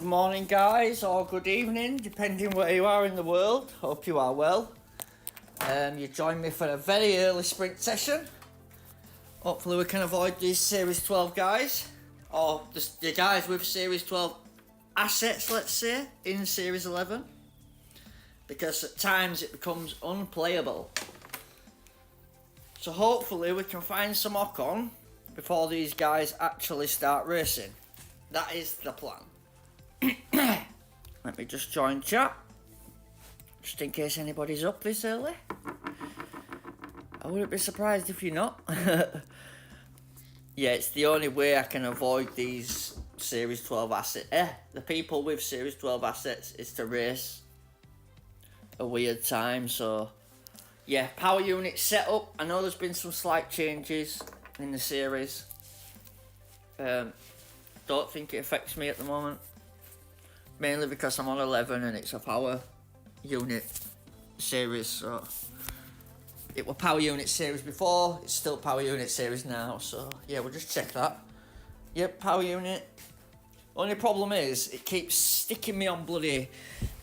Good morning guys, or good evening, depending where you are in the world. Hope you are well. You joined me for a very early sprint session. Hopefully we can avoid these Series 12 guys, or the guys with Series 12 assets, let's say, in Series 11. Because at times it becomes unplayable. So hopefully we can find some Ocon before these guys actually start racing. That is the plan. Let me just join chat, just in case anybody's up this early. I wouldn't be surprised if you're not. Yeah, it's the only way I can avoid these Series 12 assets. The people with Series 12 assets is to race a weird time. So yeah, power unit setup. I know there's been some slight changes in the series. Don't think it affects me at the moment. Mainly because I'm on 11 and it's a power unit series, so it was power unit series before, it's still power unit series now, so yeah, we'll just check that. Yep, power unit. Only problem is, it keeps sticking me on bloody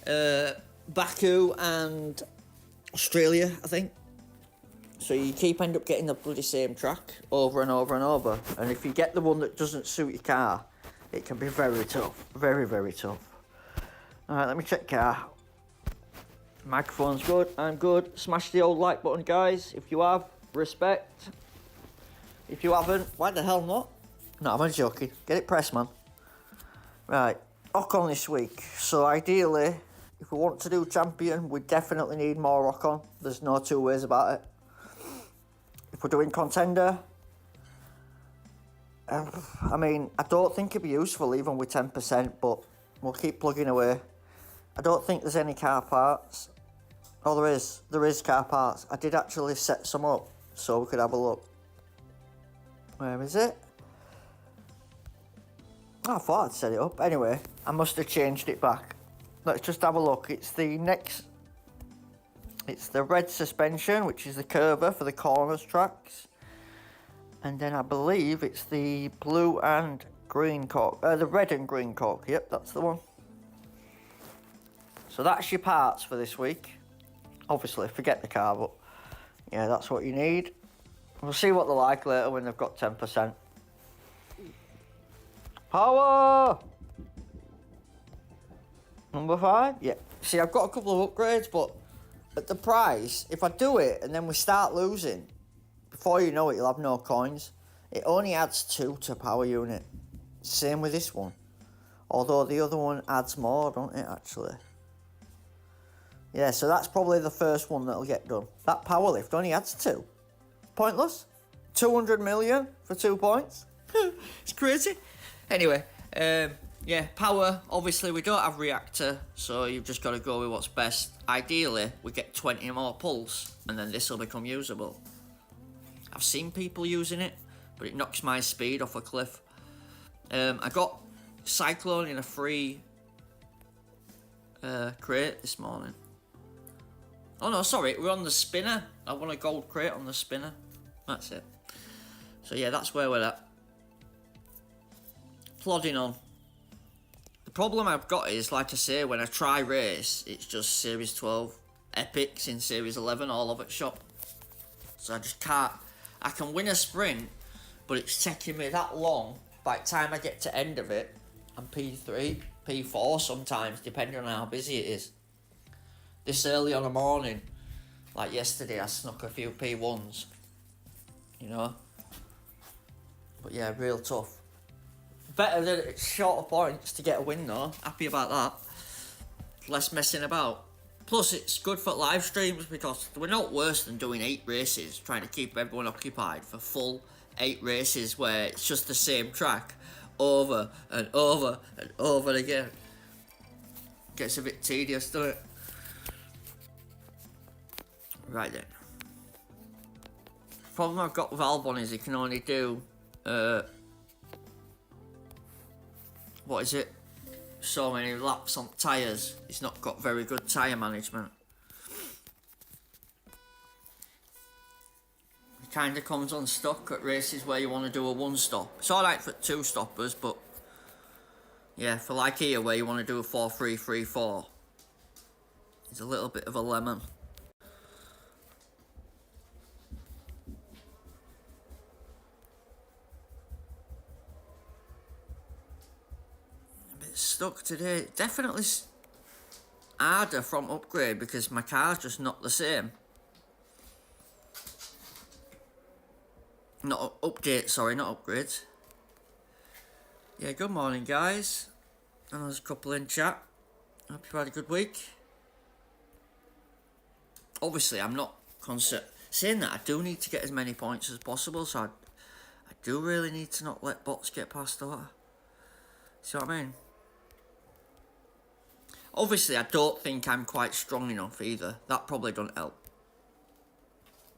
Baku and Australia, I think. So you end up getting the bloody same track over and over and over, and if you get the one that doesn't suit your car, it can be very tough, very tough. Alright, let me check car. Microphone's good, I'm good. Smash the old like button, guys. If you have, respect. If you haven't, why the hell not? No, I'm only joking. Get it pressed, man. Right, Ocon this week. So ideally, if we want to do champion, we definitely need more Ocon. There's no two ways about it. If we're doing contender, I mean, I don't think it'd be useful even with 10%, but we'll keep plugging away. I don't think there's any car parts. Oh, there is car parts. I did actually set some up so we could have a look. Where is it? Oh, I thought I'd set it up. Anyway, I must have changed it back. Let's just have a look. It's the red suspension, which is the curver for the corners tracks. And then I believe it's the blue and green cork, the red and green cork. Yep, that's the one. So that's your parts for this week. Obviously, forget the car, but yeah, that's what you need. We'll see what they're like later when they've got 10%. Power! Number 5? Yeah. See, I've got a couple of upgrades, but at the price, if I do it and then we start losing, before you know it, you'll have no coins. It only adds 2 to power unit. Same with this one. Although the other one adds more, don't it, actually? Yeah, so that's probably the first one that'll get done. That power lift only adds 2. Pointless. 200 million for 2 points. It's crazy. Anyway, yeah, power. Obviously, we don't have reactor, so you've just got to go with what's best. Ideally, we get 20 more pulse, and then this will become usable. I've seen people using it, but it knocks my speed off a cliff. I got Cyclone in a free crate this morning. Oh no, sorry, we're on the spinner. I won a gold crate on the spinner. That's it. So yeah, that's where we're at. Plodding on. The problem I've got is, like I say, when I try race, it's just Series 12 epics in Series 11 all over at shop. So I just can't. I can win a sprint, but it's taking me that long. By the time I get to end of it, I'm P3, P4 sometimes, depending on how busy it is. This early on the morning, like yesterday, I snuck a few P1s, you know. But yeah, real tough. Better that it's shorter points to get a win though. Happy about that. Less messing about. Plus, it's good for live streams because we're not worse than doing 8 races, trying to keep everyone occupied for full 8 races where it's just the same track over and over and over again. Gets a bit tedious, doesn't it? Right then. Problem I've got with Albon is he can only do what is it? So many laps on tyres. He's not got very good tyre management. He kind of comes unstuck at races where you want to do a 1 stop. It's alright for 2 stoppers, but Yeah, for like here where you want to do a 4-3-3-4. It's a little bit of a lemon. A bit stuck today. Definitely harder from upgrade because my car's just not the same. Not update, sorry, not upgrades. Yeah, good morning guys. And there's a couple in chat. Hope you've had a good week. Obviously, I'm not concerned. Saying that, I do need to get as many points as possible, so I do really need to not let bots get past that. See what I mean? Obviously, I don't think I'm quite strong enough either. That probably doesn't help.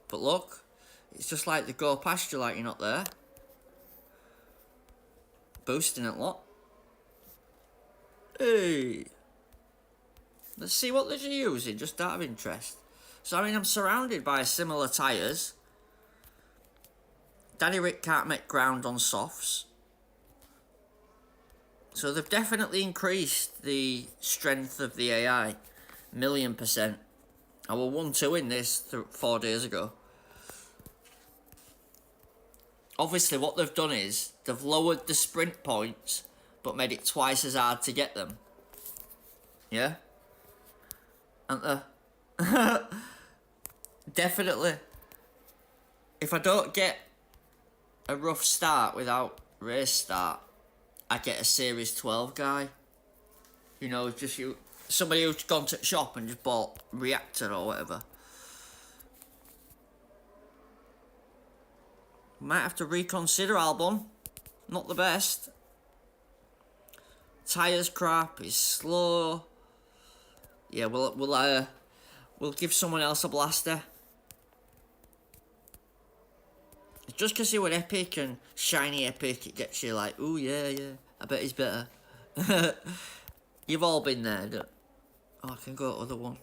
But look, it's just like they go past you like you're not there. Boosting it, lot. Hey. Let's see what they're using, just out of interest. So, I mean, I'm surrounded by similar tyres. Daddy Rick can't make ground on softs. So they've definitely increased the strength of the AI. 1,000,000%. I was 1-2 in this 4 days ago. Obviously what they've done is, they've lowered the sprint points, but made it twice as hard to get them. Yeah? And definitely, if I don't get a rough start without race start, I get a Series 12 guy. You know, just somebody who's gone to the shop and just bought Reactor or whatever. Might have to reconsider Albon. Not the best. Tyres crap, is slow. Yeah, we'll give someone else a blaster. It's just because he was epic and shiny epic, it gets you like, ooh yeah, I bet he's better. You've all been there, oh, I can go to the other one.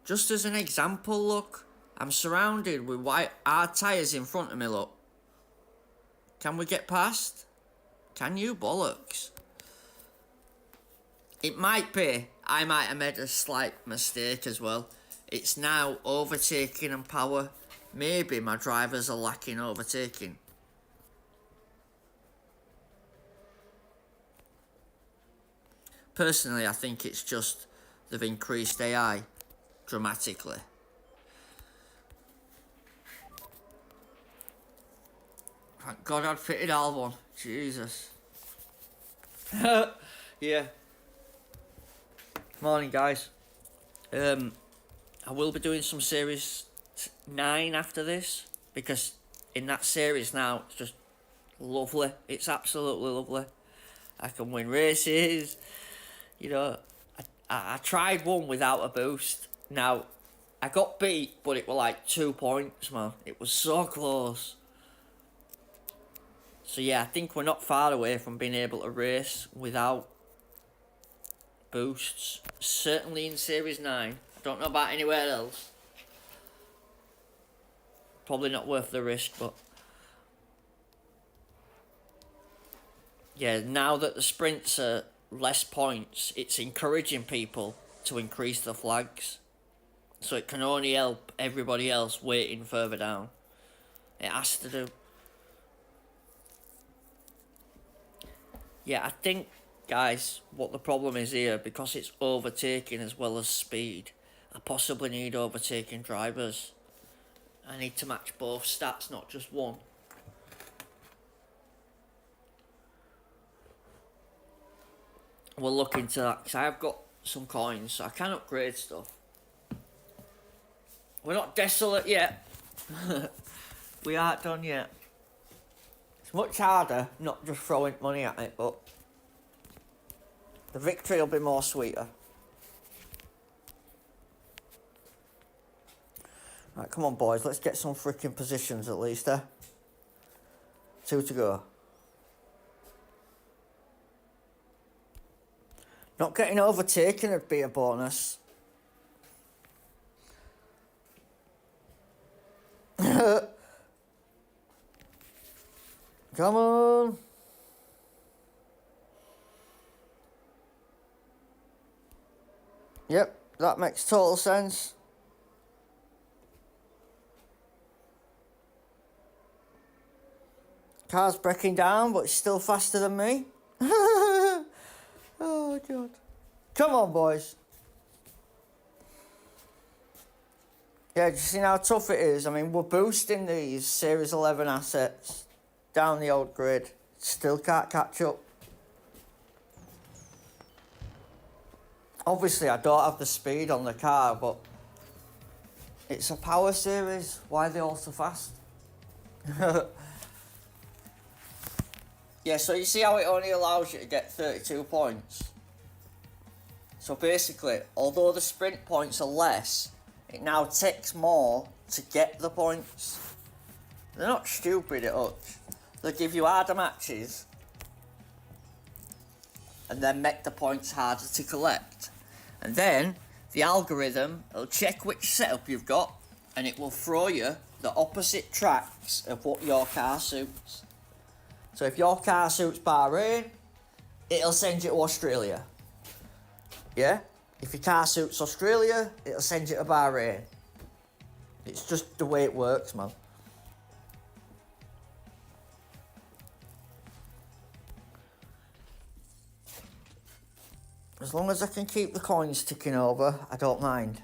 Just as an example, look, I'm surrounded with white hard tyres in front of me, look. Can we get past? Can you? Bollocks. It might be, I might have made a slight mistake as well. It's now overtaking and power. Maybe my drivers are lacking overtaking. Personally, I think it's just they've increased AI dramatically. Thank God I'd fitted Albon. Jesus. Yeah. Morning, guys. I will be doing some Series 9 after this, because in that series now, it's just lovely. It's absolutely lovely. I can win races. You know, I tried one without a boost. Now, I got beat, but it was like 2 points, man. It was so close. So yeah, I think we're not far away from being able to race without boosts. Certainly in Series 9. I don't know about anywhere else. Probably not worth the risk, but yeah, now that the sprints are less points, it's encouraging people to increase the flags. So it can only help everybody else waiting further down. It has to do. Yeah, I think, guys, what the problem is here, because it's overtaking as well as speed, I possibly need overtaking drivers. I need to match both stats, not just one. We'll look into that, because I have got some coins, so I can upgrade stuff. We're not desolate yet. We aren't done yet. It's much harder not just throwing money at it, but the victory will be more sweeter. Right, come on boys, let's get some freaking positions at least, eh? 2 to go. Not getting overtaken would be a bonus. Come on. Yep, that makes total sense. Car's breaking down, but it's still faster than me. Oh, God. Come on, boys. Yeah, just see how tough it is. I mean, we're boosting these Series 11 assets down the old grid. Still can't catch up. Obviously, I don't have the speed on the car, but it's a power series. Why are they all so fast? Yeah, so you see how it only allows you to get 32 points? So basically, although the sprint points are less, it now takes more to get the points. They're not stupid at all. They'll give you harder matches and then make the points harder to collect. And then the algorithm will check which setup you've got and it will throw you the opposite tracks of what your car suits. So if your car suits Bahrain, it'll send you to Australia. Yeah? If your car suits Australia, it'll send you to Bahrain. It's just the way it works, man. As long as I can keep the coins ticking over, I don't mind.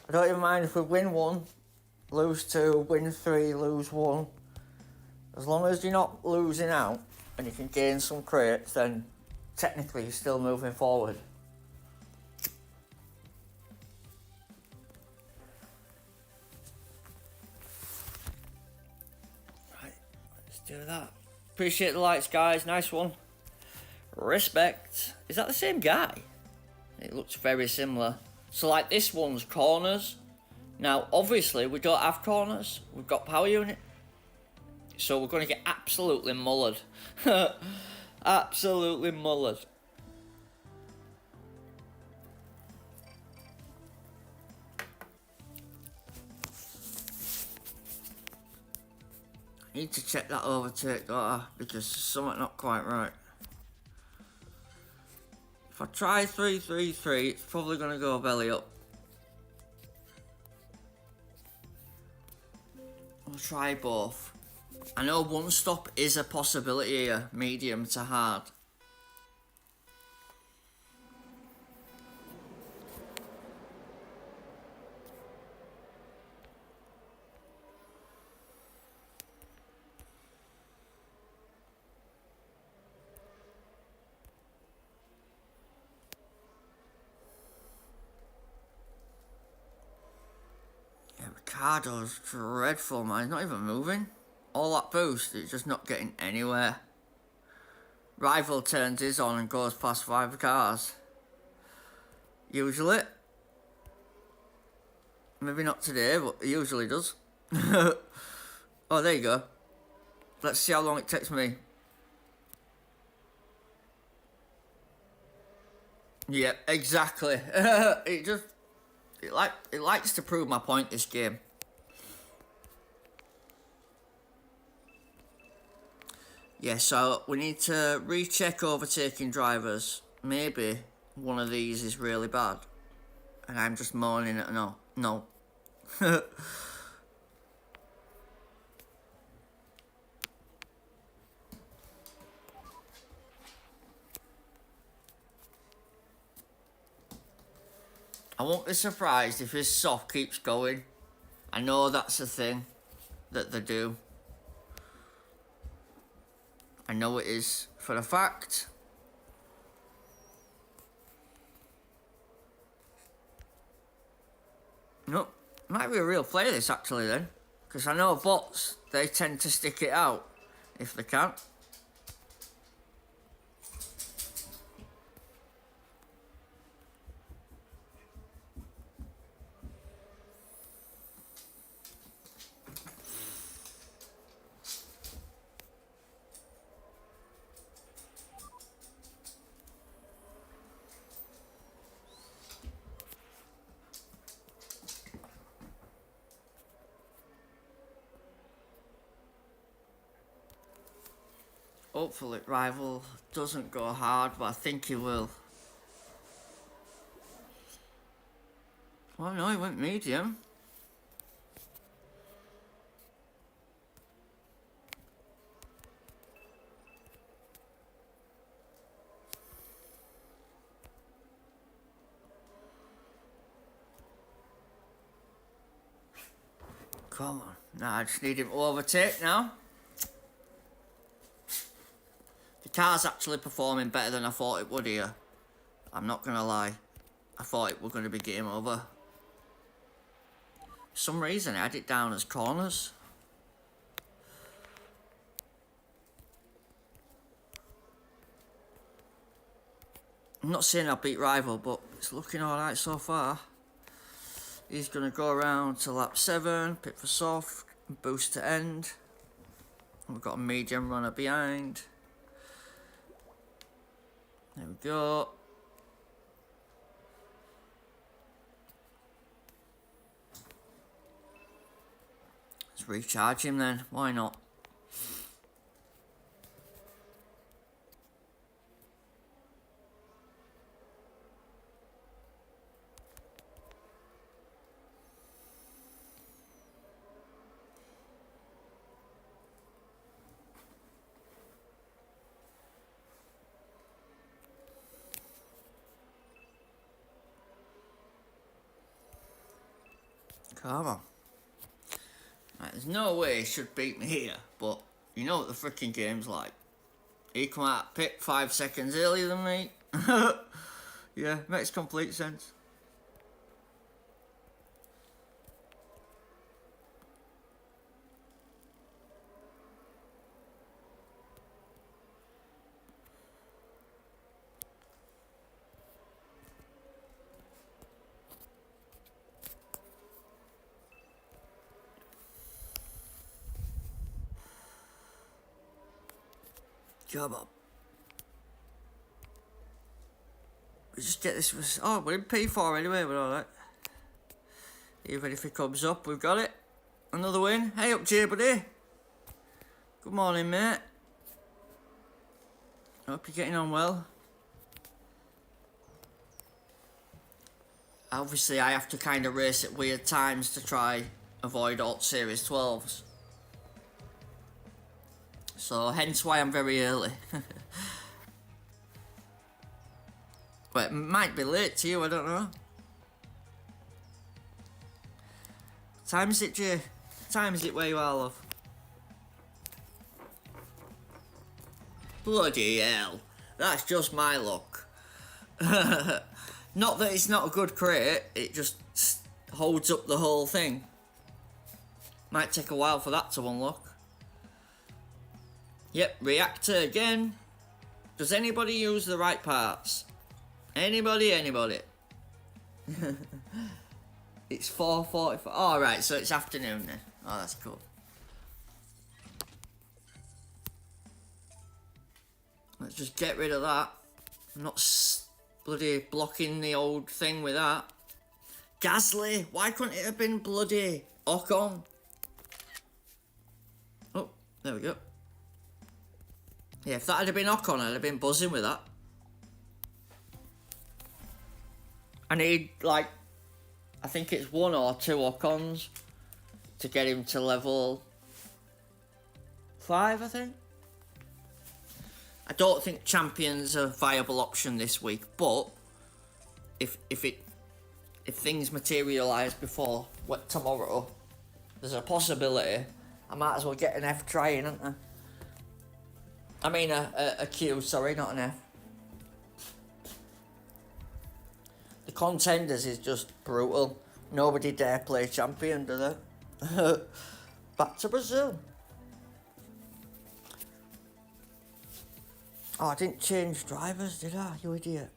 I don't even mind if we win 1, lose 2, win 3, lose 1. As long as you're not losing out and you can gain some crates, then technically you're still moving forward. Right, let's do that. Appreciate the likes, guys. Nice one. Respect. Is that the same guy? It looks very similar. So like this one's corners. Now obviously we don't have corners. We've got power unit. So we're going to get absolutely mullered. Absolutely mullered. I need to check that overtake, don't I? Because there's something not quite right. If I try 333, it's probably going to go belly up. I'll try both. I know one stop is a possibility here, medium to hard. Yeah, Ricardo's dreadful, man. He's not even moving. All that boost, it's just not getting anywhere. Rival turns his on and goes past 5 cars. Usually. Maybe not today, but he usually does. Oh, there you go. Let's see how long it takes me. Yeah, exactly. It likes to prove my point, this game. Yeah, so we need to recheck overtaking drivers. Maybe one of these is really bad. And I'm just moaning at no. I won't be surprised if his soft keeps going. I know that's a thing that they do. I know it is for a fact. No, might be a real player this actually then. Because I know bots, they tend to stick it out if they can. Hopefully Rival doesn't go hard, but I think he will. Oh no, he went medium. Come on. Nah, I just need him to overtake now. The car's actually performing better than I thought it would here. I'm not gonna lie. I thought it was gonna be game over. For some reason I had it down as corners. I'm not saying I'll beat Rival, but it's looking alright so far. He's going to go around to lap 7, pit for soft, boost to end. We've got a medium runner behind. There we go. Let's recharge him then, why not? Come on. Right, there's no way he should beat me here, but you know what the freaking game's like. He come out pit 5 seconds earlier than me. Yeah, makes complete sense. Job up. We just get this. Oh, we're in P4 anyway, we're alright. Even if he comes up, we've got it. Another win. Hey up, Jay, buddy. Good morning, mate. Hope you're getting on well. Obviously, I have to kind of race at weird times to try avoid alt series 12s. So, hence why I'm very early. But it might be late to you, I don't know. Time is it, Jay? Time is it where you are, love? Bloody hell. That's just my luck. Not that it's not a good crate, it just holds up the whole thing. Might take a while for that to unlock. Yep, reactor again. Does anybody use the right parts? Anybody? It's 4:45. Oh, right, so it's afternoon then. Oh, that's cool. Let's just get rid of that. I'm not bloody blocking the old thing with that. Gasly, why couldn't it have been bloody Ocon? Oh, there we go. Yeah, if that had been Ocon, I'd have been buzzing with that. I need, like, I think it's 1 or 2 Ocons to get him to level 5, I think. I don't think champions are a viable option this week, but if things materialise before tomorrow, there's a possibility I might as well get an F trying, ain't I? I mean a Q, sorry, not an F. The contenders is just brutal. Nobody dare play champion, do they? Back to Brazil. Oh, I didn't change drivers, did I? You idiot.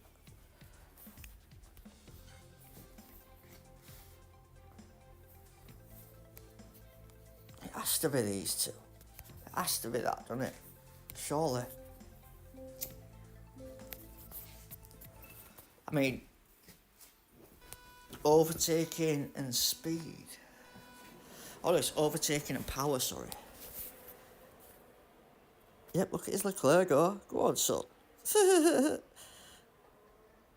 It has to be these two. It has to be that, doesn't it? Surely. I mean, overtaking and speed. Oh, it's overtaking and power, sorry. Yep, look at his Leclerc go. Go on, son.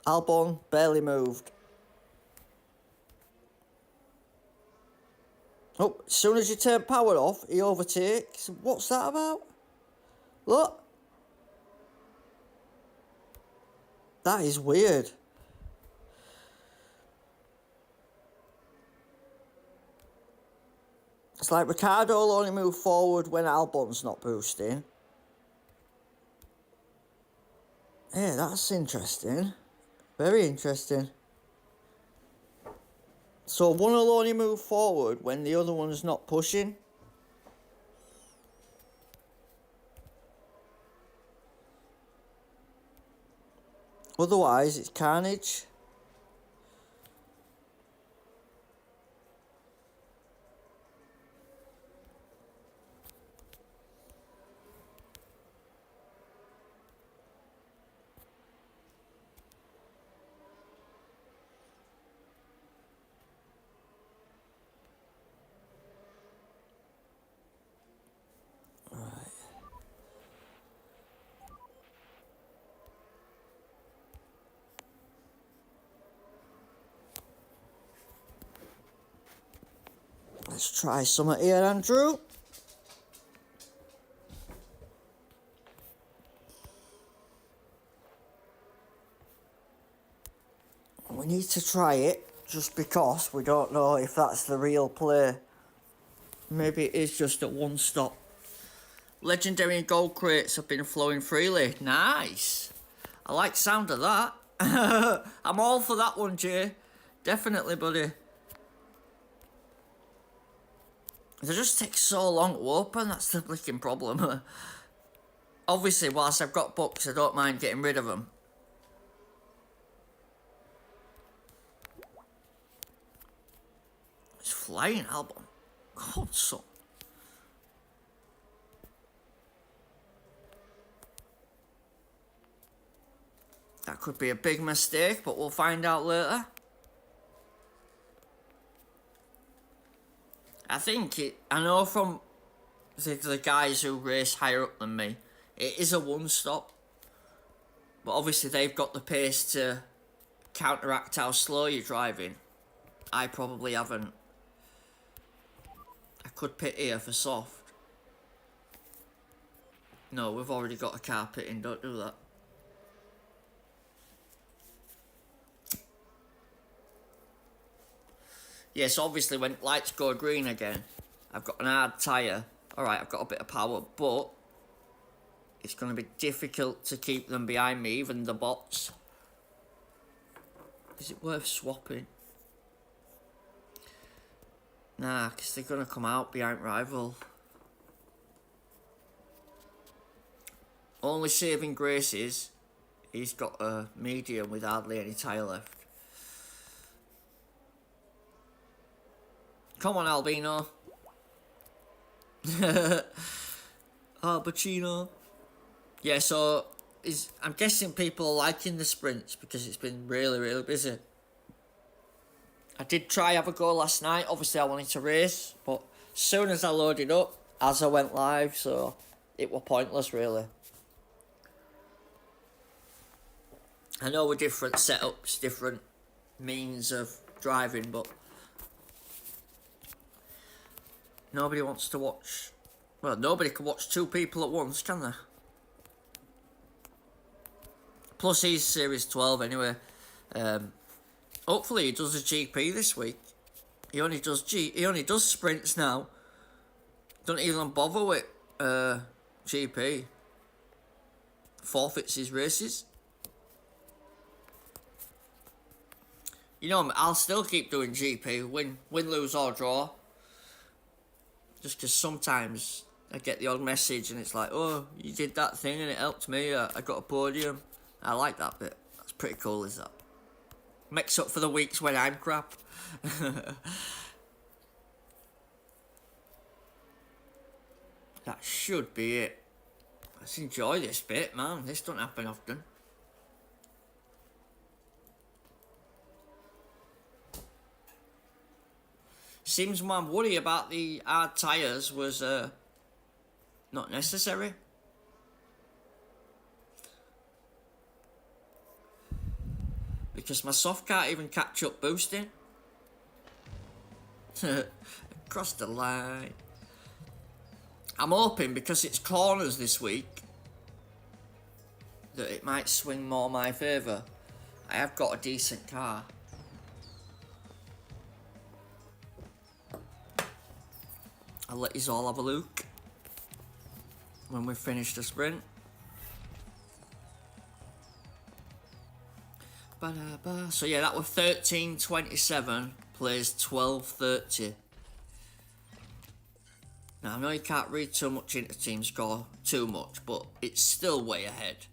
Albon barely moved. Oh, as soon as you turn power off, he overtakes. What's that about? Look. That is weird. It's like Ricciardo will only move forward when Albon's not boosting. Yeah, that's interesting. Very interesting. So one will only move forward when the other one's not pushing. Otherwise, it's carnage. Let's try some here, Andrew. We need to try it just because we don't know if that's the real play. Maybe it is just at one stop. Legendary and gold crates have been flowing freely. Nice. I like the sound of that. I'm all for that one, Jay. Definitely, buddy. They just take so long to open, that's the blinking problem. Obviously, whilst I've got books, I don't mind getting rid of them. It's flying album. God, son. That could be a big mistake, but we'll find out later. I know from the guys who race higher up than me, it is a one stop. But obviously they've got the pace to counteract how slow you're driving. I probably haven't. I could pit here for soft. No, we've already got a car pitting, don't do that. Yes, obviously when lights go green again, I've got an hard tyre. Alright, I've got a bit of power, but it's going to be difficult to keep them behind me, even the bots. Is it worth swapping? Nah, because they're going to come out behind rival. Only saving grace is he's got a medium with hardly any tyre left. Come on, Albino. Albacino. Yeah, so I'm guessing people are liking the sprints because it's been really, really busy. I did try have a go last night. Obviously, I wanted to race, but as soon as I loaded up, as I went live, so it was pointless, really. I know with different setups, different means of driving, but nobody wants to watch. Well, nobody can watch two people at once, can they? Plus, he's Series 12 anyway. Hopefully, he does a GP this week. He only does sprints now. Don't even bother with GP. Forfeits his races. You know, I'll still keep doing GP, win, lose or draw. Just because sometimes I get the odd message and it's like, oh, you did that thing and it helped me, I got a podium. I like that bit. That's pretty cool, is that? Makes up for the weeks when I'm crap. That should be it. Let's enjoy this bit, man. This don't happen often. Seems my worry about the hard tyres was not necessary. because my soft can't even catch up boosting. Across the line. I'm hoping, because it's corners this week, that it might swing more my favour. I have got a decent car. I'll let you all have a look when we finish the sprint. So yeah, that was 13.27 plays 12.30. Now I know you can't read too much into team score too much, but it's still way ahead.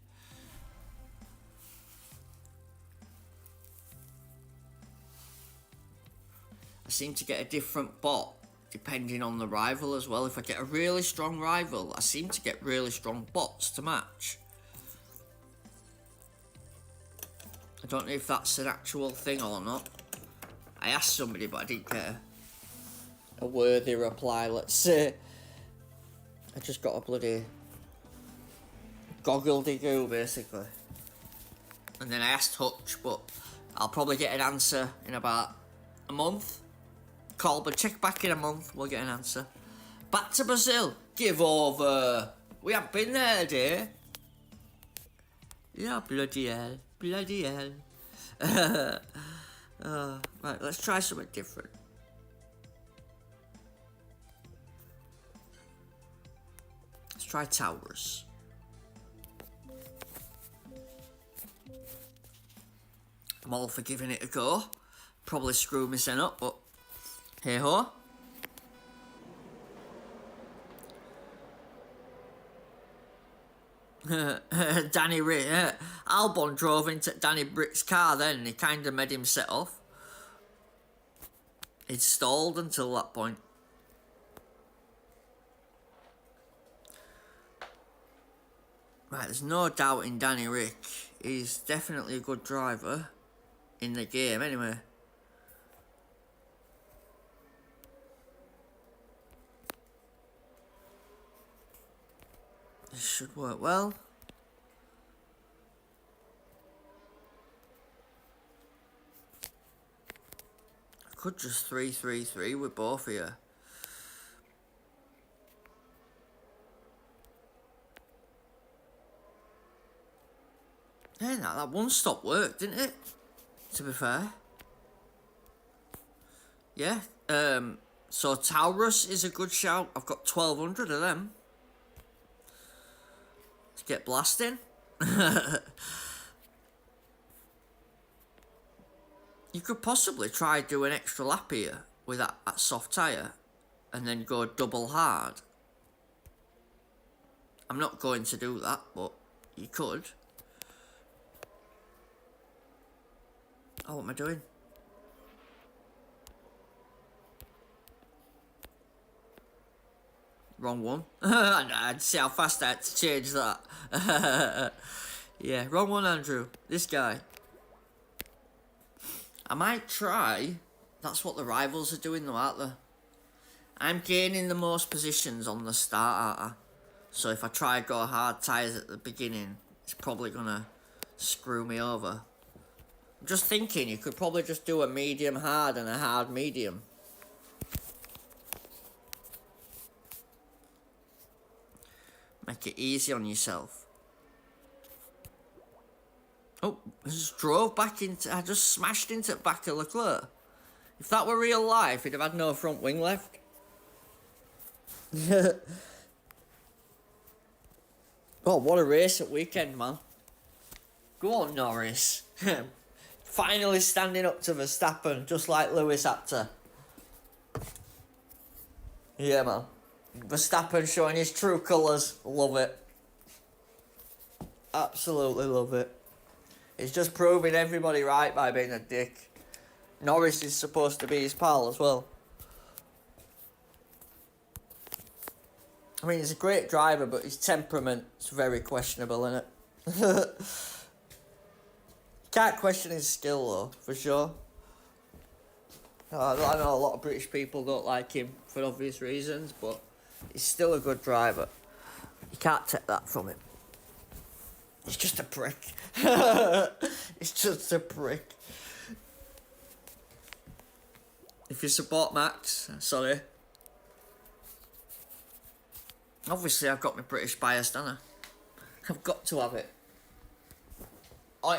I seem to get a different bot depending on the rival as well. If I get a really strong rival, I seem to get really strong bots to match. I don't know if that's an actual thing or not. I asked somebody, but I didn't get a worthy reply, let's say. I just got a bloody goggle-diggle, basically. And then I asked Hutch, but I'll probably get an answer in about a month. Call, but check back in a month, we'll get an answer. Back to Brazil. Give over. We haven't been there, dear. Yeah, bloody hell. Bloody hell. Right, let's try something different. Let's try Taurus. I'm all for giving it a go. Probably screw me sen up, but hey ho. Danny Rick, Albon drove into Danny Brick's car then and he kind of made him set off. He'd stalled until that point. Right, there's no doubt in Danny Rick. He's definitely a good driver in the game anyway. This should work well. I could just 3-3-3 with both of you. Yeah, that one stop worked, didn't it? To be fair. Yeah. So Taurus is a good shout. I've got 1,200 of them. Let's get blasting. You could possibly try do an extra lap here with that soft tyre and then go double hard. I'm not going to do that, but you could. Oh, what am I doing? Wrong one. I'd see how fast I had to change that. Yeah, wrong one, Andrew. This guy. I might try. That's what the rivals are doing though, aren't they? I'm gaining the most positions on the start, aren't I? So if I try go hard tyres at the beginning, it's probably gonna screw me over. I'm just thinking you could probably just do a medium hard and a hard medium. Make it easy on yourself. Oh, I just drove back into... I just smashed into the back of Leclerc. If that were real life, he'd have had no front wing left. Oh, what a race at weekend, man. Go on, Norris. Finally standing up to Verstappen, just like Lewis had to. Yeah, man. Verstappen showing his true colours. Love it. Absolutely love it. He's just proving everybody right by being a dick. Norris is supposed to be his pal as well. I mean, he's a great driver, but his temperament's very questionable, isn't it? Can't question his skill, though, for sure. I know a lot of British people don't like him for obvious reasons, but he's still a good driver. You can't take that from him. He's just a prick. He's just a prick. If you support Max, sorry. Obviously, I've got my British bias, don't I? I've got to have it.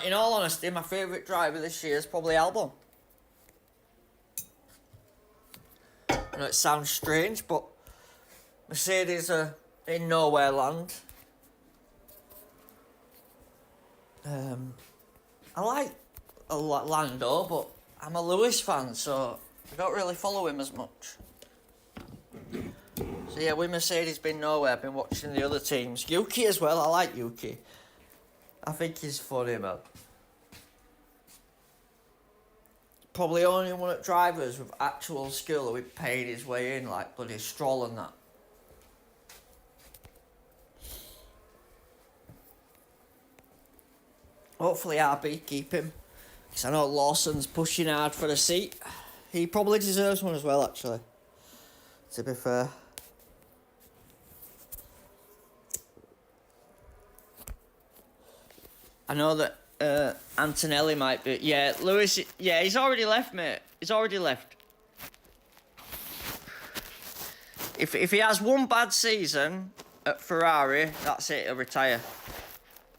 In all honesty, my favourite driver this year is probably Albon. I know it sounds strange, but Mercedes are in nowhere land. I like Lando, but I'm a Lewis fan, so I don't really follow him as much. So yeah, with Mercedes been nowhere, I've been watching the other teams. Yuki as well, I like Yuki. I think he's funny, man. Probably only one of drivers with actual skill who would paying his way in, like bloody Stroll and that. Hopefully RB keep him, because I know Lawson's pushing hard for a seat. He probably deserves one as well, actually, to be fair. I know that Antonelli might be... Yeah, Lewis... Yeah, he's already left, mate. He's already left. If he has one bad season at Ferrari, that's it, he'll retire.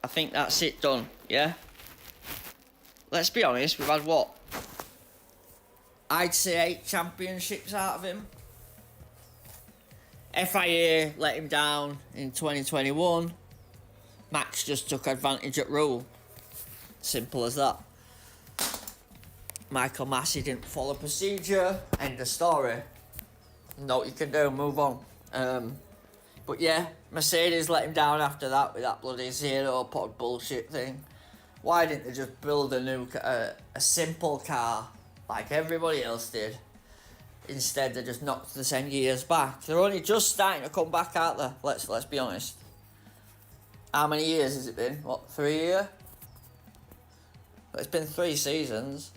I think that's it done, yeah? Let's be honest, we've had what? I'd say 8 championships out of him. FIA let him down in 2021. Max just took advantage at rule. Simple as that. Michael Massey didn't follow procedure. End of story. Know what you can do, move on. But yeah, Mercedes let him down after that with that bloody zero pod bullshit thing. Why didn't they just build a simple car like everybody else did? Instead, they just knocked the 10 years back. They're only just starting to come back, aren't they? Let's be honest. How many years has it been? What, 3 years? It's been 3 seasons.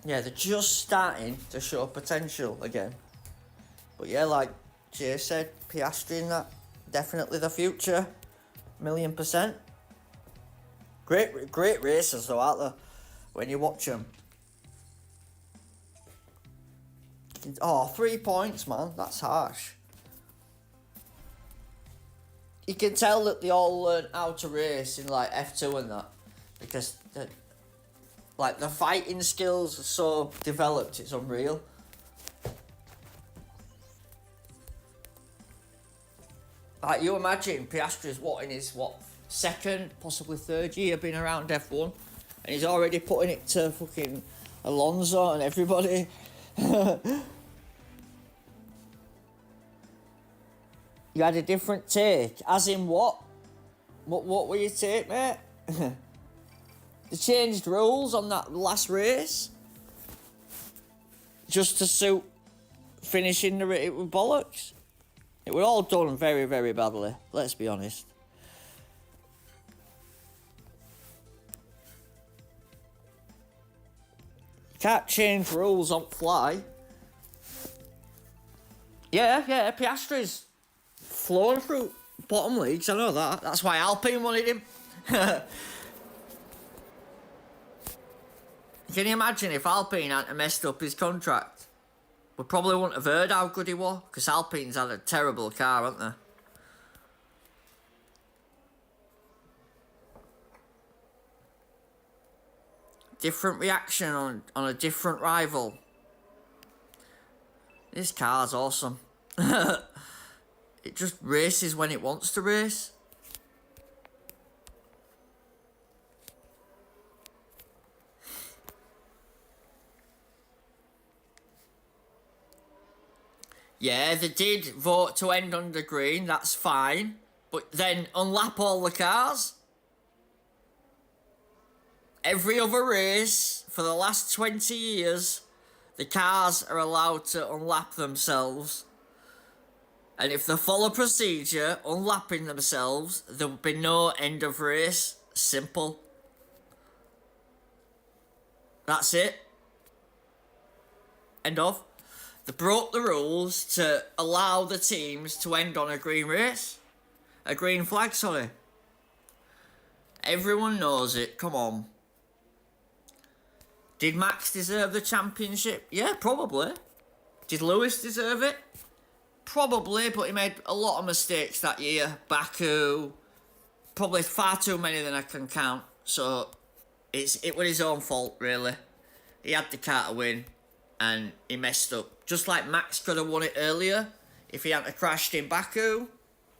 Yeah, they're just starting to show potential again. But yeah, like Jay said, Piastri and that, definitely the future. 1,000,000%. Great racers though, aren't they? When you watch them. Oh, 3 points, man. That's harsh. You can tell that they all learn how to race in like F2 and that, because the fighting skills are so developed, it's unreal. Like, you imagine Piastri's in his second, possibly third year being around F1, and he's already putting it to fucking Alonso and everybody. You had a different take, as in what? What were your take, mate? They changed rules on that last race just to suit finishing the race with bollocks. It was all done very, very badly, let's be honest. You can't change rules on fly. Yeah, Piastri's flown through bottom leagues, I know that. That's why Alpine wanted him. Can you imagine if Alpine hadn't messed up his contract? We probably wouldn't have heard how good he was, because Alpine's had a terrible car, haven't they? Different reaction on a different rival. This car's awesome. It just races when it wants to race. Yeah, they did vote to end under green, that's fine. But then unlap all the cars. Every other race for the last 20 years, the cars are allowed to unlap themselves. And if they follow procedure, unlapping themselves, there will be no end of race. Simple. That's it. End of. They broke the rules to allow the teams to end on a green race. A green flag, sorry. Everyone knows it. Come on. Did Max deserve the championship? Yeah, probably. Did Lewis deserve it? Probably, but he made a lot of mistakes that year. Baku, probably far too many than I can count. So it was his own fault, really. He had the car to win, and he messed up. Just like Max could have won it earlier if he hadn't crashed in Baku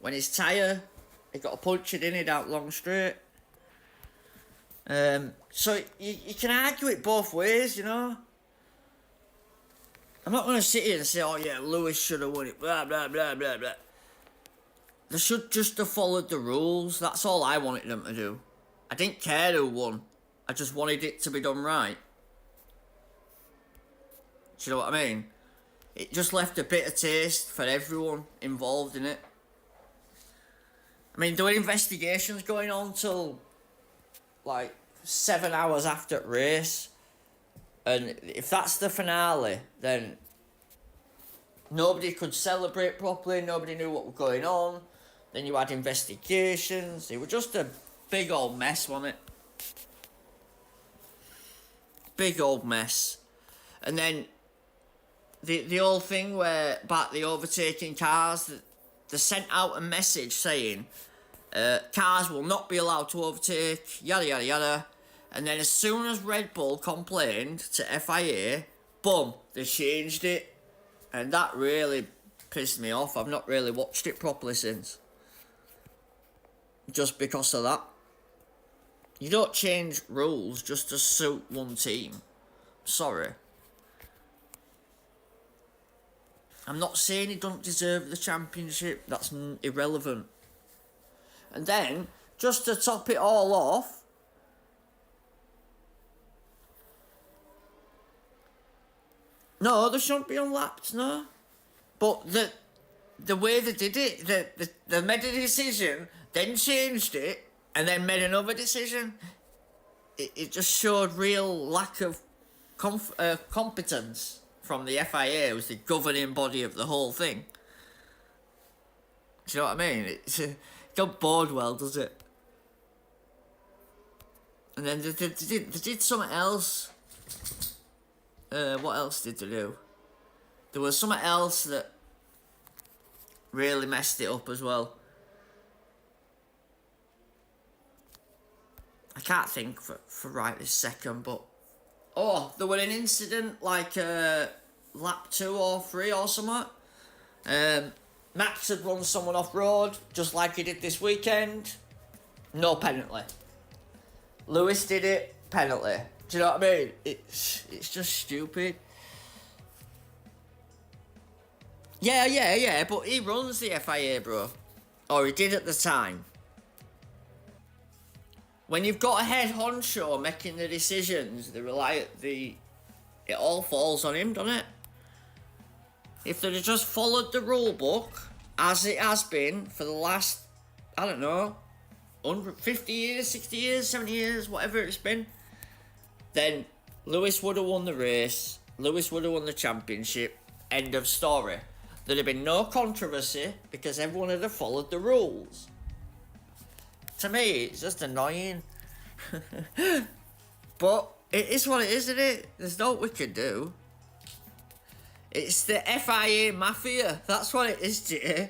when his tyre, he got punctured in it out long straight. So you can argue it both ways, you know. I'm not going to sit here and say, oh yeah, Lewis should have won it, blah, blah, blah, blah, blah. They should just have followed the rules. That's all I wanted them to do. I didn't care who won. I just wanted it to be done right. Do you know what I mean? It just left a bitter taste for everyone involved in it. I mean, there were investigations going on till like 7 hours after the race. And if that's the finale, then nobody could celebrate properly, nobody knew what was going on. Then you had investigations. It was just a big old mess, wasn't it? Big old mess. And then the whole thing where about the overtaking cars, they sent out a message saying cars will not be allowed to overtake, yada yada yada. And then as soon as Red Bull complained to FIA, boom, they changed it. And that really pissed me off. I've not really watched it properly since. Just because of that. You don't change rules just to suit one team. Sorry. I'm not saying he don't deserve the championship. That's irrelevant. And then, just to top it all off, no, they shouldn't be unlapped, no. But the way they did it, they made a decision, then changed it, and then made another decision. It just showed real lack of competence from the FIA, who was the governing body of the whole thing. Do you know what I mean? It don't bode well, does it? And then they did something else. What else did they do? There was something else that really messed it up as well. I can't think for right this second, but oh, there was an incident like lap 2 or 3 or something. Max had run someone off road just like he did this weekend. No penalty. Lewis did it, penalty. Do you know what I mean? It's just stupid. Yeah, but he runs the FIA, bro. Or he did at the time. When you've got a head honcho making the decisions, it all falls on him, doesn't it? If they'd have just followed the rule book, as it has been for the last, I don't know, 150 years, 60 years, 70 years, whatever it's been, then Lewis would have won the race, Lewis would have won the championship, end of story. There'd have been no controversy because everyone would have followed the rules. To me, it's just annoying. But it is what it is, isn't it? There's no we can do. It's the FIA mafia. That's what it is, Jay.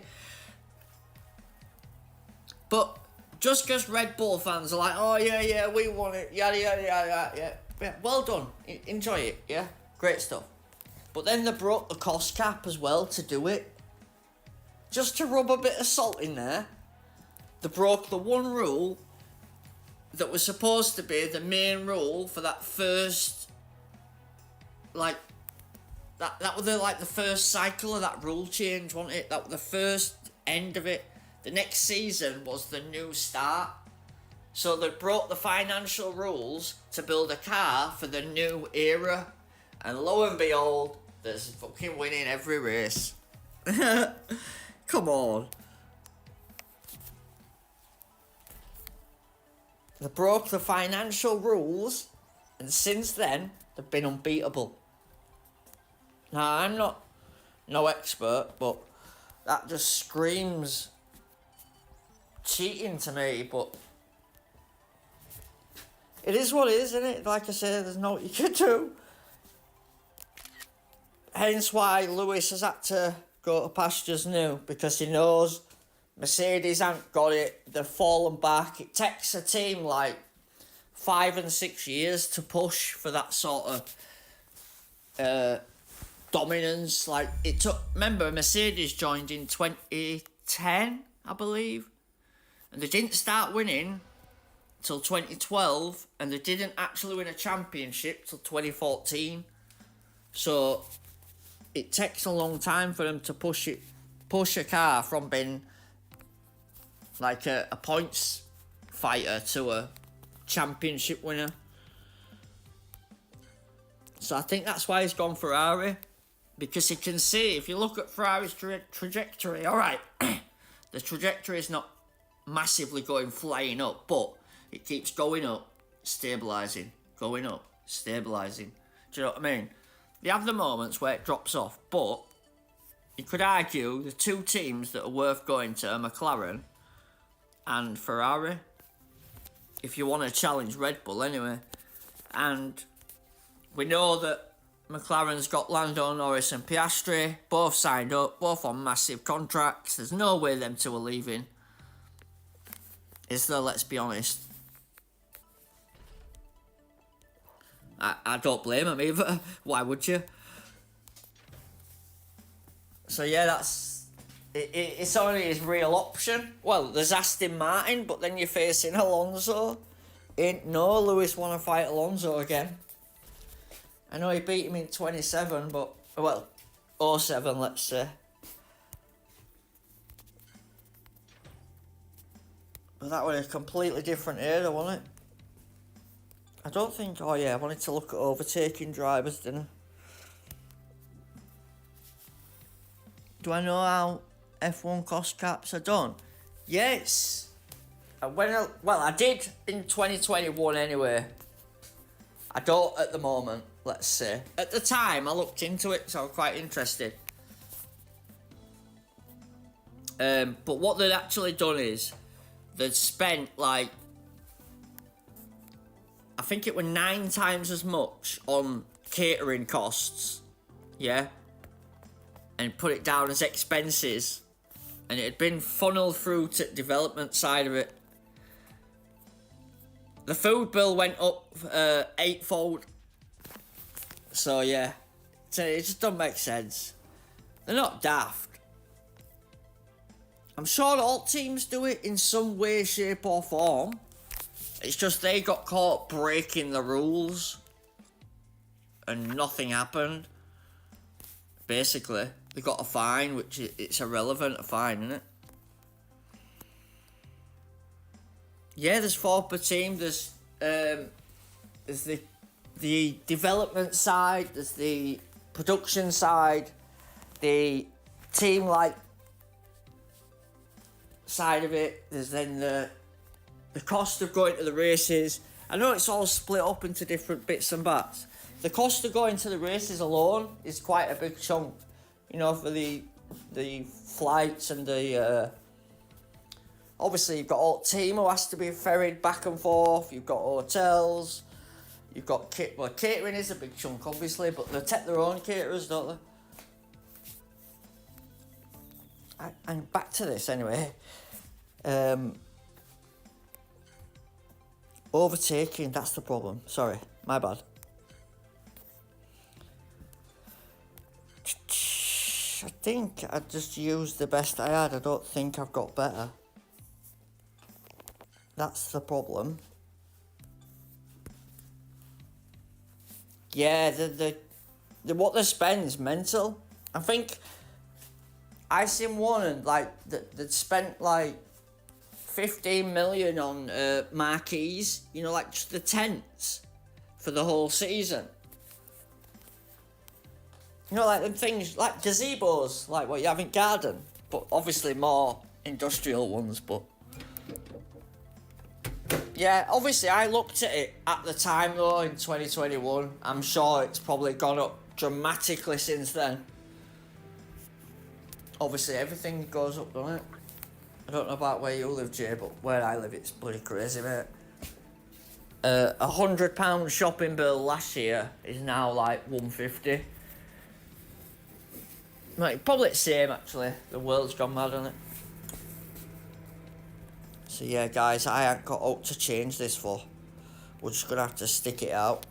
But just because Red Bull fans are like, oh yeah, we won it, yada yada yada, yeah, well done, enjoy it, yeah, great stuff. But then they broke the cost cap as well to do it. Just to rub a bit of salt in there, they broke the one rule that was supposed to be the main rule for that first, like, that was the first cycle of that rule change, wasn't it? That was the first end of it. The next season was the new start. So they broke the financial rules to build a car for the new era. And lo and behold, there's fucking winning every race. Come on. They broke the financial rules, and since then, they've been unbeatable. Now, I'm not no expert, but that just screams cheating to me, but It is what it is, isn't it? Like I say, there's no what you can do. Hence why Lewis has had to go to pastures new, because he knows Mercedes haven't got it. They've fallen back. It takes a team like 5 and 6 years to push for that sort of dominance. Like it took. Remember, Mercedes joined in 2010, I believe, and they didn't start winning till 2012, and they didn't actually win a championship till 2014. So it takes a long time for them to push a car from being like a points fighter to a championship winner. So I think that's why he's gone Ferrari, because he can see, if you look at Ferrari's trajectory, alright, the trajectory is not massively going flying up, but it keeps going up, stabilising, going up, stabilising. Do you know what I mean? They have the moments where it drops off, but you could argue the two teams that are worth going to are McLaren and Ferrari, if you want to challenge Red Bull anyway. And we know that McLaren's got Lando Norris and Piastri, both signed up, both on massive contracts. There's no way them two are leaving, is there? Let's be honest. I don't blame him either. Why would you? So yeah, that's it's only his real option. Well, there's Aston Martin, but then you're facing Alonso. Ain't no Lewis want to fight Alonso again. I know he beat him in 27, but well, 07, let's say. But that was a completely different era, wasn't it? I don't think... Oh yeah, I wanted to look at overtaking drivers, didn't I? Do I know how F1 cost caps are done? Yes. I did in 2021 anyway. I don't at the moment, let's say. At the time, I looked into it, so I was quite interested. But what they'd actually done is, they'd spent like, I think it were 9 times as much on catering costs, yeah, and put it down as expenses, and it had been funneled through to the development side of it. The food bill went up 8-fold. So yeah, it just doesn't make sense. They're not daft. I'm sure all teams do it in some way, shape or form. It's just they got caught breaking the rules and nothing happened. Basically, they got a fine, which it's irrelevant, a fine, isn't it? Yeah, there's 4 per team. There's the development side, there's the production side, the team like side of it. There's then the cost of going to the races. I know it's all split up into different bits and bats. The cost of going to the races alone is quite a big chunk, you know, for the flights and the obviously you've got all team who has to be ferried back and forth. You've got hotels, you've got catering is a big chunk obviously, but they take their own caterers, don't they? And back to this anyway. Overtaking, that's the problem. Sorry, my bad. I think I just used the best I had. I don't think I've got better. That's the problem. Yeah, the what they spend is mental. I think I seen one and like they'd spent like 15 million on marquees, you know, like just the tents for the whole season. You know, like them things, like gazebos, like what you have in garden, but obviously more industrial ones, but... Yeah, obviously I looked at it at the time though, in 2021. I'm sure it's probably gone up dramatically since then. Obviously everything goes up, doesn't it? I don't know about where you live, Jay, but where I live it's bloody crazy, mate. £100 shopping bill last year is now like 150. Right, probably the same actually. The world's gone mad on it. So yeah, guys, I ain't got out to change this for. We're just gonna have to stick it out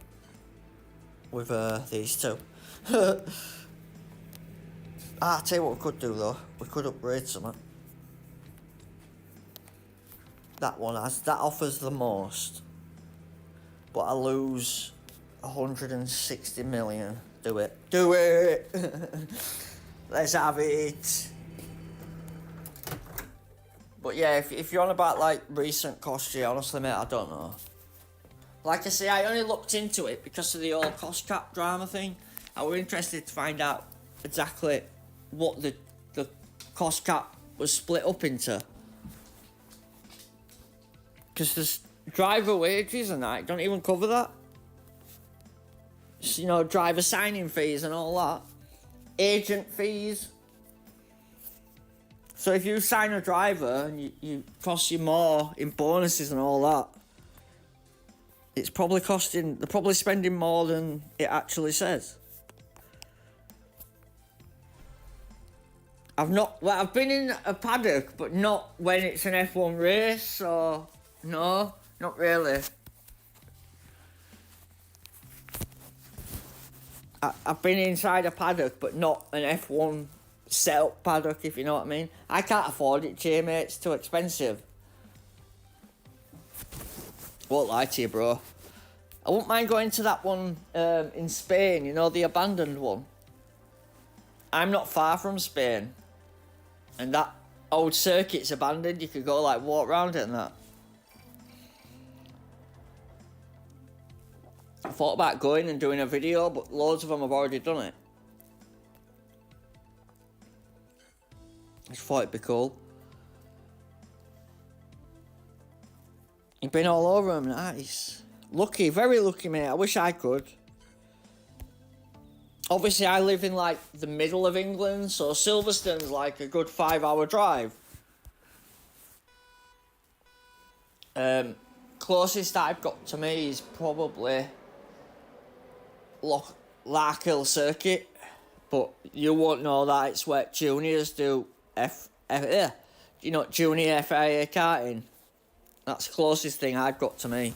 with these two. I'll tell you what we could do though. We could upgrade something. That offers the most, but I lose 160 million. Do it. Do it! Let's have it. But yeah, if you're on about like recent cost, yeah, honestly mate, I don't know. Like I say, I only looked into it because of the whole cost cap drama thing. I was interested to find out exactly what the cost cap was split up into. Because there's driver wages and that, don't even cover that. So, you know, driver signing fees and all that. Agent fees. So if you sign a driver and you cost you more in bonuses and all that, it's probably they're probably spending more than it actually says. I've been in a paddock, but not when it's an F1 race, so no, not really. I've been inside a paddock, but not an F1 setup paddock, if you know what I mean. I can't afford it, Jay, mate, it's too expensive. Won't lie to you, bro. I wouldn't mind going to that one in Spain, you know, the abandoned one. I'm not far from Spain. And that old circuit's abandoned, you could go like walk around it and that. I thought about going and doing a video, but loads of them have already done it. I just thought it'd be cool. You've been all over them, nice. Lucky, very lucky, mate. I wish I could. Obviously, I live in like the middle of England, so Silverstone's like a good 5-hour drive. Closest I've got to me is probably Larkhill Circuit, but you won't know that. It's where juniors do junior FIA karting. That's the closest thing I've got to me.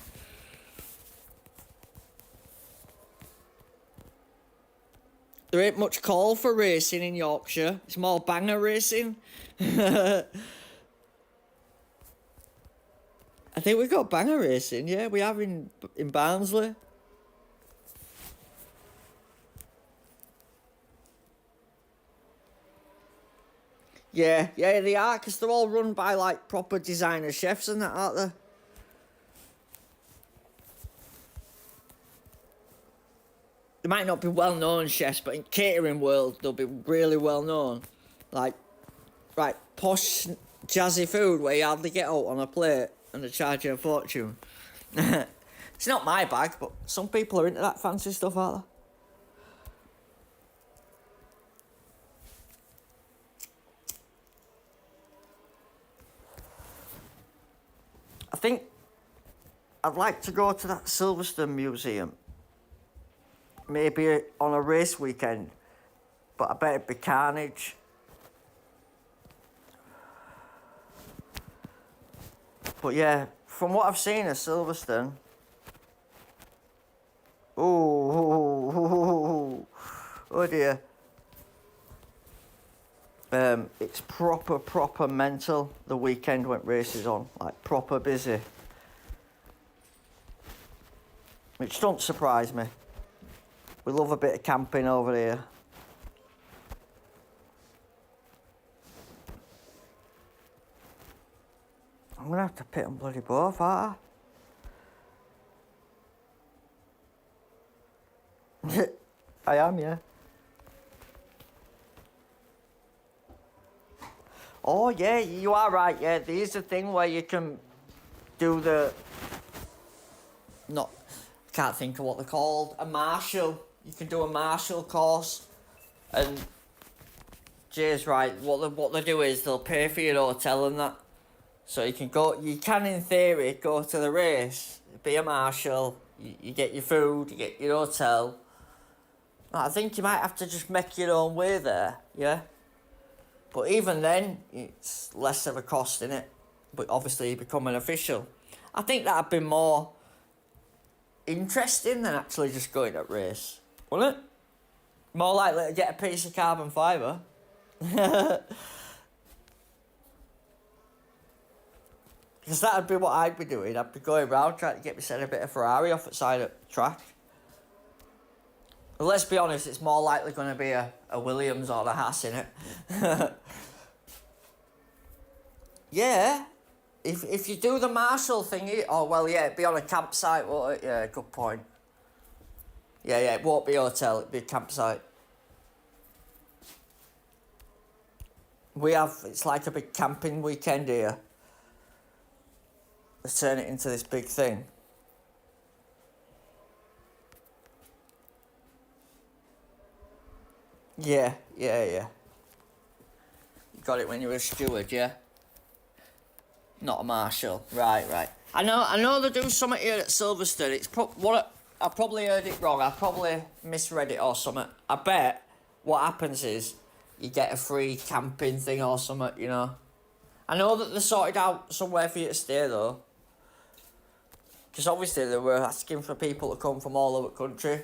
There ain't much call for racing in Yorkshire. It's more banger racing. I think we've got banger racing, yeah, we have in Barnsley. Yeah, they are, because they're all run by, like, proper designer chefs and that, aren't they? They might not be well-known chefs, but in catering world, they'll be really well-known. Like, right, posh, jazzy food where you hardly get out on a plate and they charge you a fortune. It's not my bag, but some people are into that fancy stuff, aren't they? I think I'd like to go to that Silverstone Museum. Maybe on a race weekend, but I bet it'd be carnage. But yeah, from what I've seen of Silverstone, oh dear. It's proper mental. The weekend when races on, like proper busy. Which don't surprise me. We love a bit of camping over here. I'm gonna have to pit them bloody both, aren't I? I am, yeah. Oh yeah, you are right, yeah. There's the thing where you can do can't think of what they're called. A marshal. You can do a marshal course. And Jay's right, what they do is they'll pay for your hotel and that. So you can go, you can in theory go to the race, be a marshal, you get your food, you get your hotel. I think you might have to just make your own way there, yeah? But even then, it's less of a cost, innit? But obviously you become an official. I think that'd be more interesting than actually just going to race, wouldn't it? More likely to get a piece of carbon fibre. Because that'd be what I'd be doing. I'd be going around trying to get myself a bit of Ferrari off the side of the track. But let's be honest, it's more likely going to be a Williams or a Haas in it. Yeah. If you do the marshal thingy, oh well, yeah, it'd be on a campsite, won't it? Yeah, good point. Yeah, it won't be a hotel, it'd be a campsite. It's like a big camping weekend here. Let's turn it into this big thing. Yeah. You got it when you were a steward, yeah? Not a marshal. Right. I know they do something here at Silverstone. It's I probably heard it wrong. I probably misread it or something. I bet what happens is you get a free camping thing or something, you know. I know that they sorted out somewhere for you to stay though. Because obviously they were asking for people to come from all over the country.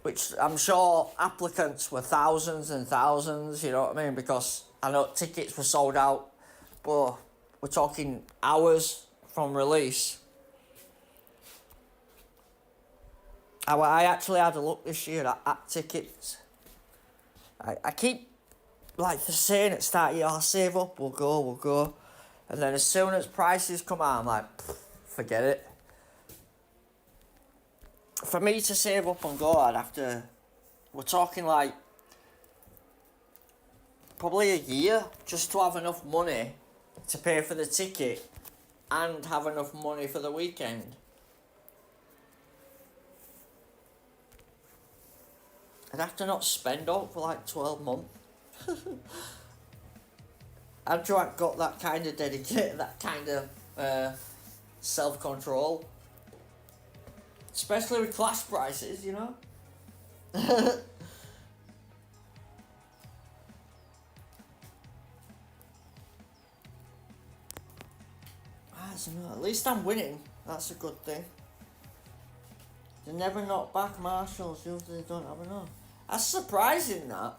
Which I'm sure applicants were thousands and thousands, you know what I mean? Because I know tickets were sold out, but we're talking hours from release. I actually had a look this year at tickets. I keep like saying at the start, yeah, I'll save up, we'll go. And then as soon as prices come out, I'm like, forget it. For me to save up and go, I'd have to, we're talking like probably a year just to have enough money to pay for the ticket and have enough money for the weekend. I'd have to not spend up for like 12 months. Andrew ain't got that kind of dedication, that kind of self-control. Especially with class prices, you know. I don't know, at least I'm winning. That's a good thing. They never knock back marshals, usually don't have enough. That's surprising, that.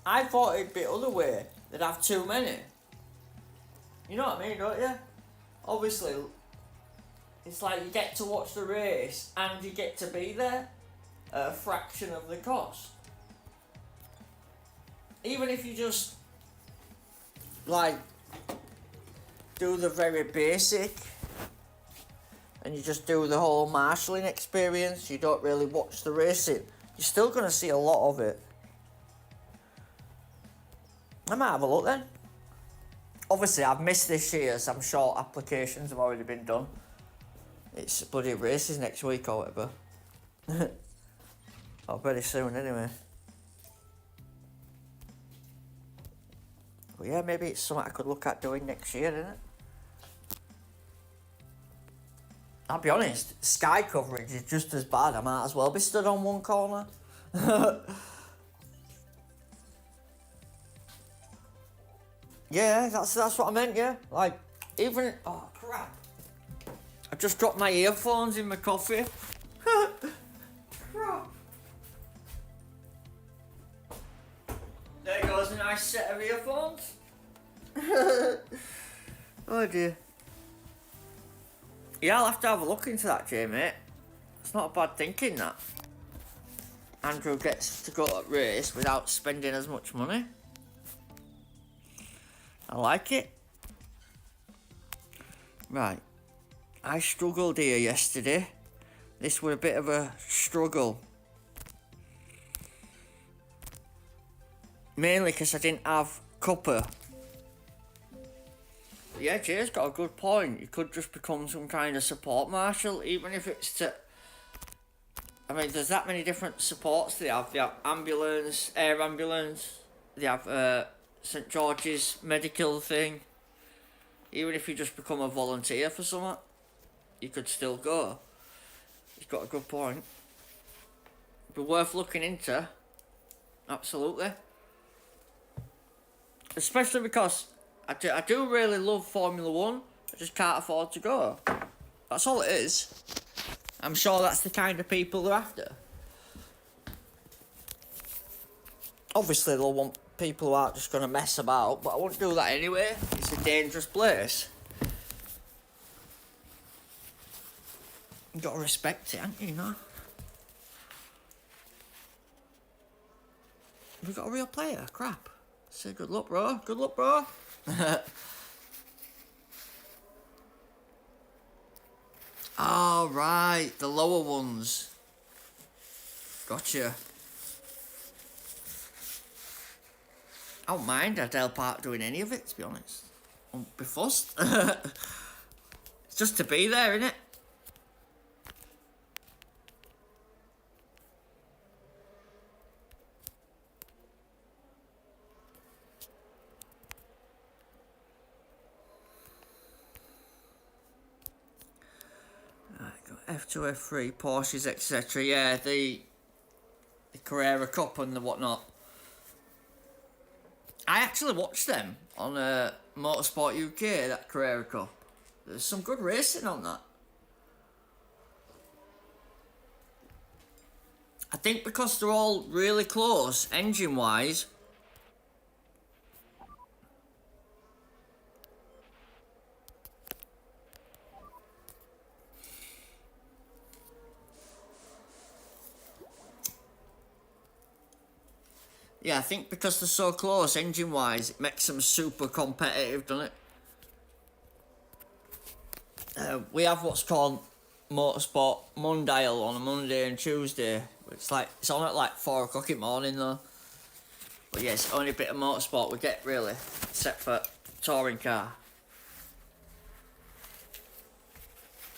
I thought it'd be other way. They'd have too many. You know what I mean, don't you? Obviously, it's like you get to watch the race and you get to be there at a fraction of the cost. Even if you just, like, do the very basic and you just do the whole marshalling experience, you don't really watch the racing, you're still going to see a lot of it. I might have a look then. Obviously, I've missed this year, so I'm sure applications have already been done. It's bloody races next week or whatever. Or very soon anyway. But yeah, maybe it's something I could look at doing next year, isn't it? I'll be honest, Sky coverage is just as bad. I might as well be stood on one corner. Yeah, that's what I meant, yeah. Like, even... Oh, crap. I just dropped my earphones in my coffee. Crap. There goes a nice set of earphones. Oh, dear. Yeah, I'll have to have a look into that, Jay, mate. It's not a bad thinking, that. Andrew gets to go to a race without spending as much money. I like it. Right. I struggled here yesterday. This was a bit of a struggle. Mainly because I didn't have copper. Yeah, Jay's got a good point. You could just become some kind of support marshal, even if it's to... I mean, there's that many different supports they have. They have ambulance, air ambulance. They have St George's medical thing. Even if you just become a volunteer for something, you could still go. He's got a good point. It'd be worth looking into. Absolutely. Especially because I do really love Formula 1. I just can't afford to go. That's all it is. I'm sure that's the kind of people they're after. Obviously they'll want people who aren't just going to mess about, but I wouldn't do that anyway. It's a dangerous place. You got to respect it, haven't you, know? Have we got a real player? Crap. Say good luck, bro. Good luck, bro. Oh, right. The lower ones. Gotcha. I don't mind Adele Park doing any of it, to be honest. I won't be fussed. It's just to be there, innit? F2, F3, Porsches, etc. Yeah, the Carrera Cup and the whatnot. I actually watched them on Motorsport UK, that Carrera Cup. There's some good racing on that. I think because they're all really close, engine-wise. Yeah, I think because they're so close, engine-wise, it makes them super competitive, doesn't it? We have what's called Motorsport Mondial on a Monday and Tuesday. It's on at like 4 o'clock in the morning though. But yeah, it's the only bit of motorsport we get really, except for touring car.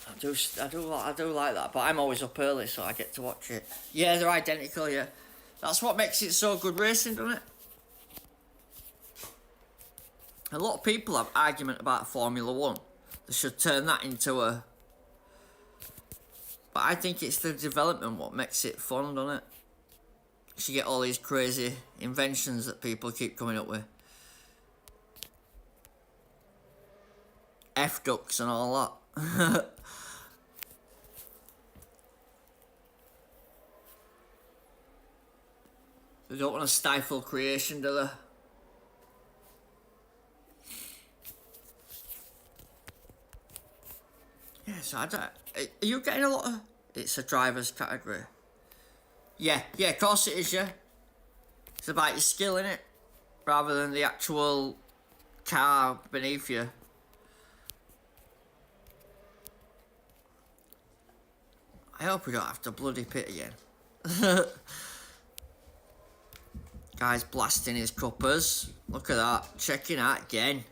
I do like that, but I'm always up early, so I get to watch it. Yeah, they're identical. Yeah, that's what makes it so good racing, doesn't it? A lot of people have argument about Formula 1. They should turn that into a... But I think it's the development what makes it fun, doesn't it? You get all these crazy inventions that people keep coming up with. F-ducts and all that. They don't want to stifle creation, do they? Yeah, so I don't... Are you getting a lot of... It's a driver's category. Yeah, of course it is, yeah. It's about your skill, innit? Rather than the actual car beneath you. I hope we don't have to bloody pit again. Guy's blasting his cuppers. Look at that. Checking out again.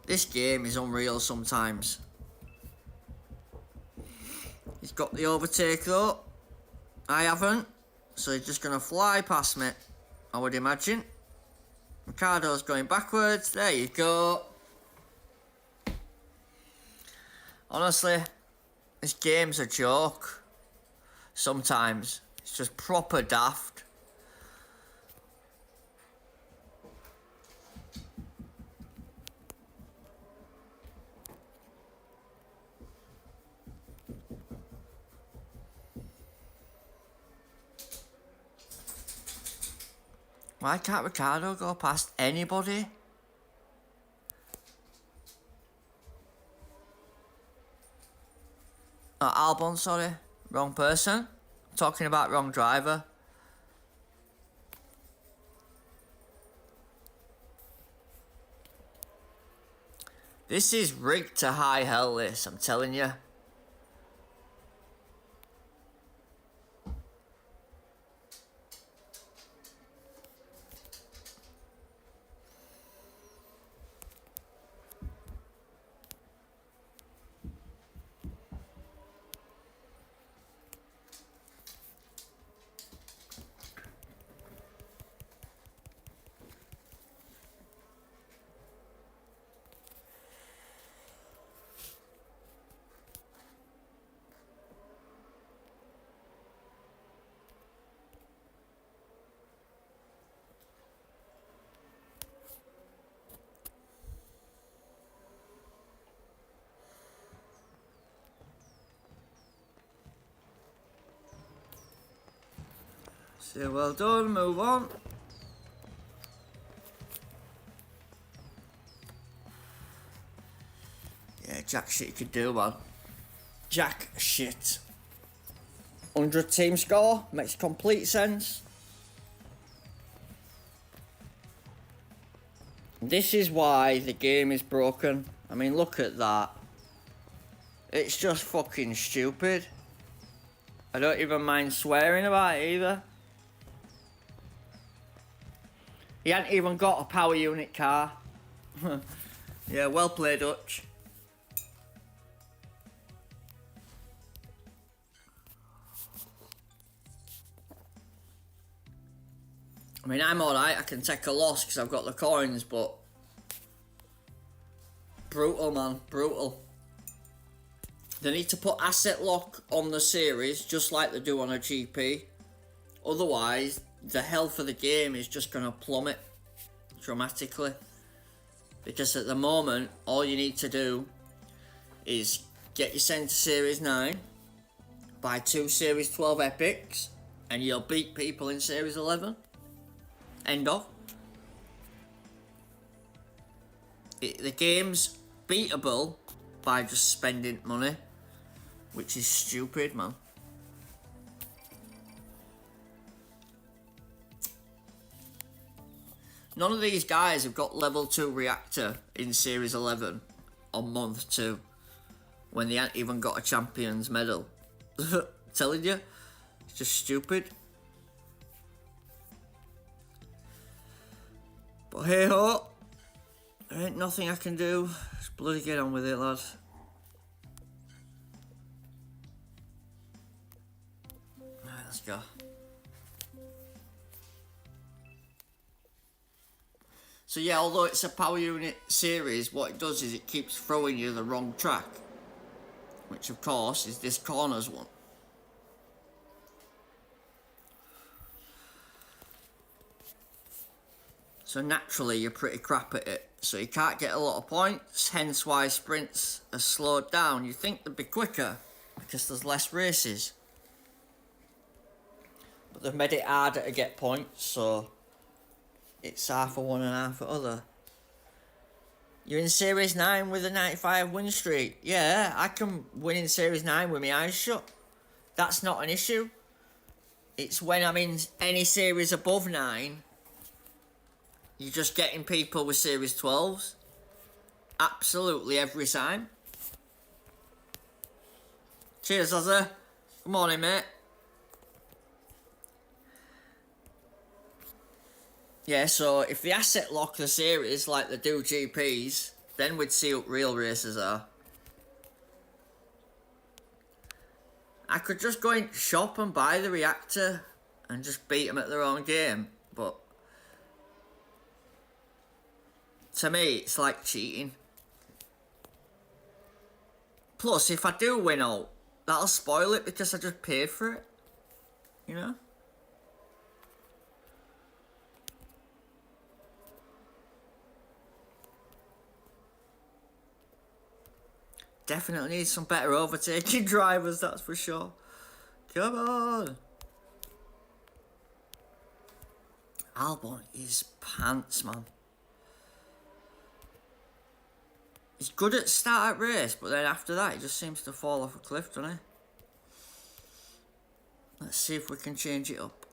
This game is unreal sometimes. He's got the overtake though. I haven't. So he's just going to fly past me, I would imagine. Ricardo's going backwards. There you go. Honestly, this game's a joke. Sometimes. It's just proper daft. Why can't Ricardo go past anybody? Oh, Albon, sorry. Wrong person. Talking about wrong driver. This is rigged to high hell, this, I'm telling you. So well done, move on. Yeah, jack shit you could do, man. Jack shit. 100 team score, makes complete sense. This is why the game is broken. I mean, look at that. It's just fucking stupid. I don't even mind swearing about it either. He hadn't even got a power unit car. Yeah, well played, Dutch. I mean, I'm alright, I can take a loss because I've got the coins, but... Brutal, man, brutal. They need to put asset lock on the series, just like they do on a GP. Otherwise, the health of the game is just going to plummet dramatically. Because at the moment, all you need to do is get your sent to Series 9, buy 2 Series 12 epics, and you'll beat people in Series 11. End of. The game's beatable by just spending money, which is stupid, man. None of these guys have got level 2 reactor in Series 11 on month 2 when they ain't even got a champion's medal. Telling you, it's just stupid. But hey ho, there ain't nothing I can do. Just bloody get on with it, lads. Right, let's go. So yeah, although it's a power unit series, what it does is it keeps throwing you the wrong track, which of course is this corners one. So naturally you're pretty crap at it, so you can't get a lot of points, hence why sprints are slowed down. You think they'd be quicker because there's less races, but they've made it harder to get points, so it's half for one and half for other. You're in Series 9 with a 95 win streak. Yeah, I can win in Series 9 with my eyes shut. That's not an issue. It's when I'm in any series above 9, you're just getting people with Series 12s. Absolutely every time. Cheers, Ozzy. Good morning, mate. Yeah, so if they asset lock the series like they do GPs, then we'd see what real races are. I could just go into shop and buy the reactor and just beat them at their own game, but to me it's like cheating. Plus, if I do win out, that'll spoil it because I just paid for it, you know? Definitely need some better overtaking drivers, that's for sure. Come on. Albon is pants, man. He's good at start at race, but then after that he just seems to fall off a cliff, doesn't he? Let's see if we can change it up.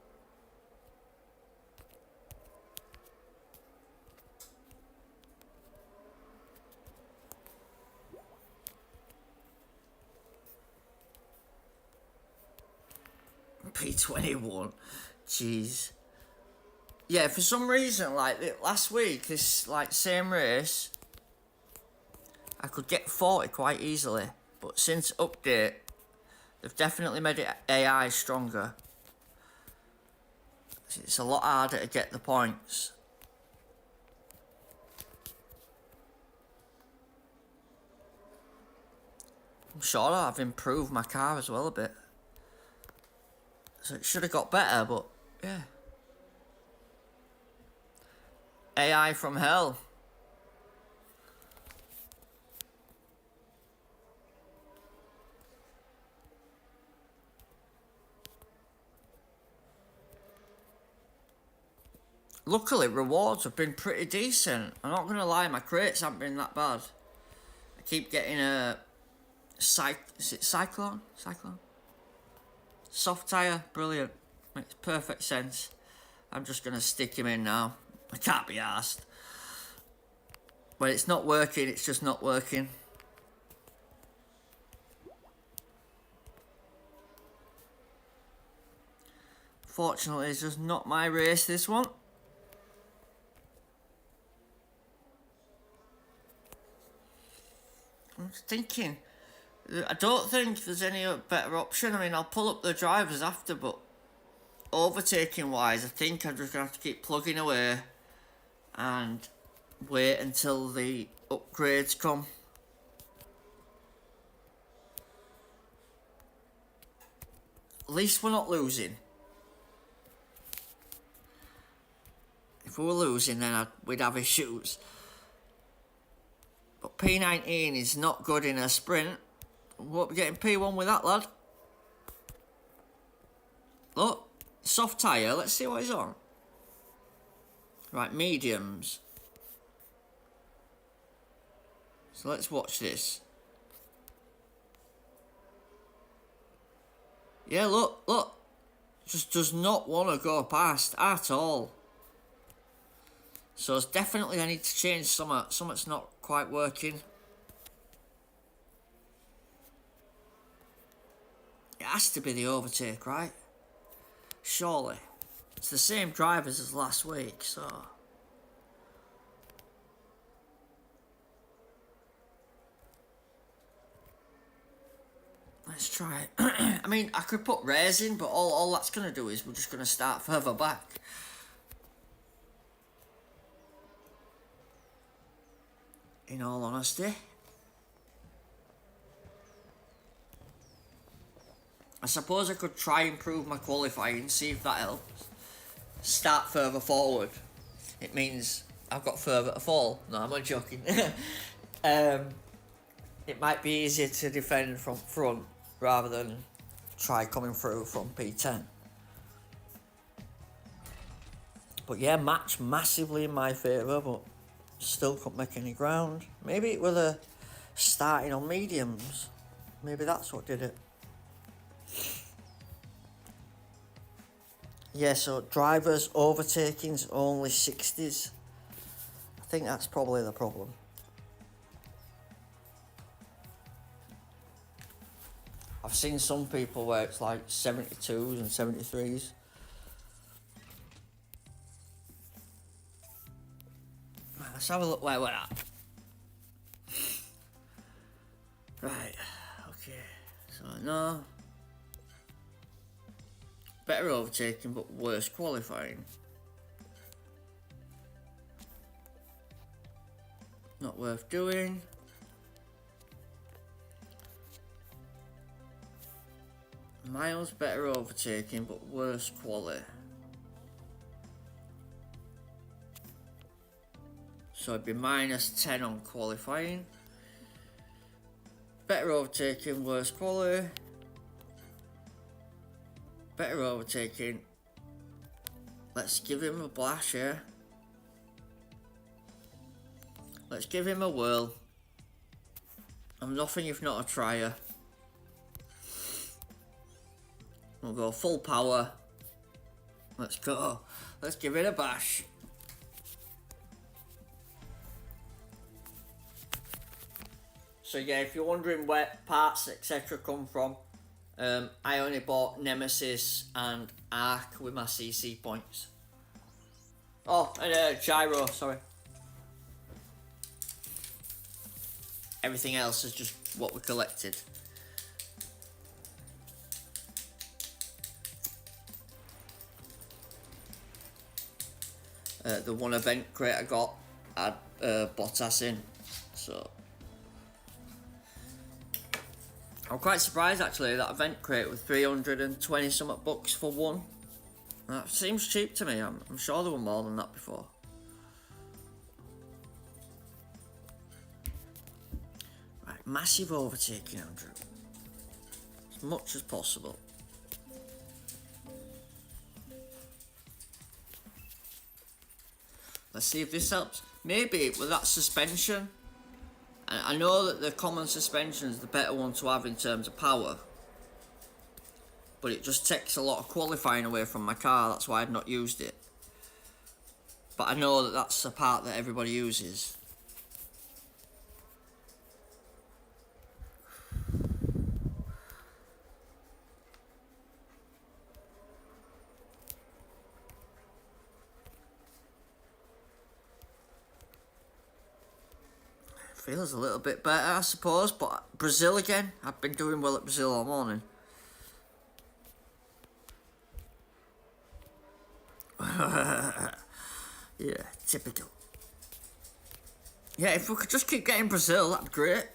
P21, jeez. Yeah, for some reason, like last week, this like same race, I could get 40 quite easily, but since update, they've definitely made it AI stronger. It's a lot harder to get the points. I'm sure I've improved my car as well a bit. So it should have got better, but yeah. AI from hell. luckily rewards have been pretty decent. I'm not gonna lie, my crates haven't been that bad. I keep getting a is it Cyclone? Soft tyre, brilliant. Makes perfect sense. I'm just gonna stick him in now. I can't be arsed. When it's not working, it's just not working. Fortunately, it's just not my race, this one. I'm just thinking, I don't think there's any better option. I mean, I'll pull up the drivers after, but overtaking wise, I think I'm just going to have to keep plugging away and wait until the upgrades come. At least we're not losing. If we were losing, then we'd have issues. But P19 is not good in a sprint. Won't be getting P1 with that, lad. Look, soft tyre. Let's see what he's on. Right, mediums. So let's watch this. Yeah, look. Just does not want to go past at all. So it's definitely I need to change something. Something's not quite working. It has to be the overtake, right? Surely. It's the same drivers as last week, so... Let's try it. I mean, I could put rares in, but all that's going to do is we're just going to start further back. In all honesty. I suppose I could try and improve my qualifying, see if that helps. Start further forward. It means I've got further to fall. No, I'm not joking. It might be easier to defend from front rather than try coming through from P10. But yeah, match massively in my favour, but still couldn't make any ground. Maybe it was the starting on mediums. Maybe that's what did it. Yeah, so drivers overtaking's only 60s. I think that's probably the problem. I've seen some people where it's like 72s and 73s. Let's have a look where we're at. Right, okay. So, no. Better overtaking, but worse qualifying. Not worth doing. Miles better overtaking, but worse quality. So it'd be -10 on qualifying. Better overtaking, worse quality. Better overtaking. Let's give him a blast, yeah. Let's give him a whirl. I'm nothing if not a trier. We'll go full power. Let's go. Let's give it a bash. So yeah, if you're wondering where parts etc come from, I only bought Nemesis and Arc with my CC points. Oh, and Gyro, sorry. Everything else is just what we collected. The one event crate I got had Bottas in, so I'm quite surprised actually that event crate with 320 something bucks for one. That seems cheap to me. I'm sure there were more than that before. Right, massive overtaking, Andrew. As much as possible. Let's see if this helps. Maybe with that suspension. I know that the common suspension is the better one to have in terms of power. But it just takes a lot of qualifying away from my car. That's why I've not used it. But I know that that's the part that everybody uses. Feels a little bit better, I suppose, but Brazil again. I've been doing well at Brazil all morning. Yeah, typical. Yeah, if we could just keep getting Brazil, that'd be great.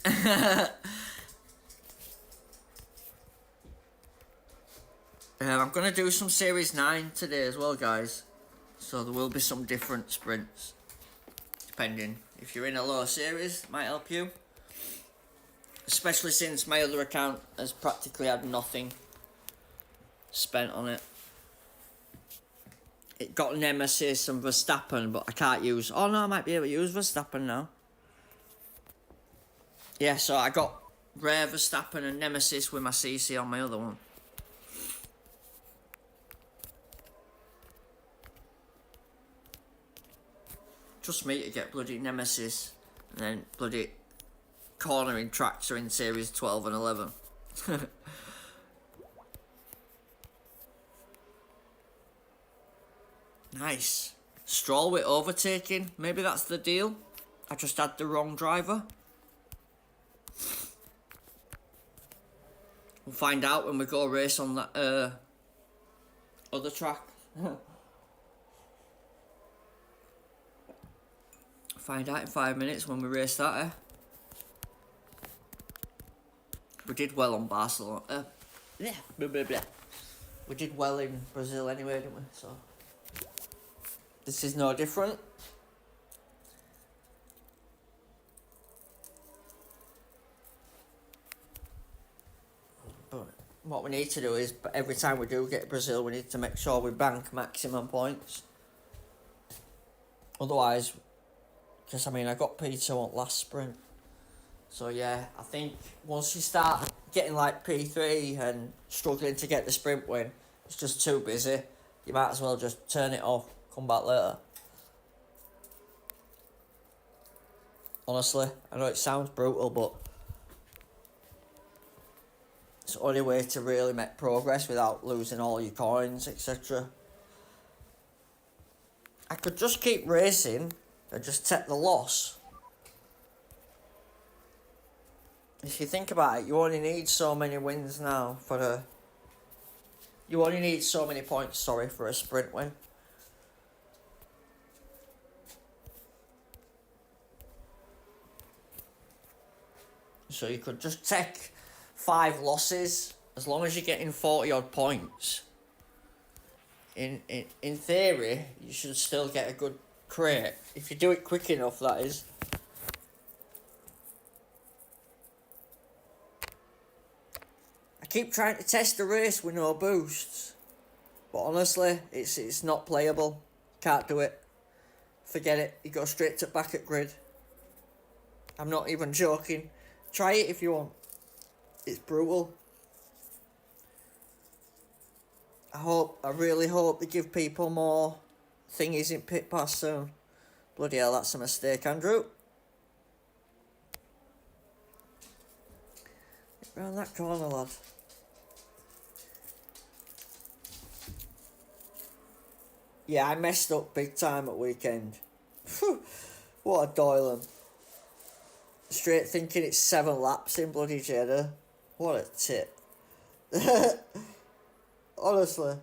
I'm going to do some Series 9 today as well, guys. So there will be some different sprints. Depending. If you're in a lower series, it might help you. Especially since my other account has practically had nothing spent on it. It got Nemesis and Verstappen, but I can't use... Oh no, I might be able to use Verstappen now. Yeah, so I got Rare Verstappen and Nemesis with my CC on my other one. Trust me to get bloody Nemesis and then bloody cornering tracks are in Series 12 and 11. Nice. Stroll with overtaking. Maybe that's the deal. I just had the wrong driver. We'll find out when we go race on that other track. Find out in 5 minutes when we race that, eh? We did well on Barcelona. Yeah, blah, blah, blah. We did well in Brazil anyway, didn't we? So this is no different. But what we need to do is, every time we do get Brazil, we need to make sure we bank maximum points. Otherwise, because I mean, I got P2 on last sprint. So yeah, I think once you start getting like P3 and struggling to get the sprint win, it's just too busy. You might as well just turn it off, come back later. Honestly, I know it sounds brutal, but it's the only way to really make progress without losing all your coins, etc. I could just keep racing and just take the loss. If you think about it, you only need so many wins now for a... You only need so many points, sorry, for a sprint win. So you could just take 5 losses, as long as you're getting 40 odd points. In theory, you should still get a good crate. If you do it quick enough, that is. I keep trying to test the race with no boosts, but honestly, it's not playable. Can't do it. Forget it. You go straight to back at grid. I'm not even joking. Try it if you want. It's brutal. I really hope they give people more thingies in pit pass soon. Bloody hell, that's a mistake, Andrew. Get round that corner, lad. Yeah, I messed up big time at weekend. What a doiling. Straight thinking it's 7 laps in bloody Jeddah. What a tip. Honestly.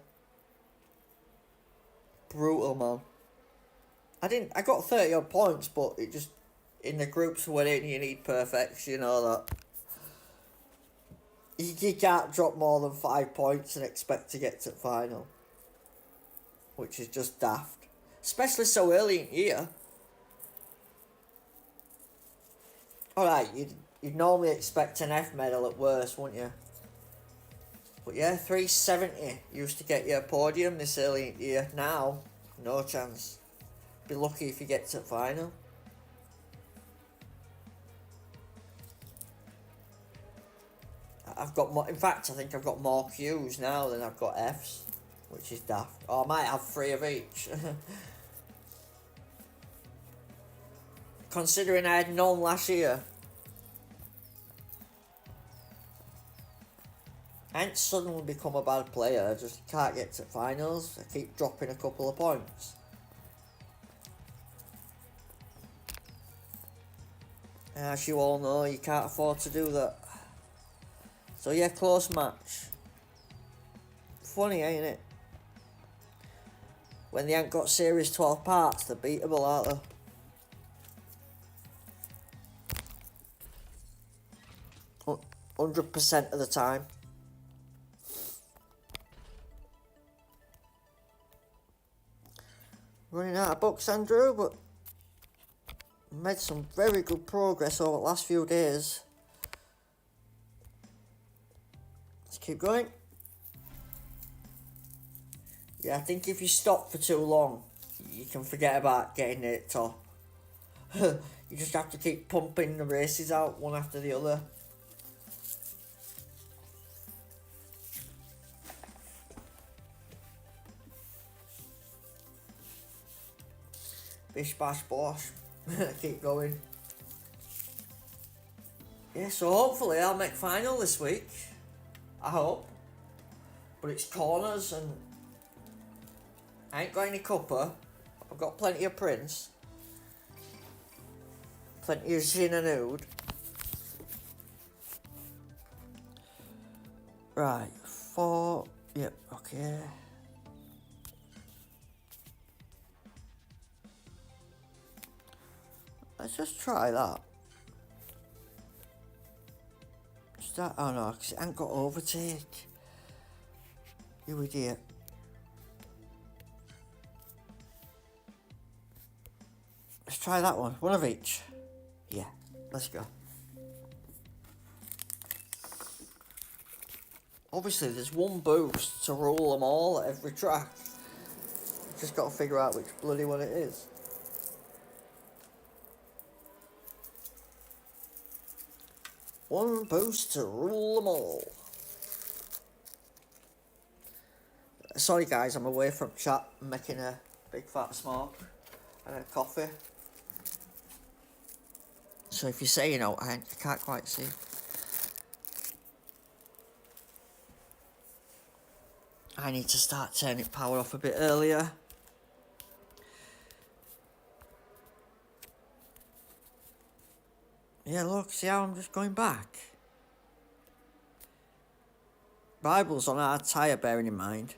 Brutal, man. I got 30 odd points, but it just, in the groups winning, you need perfects, you know that. You can't drop more than 5 points and expect to get to the final. Which is just daft. Especially so early in year. Alright, you'd normally expect an F medal at worst, wouldn't you? But yeah, 370 used to get you a podium this early in the year. Now, no chance. be lucky if you get to the final. I've got more, in fact I think I've got more Qs now than I've got Fs, which is daft. Or I might have 3 of each. Considering I had none last year. I ain't suddenly become a bad player, I just can't get to finals. I keep dropping a couple of points. As you all know, you can't afford to do that. So yeah, close match. Funny, ain't it? When they ain't got Series 12 parts, they're beatable, aren't they? Oh, 100% of the time. Running out of books, Andrew, but made some very good progress over the last few days. Let's keep going. Yeah, I think if you stop for too long, you can forget about getting it top. You just have to keep pumping the races out one after the other. Bish bash bosh. Keep going. Yeah, so hopefully I'll make final this week. I hope. But it's corners and I ain't got any cuppa. I've got plenty of Prince. Plenty of Zin and Oud. Right, 4. Yep, okay. Let's just try that. Start, oh no, because it ain't got overtake. You idiot. Let's try that one. One of each. Yeah, let's go. Obviously, there's one boost to rule them all at every track. Just got to figure out which bloody one it is. One boost to rule them all. Sorry guys, I'm away from chat. I'm making a big fat smoke and a coffee. So if you say, you know, I can't quite see. I need to start turning power off a bit earlier. Yeah, look, see how I'm just going back? Bible's on our tyre, bearing in mind.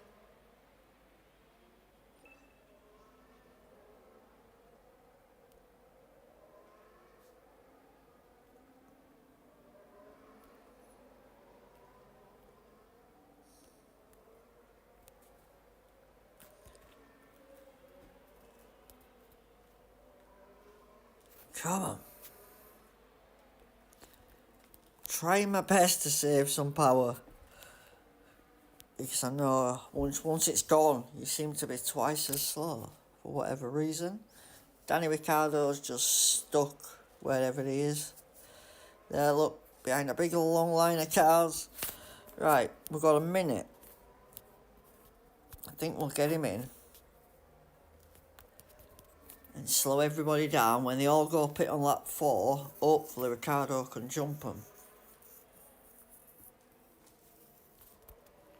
Come on. Trying my best to save some power. Because I know once it's gone, you seem to be twice as slow for whatever reason. Danny Ricciardo's just stuck wherever he is. There, look, behind a big long line of cars. Right, we've got a minute. I think we'll get him in. And slow everybody down. When they all go pit on lap 4, hopefully Ricciardo can jump them.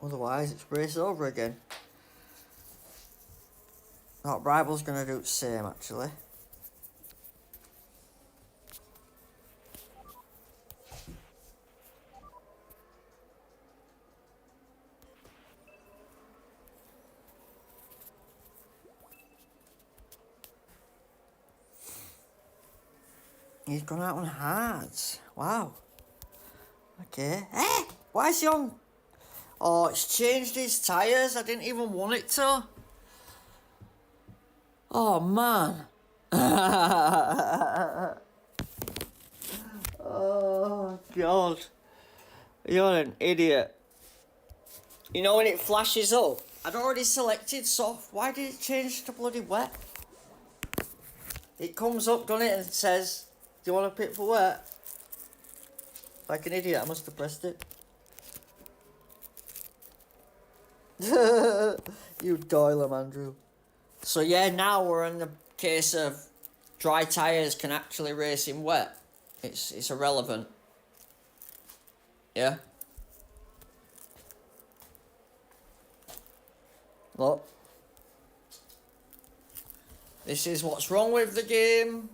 Otherwise, it's race over again. That rival's going to do the same, actually. He's gone out on hards. Wow. Okay. Hey! Why is he on? Oh, it's changed his tyres. I didn't even want it to. Oh, man. Oh, God. You're an idiot. You know when it flashes up? I'd already selected soft. Why did it change to bloody wet? it comes up, doesn't it, and says, do you want to pit for wet? Like an idiot, I must have pressed it. You doil him, Andrew. So yeah, now we're in the case of dry tyres can actually race in wet. It's irrelevant. Yeah. Look. This is what's wrong with the game.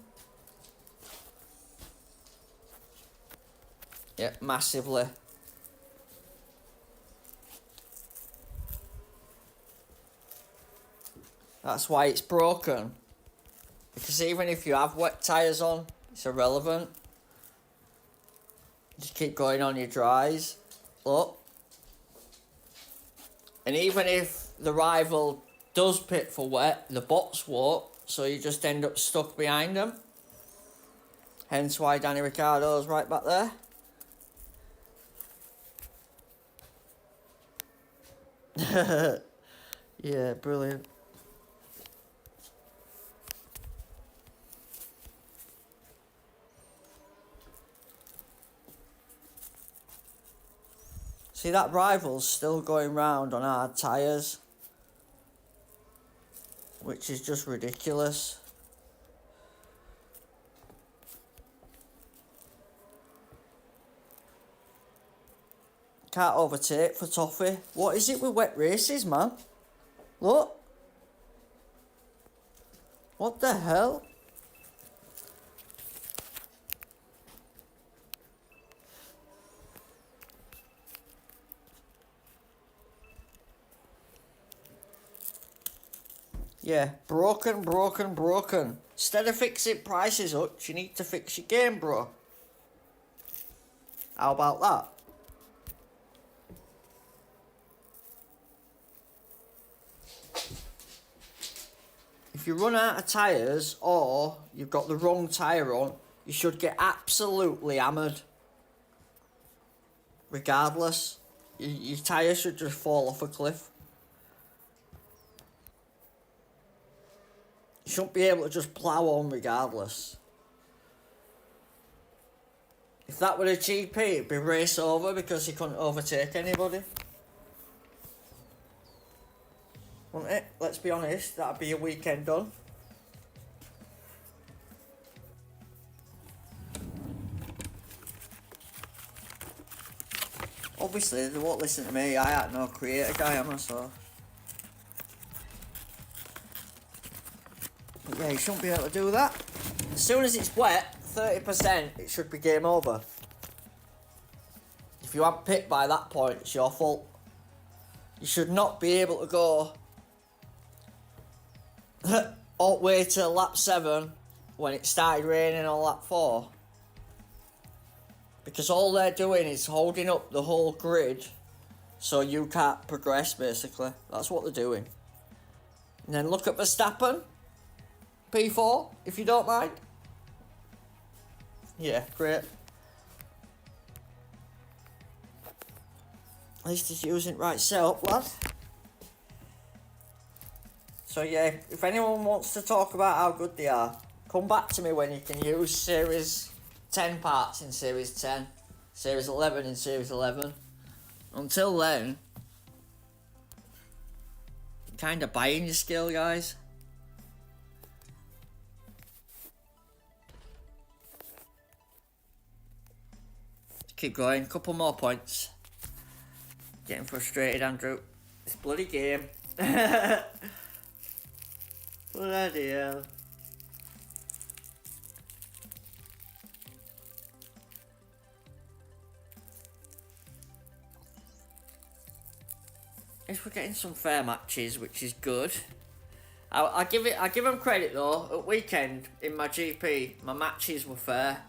Yeah, massively. That's why it's broken. Because even if you have wet tyres on, it's irrelevant. Just keep going on your dries. Look. And even if the rival does pit for wet, the bots won't, so you just end up stuck behind them. Hence why Danny Ricciardo's right back there. Yeah, brilliant. See, that rival's still going round on hard tyres, which is just ridiculous. Can't overtake for Toffee. What is it with wet races, man? Look. What the hell? Yeah, broken. Instead of fixing prices up, you need to fix your game, bro. How about that? If you run out of tyres or you've got the wrong tyre on, you should get absolutely hammered. Regardless, your tyre should just fall off a cliff. You shouldn't be able to just plough on regardless. If that were a GP, it'd be race over because he couldn't overtake anybody. Wouldn't it? Let's be honest, that'd be a weekend done. Obviously, they won't listen to me. I ain't no creator guy, am I? So. But yeah, you shouldn't be able to do that. As soon as it's wet, 30%, it should be game over. If you aren't picked by that point, it's your fault. You should not be able to go all the way to lap 7 when it started raining on lap 4. Because all they're doing is holding up the whole grid so you can't progress, basically. That's what they're doing. And then look at Verstappen. P4, if you don't mind. Yeah, great. At least he's using right setup, lad. So yeah, if anyone wants to talk about how good they are, come back to me when you can use Series 10 parts in Series 10, Series 11 in Series 11. Until then, you're kind of buying your skill, guys. Keep going, couple more points. Getting frustrated, Andrew. This bloody game. Bloody hell. If we're getting some fair matches, which is good. I give them credit though. At weekend in my GP, my matches were fair.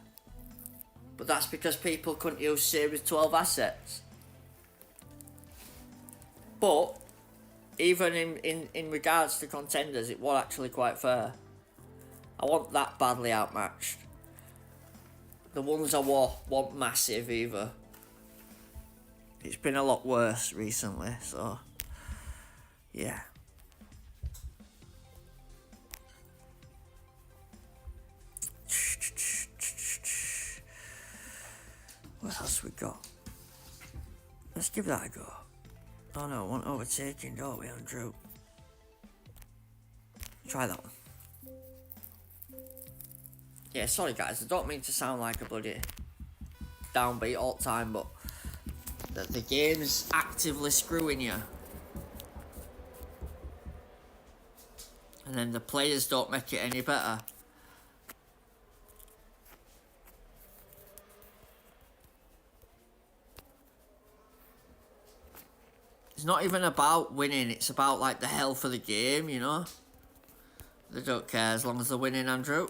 But that's because people couldn't use Series 12 assets. But even in regards to contenders, it was actually quite fair. I want that badly outmatched. The ones I want massive either. It's been a lot worse recently, so yeah. else we got? Let's give that a go. Oh no, I want overtaking, don't we, Andrew? Try that one. Yeah, sorry guys, I don't mean to sound like a bloody downbeat all the time, but the game's actively screwing you. And then the players don't make it any better. It's not even about winning, it's about like the health of the game, you know? They don't care as long as they're winning, Andrew.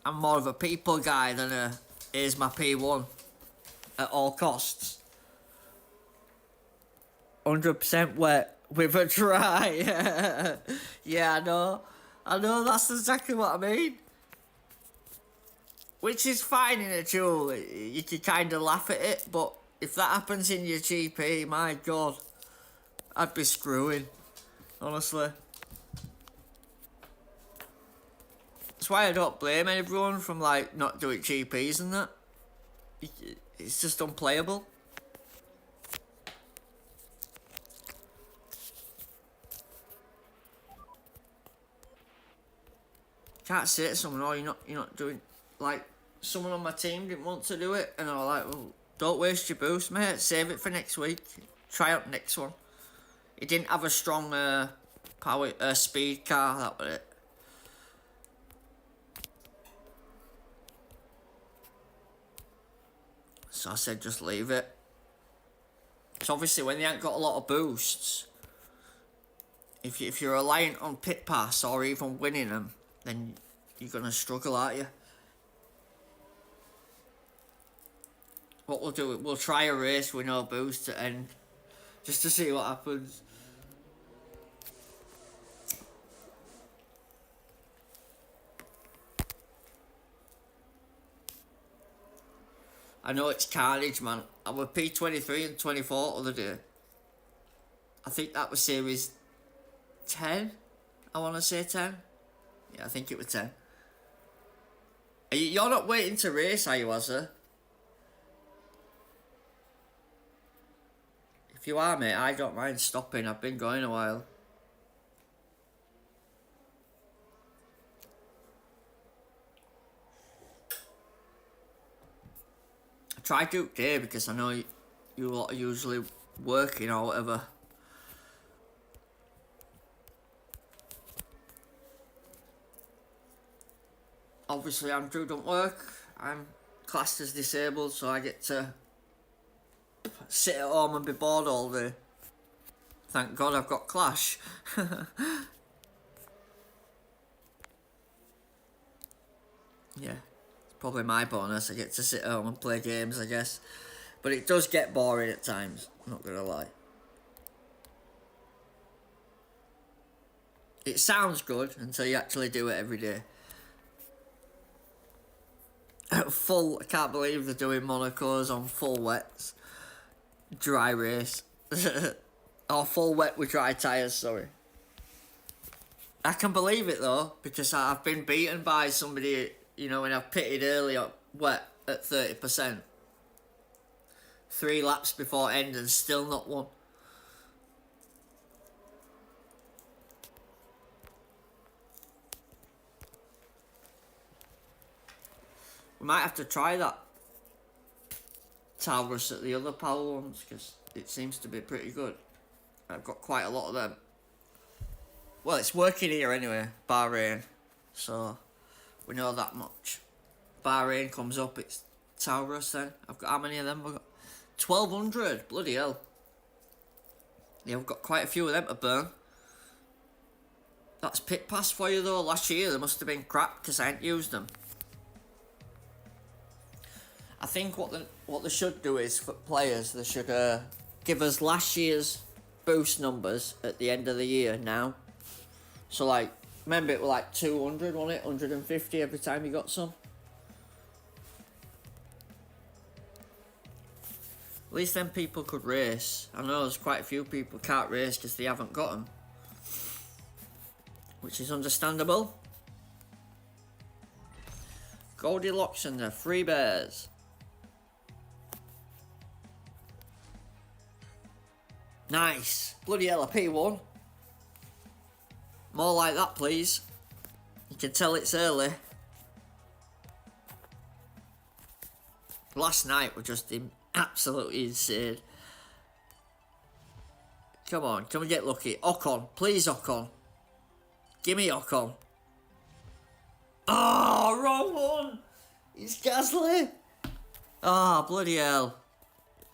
I'm more of a people guy than a here's my P1 at all costs. 100% wet with a dry. Yeah, I know. That's exactly what I mean. Which is fine in a duel. You can kind of laugh at it, but if that happens in your GP, my God, I'd be screwing. Honestly. That's why I don't blame everyone from like not doing GPs and that. It's just unplayable. Can't say to someone, oh, you're not doing, like, someone on my team didn't want to do it, and I was like, well, don't waste your boost, mate, save it for next week, try out next one. He didn't have a strong speed car, that was it. So I said just leave it. So obviously when they ain't got a lot of boosts, if you're reliant on pit pass or even winning them, then you're going to struggle, aren't you? What we'll do, we'll try a race with no boost at end, just to see what happens. I know it's carnage, man. I was P23 and 24 the other day. I think that was series 10. I want to say 10. Yeah, I think it was 10. You're not waiting to race, are you, Azza? If you are, mate, I don't mind stopping. I've been going a while. I tried Duke Day because I know you lot are usually working or whatever. Obviously Andrew don't work. I'm classed as disabled, so I get to sit at home and be bored all day. Thank God I've got Clash. Yeah, it's probably my bonus. I get to sit at home and play games, I guess. But it does get boring at times, I'm not gonna lie. It sounds good until you actually do it every day. Full, I can't believe they're doing Monacos on full wets. Dry race. Or full wet with dry tyres, sorry. I can believe it though, because I've been beaten by somebody, you know, when I've pitted early or wet at 30%. 3 laps before end and still not won. We might have to try that Taurus at the other power ones, because it seems to be pretty good. I've got quite a lot of them. Well, it's working here anyway, Bahrain, so we know that much. Bahrain comes up, it's Taurus then. I've got, how many of them have I got? 1,200, bloody hell. Yeah, we've got quite a few of them to burn. That's pit pass for you though. Last year they must have been crap because I ain't used them. I think what they should do is, for players, they should give us last year's boost numbers at the end of the year now. So like, remember it was like 200, wasn't it? 150 every time you got some. At least then people could race. I know there's quite a few people can't race because they haven't got them, which is understandable. Goldilocks and the Three Bears. Nice. Bloody hell, a P1. More like that, please. You can tell it's early. Last night was just absolutely insane. Come on, can we get lucky? Ocon, please Ocon. Give me Ocon. Oh, wrong one. It's Gasly. Ah, oh, bloody hell.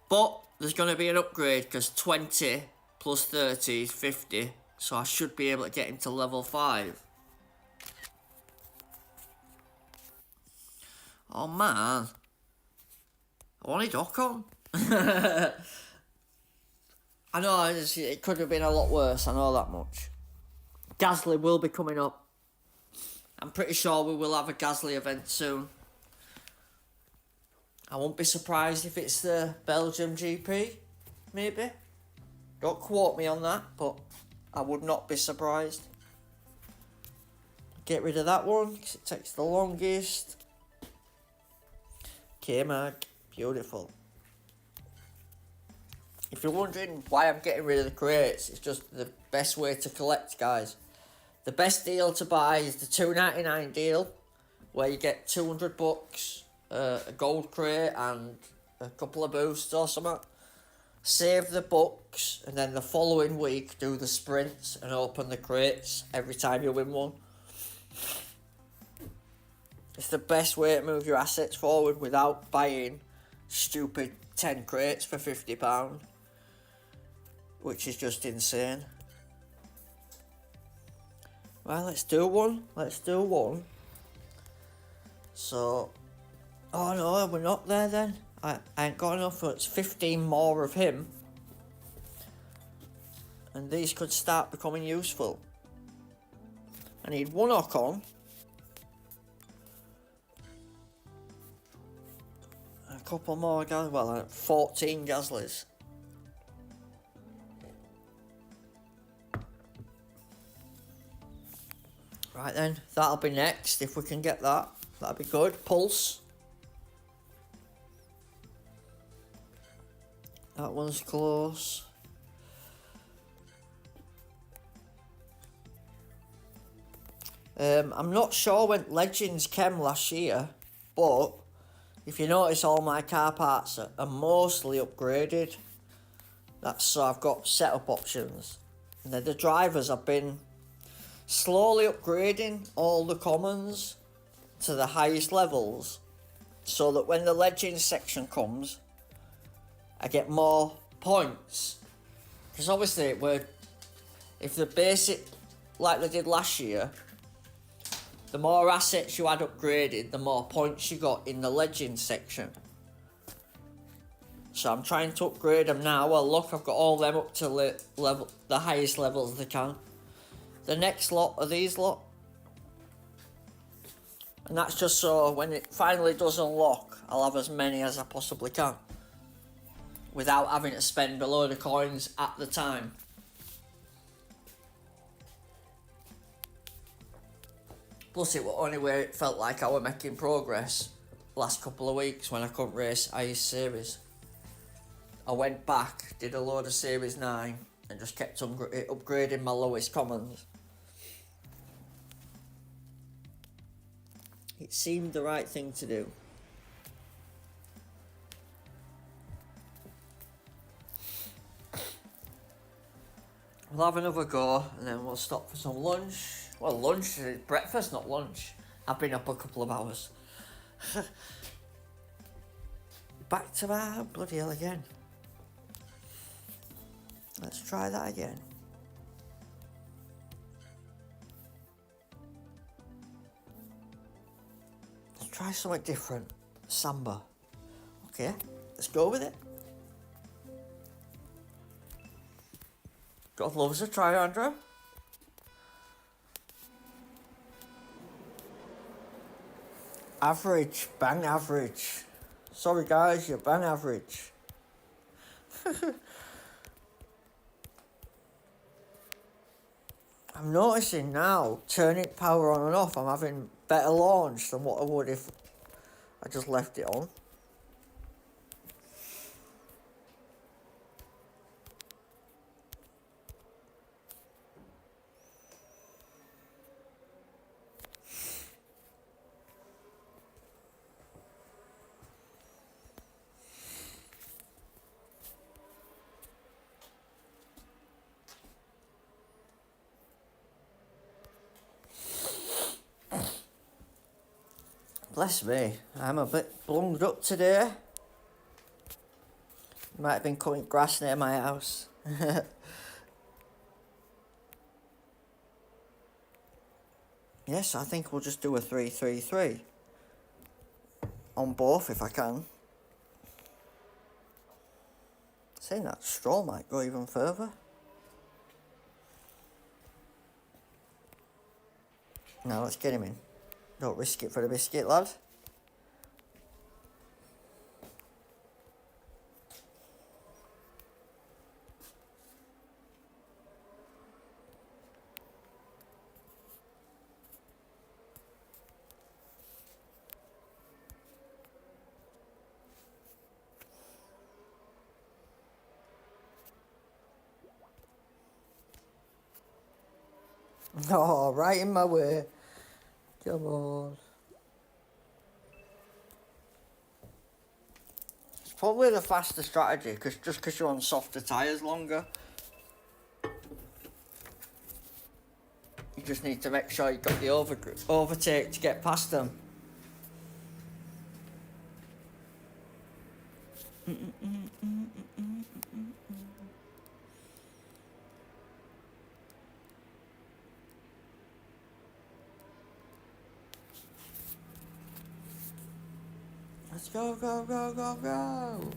But there's going to be an upgrade because 20 plus 30 is 50. So I should be able to get him to level 5. Oh man. I wanted Ocon. I know, it could have been a lot worse, I know that much. Gasly will be coming up. I'm pretty sure we will have a Gasly event soon. I won't be surprised if it's the Belgium GP, maybe. Don't quote me on that, but I would not be surprised. Get rid of that one, because it takes the longest. K-Mag, beautiful. If you're wondering why I'm getting rid of the crates, it's just the best way to collect, guys. The best deal to buy is the $2.99 deal, where you get 200 bucks, a gold crate and a couple of boosts or something. Save the bucks, and then the following week do the sprints and open the crates every time you win one. It's the best way to move your assets forward without buying stupid 10 crates for £50, which is just insane. Well, let's do one. So, oh no, we're not there then. I ain't got enough, so it's 15 more of him. And these could start becoming useful. I need one Ocon. A couple more Gasly, well, 14 Gaslys. Right then, that'll be next, if we can get that. That'll be good. Pulse. That one's close. I'm not sure when Legends came last year, but if you notice, all my car parts are mostly upgraded. That's so I've got setup options. And then the drivers have been slowly upgrading all the commons to the highest levels, so that when the Legends section comes, I get more points. Because obviously, if the basic, like they did last year, the more assets you had upgraded, the more points you got in the Legends section. So I'm trying to upgrade them now. Well, look, I've got all them up to the highest levels they can. The next lot are these lot. And that's just so when it finally does unlock, I'll have as many as I possibly can, without having to spend a load of coins at the time. Plus it was only where it felt like I was making progress last couple of weeks when I couldn't race ICE Series. I went back, did a load of Series 9 and just kept upgrading my lowest commons. It seemed the right thing to do. We'll have another go and then we'll stop for some lunch. Well, lunch, breakfast, not lunch. I've been up a couple of hours. Back to that, bloody hell again. Let's try that again. Let's try something different. Samba. Okay, let's go with it. God loves a try, Andrew. Average, bang average. Sorry guys, you're bang average. I'm noticing now, turning power on and off, I'm having better launch than what I would if I just left it on. Bless me, I'm a bit blunged up today. Might have been cutting grass near my house. Yes, I think we'll just do a 3-3-3 on both if I can. Saying that Stroll might go even further. Now let's get him in. Don't risk it for the biscuit, lad. Oh, right in my way. Come on. It's probably the faster strategy, just because you're on softer tyres longer. You just need to make sure you've got the overtake to get past them. Let's go, go, go, go, go.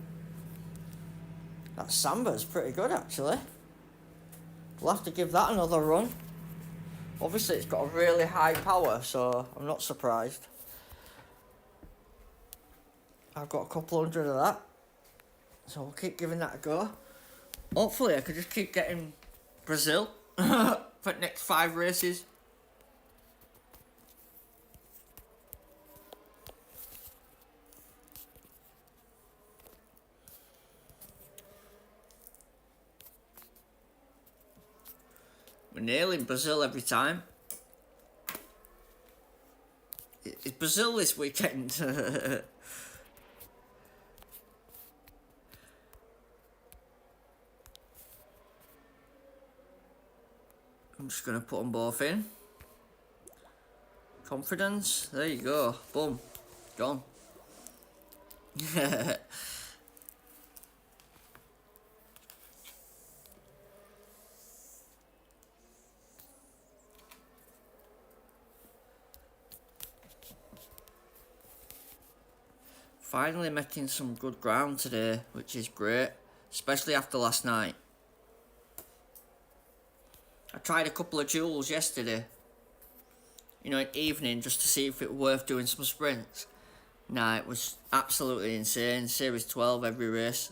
That Samba's pretty good, actually. We'll have to give that another run. Obviously, it's got a really high power, so I'm not surprised. I've got a couple hundred of that. So we'll keep giving that a go. Hopefully, I could just keep getting Brazil for the next 5 races. We're nailing Brazil every time. It's Brazil this weekend. I'm just going to put them both in. Confidence. There you go. Boom. Gone. Finally making some good ground today, which is great, especially after last night. I tried a couple of duels yesterday, you know, in the evening, just to see if it was worth doing some sprints. Nah, it was absolutely insane. Series 12 every race.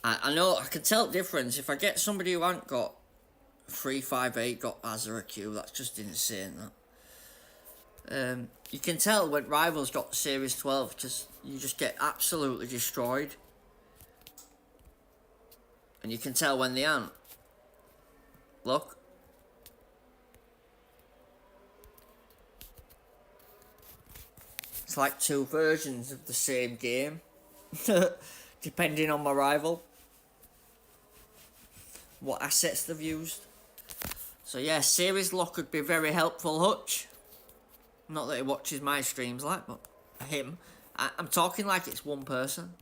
I know, I can tell the difference. If I get somebody who hasn't got 358 got Azura Q, that's just insane, that. You can tell when rivals got Series 12, because you just get absolutely destroyed. And you can tell when they aren't. Look. It's like 2 versions of the same game. Depending on my rival. What assets they've used. So yeah, Series Lock could be very helpful, Hutch. Not that he watches my streams like, but him. I'm talking like it's one person.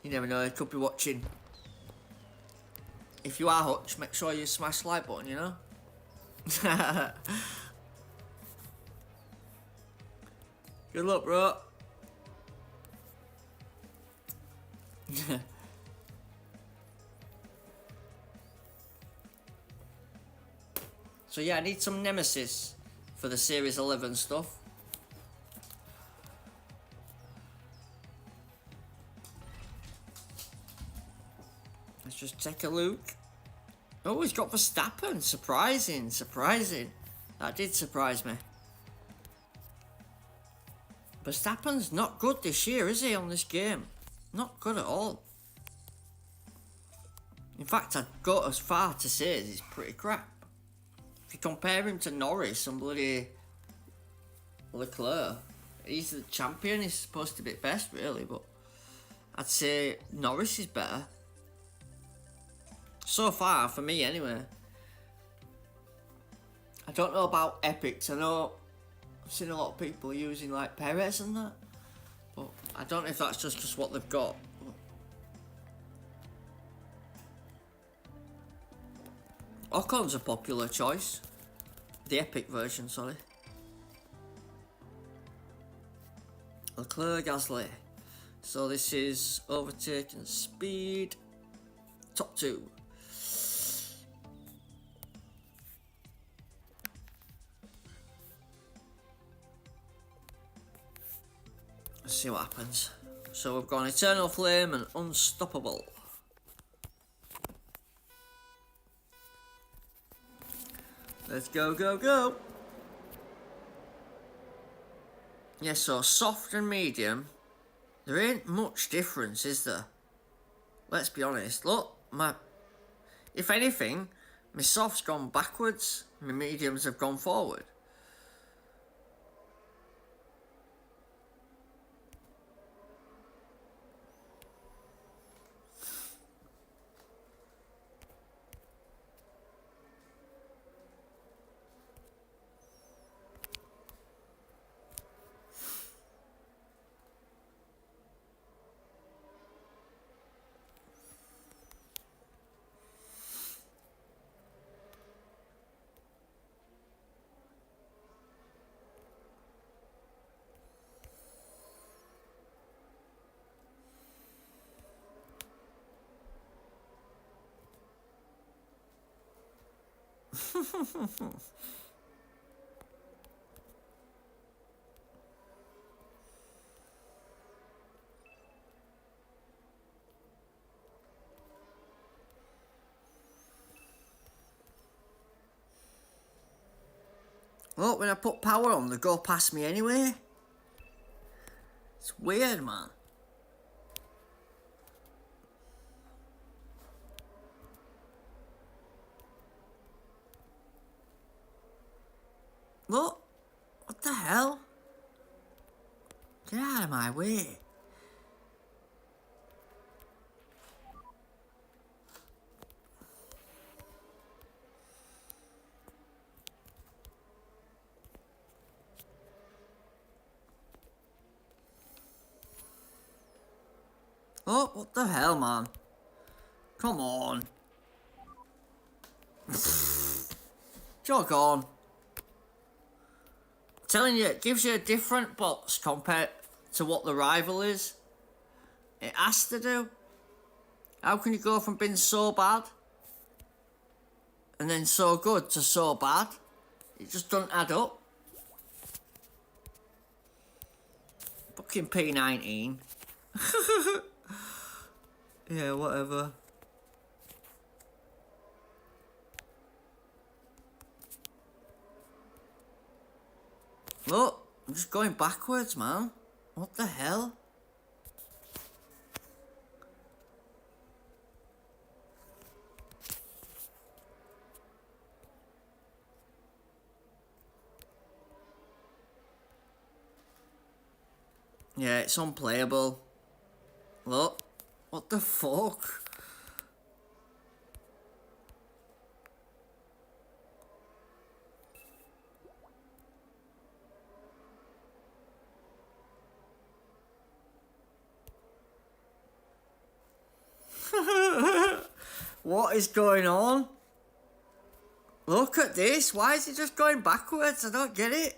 You never know, he could be watching. If you are Hutch, make sure you smash the like button, you know? Good luck, bro. So yeah, I need some Nemesis for the Series 11 stuff. Let's just take a look. Oh, he's got Verstappen. Surprising, surprising. That did surprise me. Verstappen's not good this year, is he, on this game? Not good at all. In fact, I'd go as far to say he's pretty crap. If you compare him to Norris and bloody Leclerc, he's the champion, he's supposed to be best really, but I'd say Norris is better. So far, for me anyway. I don't know about epics, I know I've seen a lot of people using like Perez and that, but I don't know if that's just what they've got. Ocon's a popular choice. The epic version, sorry. Leclerc, Gasly. So this is overtaking speed. Top two. Let's see what happens. So we've got Eternal Flame and Unstoppable. Let's go, go, go. Yeah, so soft and medium, there ain't much difference, is there? Let's be honest. Look, if anything, my soft's gone backwards, my mediums have gone forward. Look, when I put power on, they go past me anyway. It's weird, man. Look, what the hell? Get out of my way. Oh, what the hell, man? Come on. Jog on. Telling you, it gives you a different box compared to what the rival is. It has to do. How can you go from being so bad and then so good to so bad? It just doesn't add up. Fucking P19. Yeah, whatever. Look, I'm just going backwards, man. What the hell? Yeah, it's unplayable. Look, what the fuck? What is going on? Look at this. Why is it just going backwards? I don't get it.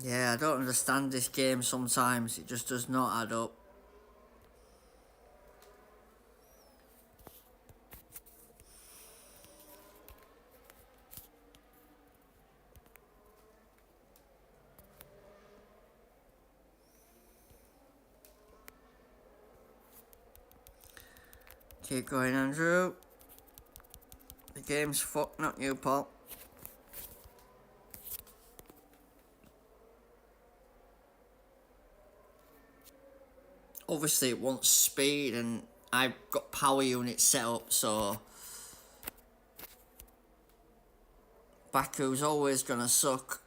Yeah, I don't understand this game sometimes. It just does not add up. Keep going, Andrew. The game's fucked, not you, Paul. Obviously it wants speed, and I've got power units set up, so Baku's always gonna suck.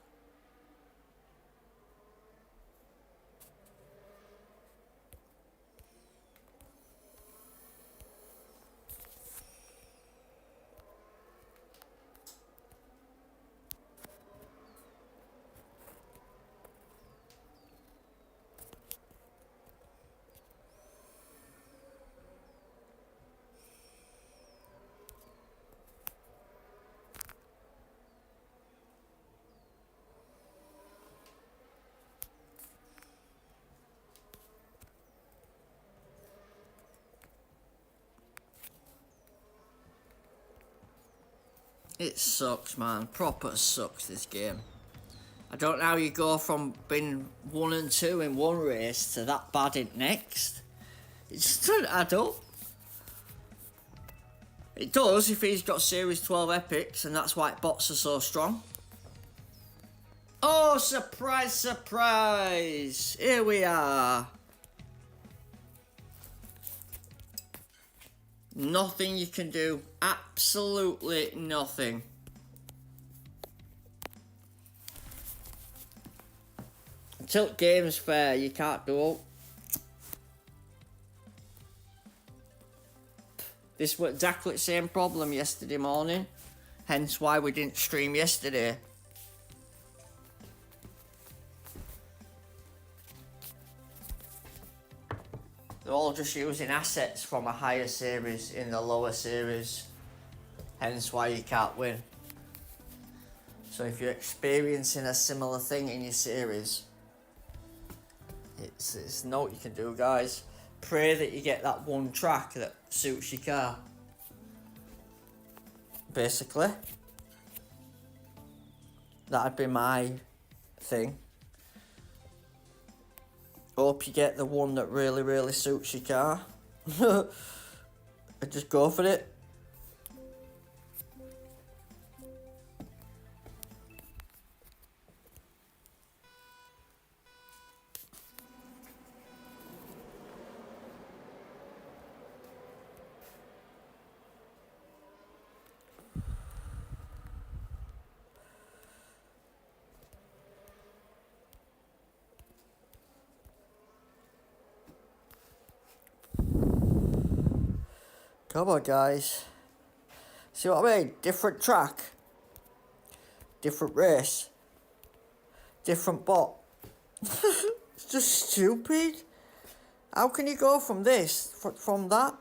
It sucks, man. Proper sucks, this game. I don't know how you go from being 1 and 2 in one race to that bad in next. It just doesn't add up. It does if he's got Series 12 epics, and that's why bots are so strong. Oh, surprise, surprise! Here we are. Nothing you can do. Absolutely nothing. Until game's fair, you can't do it. This was exactly the same problem yesterday morning. Hence why we didn't stream yesterday. They're all just using assets from a higher series in the lower series. Hence why you can't win. So if you're experiencing a similar thing in your series, it's not what you can do, guys. Pray that you get that one track that suits your car. Basically. That'd be my thing. Hope you get the one that really, really suits your car. And just go for it. Come on, guys. See what I mean? Different track. Different race. Different bot. It's just stupid. How can you go from this, from that?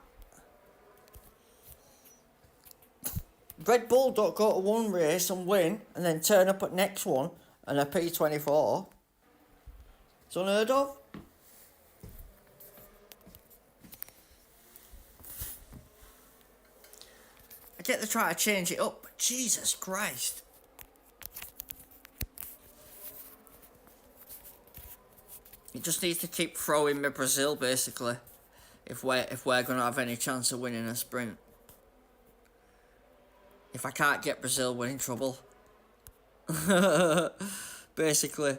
Red Bull don't go to one race and win, and then turn up at next one and a P24. It's unheard of. I get to try to change it up, but Jesus Christ. You just need to keep throwing me Brazil, basically, if we're gonna have any chance of winning a sprint. If I can't get Brazil, we're in trouble. Basically.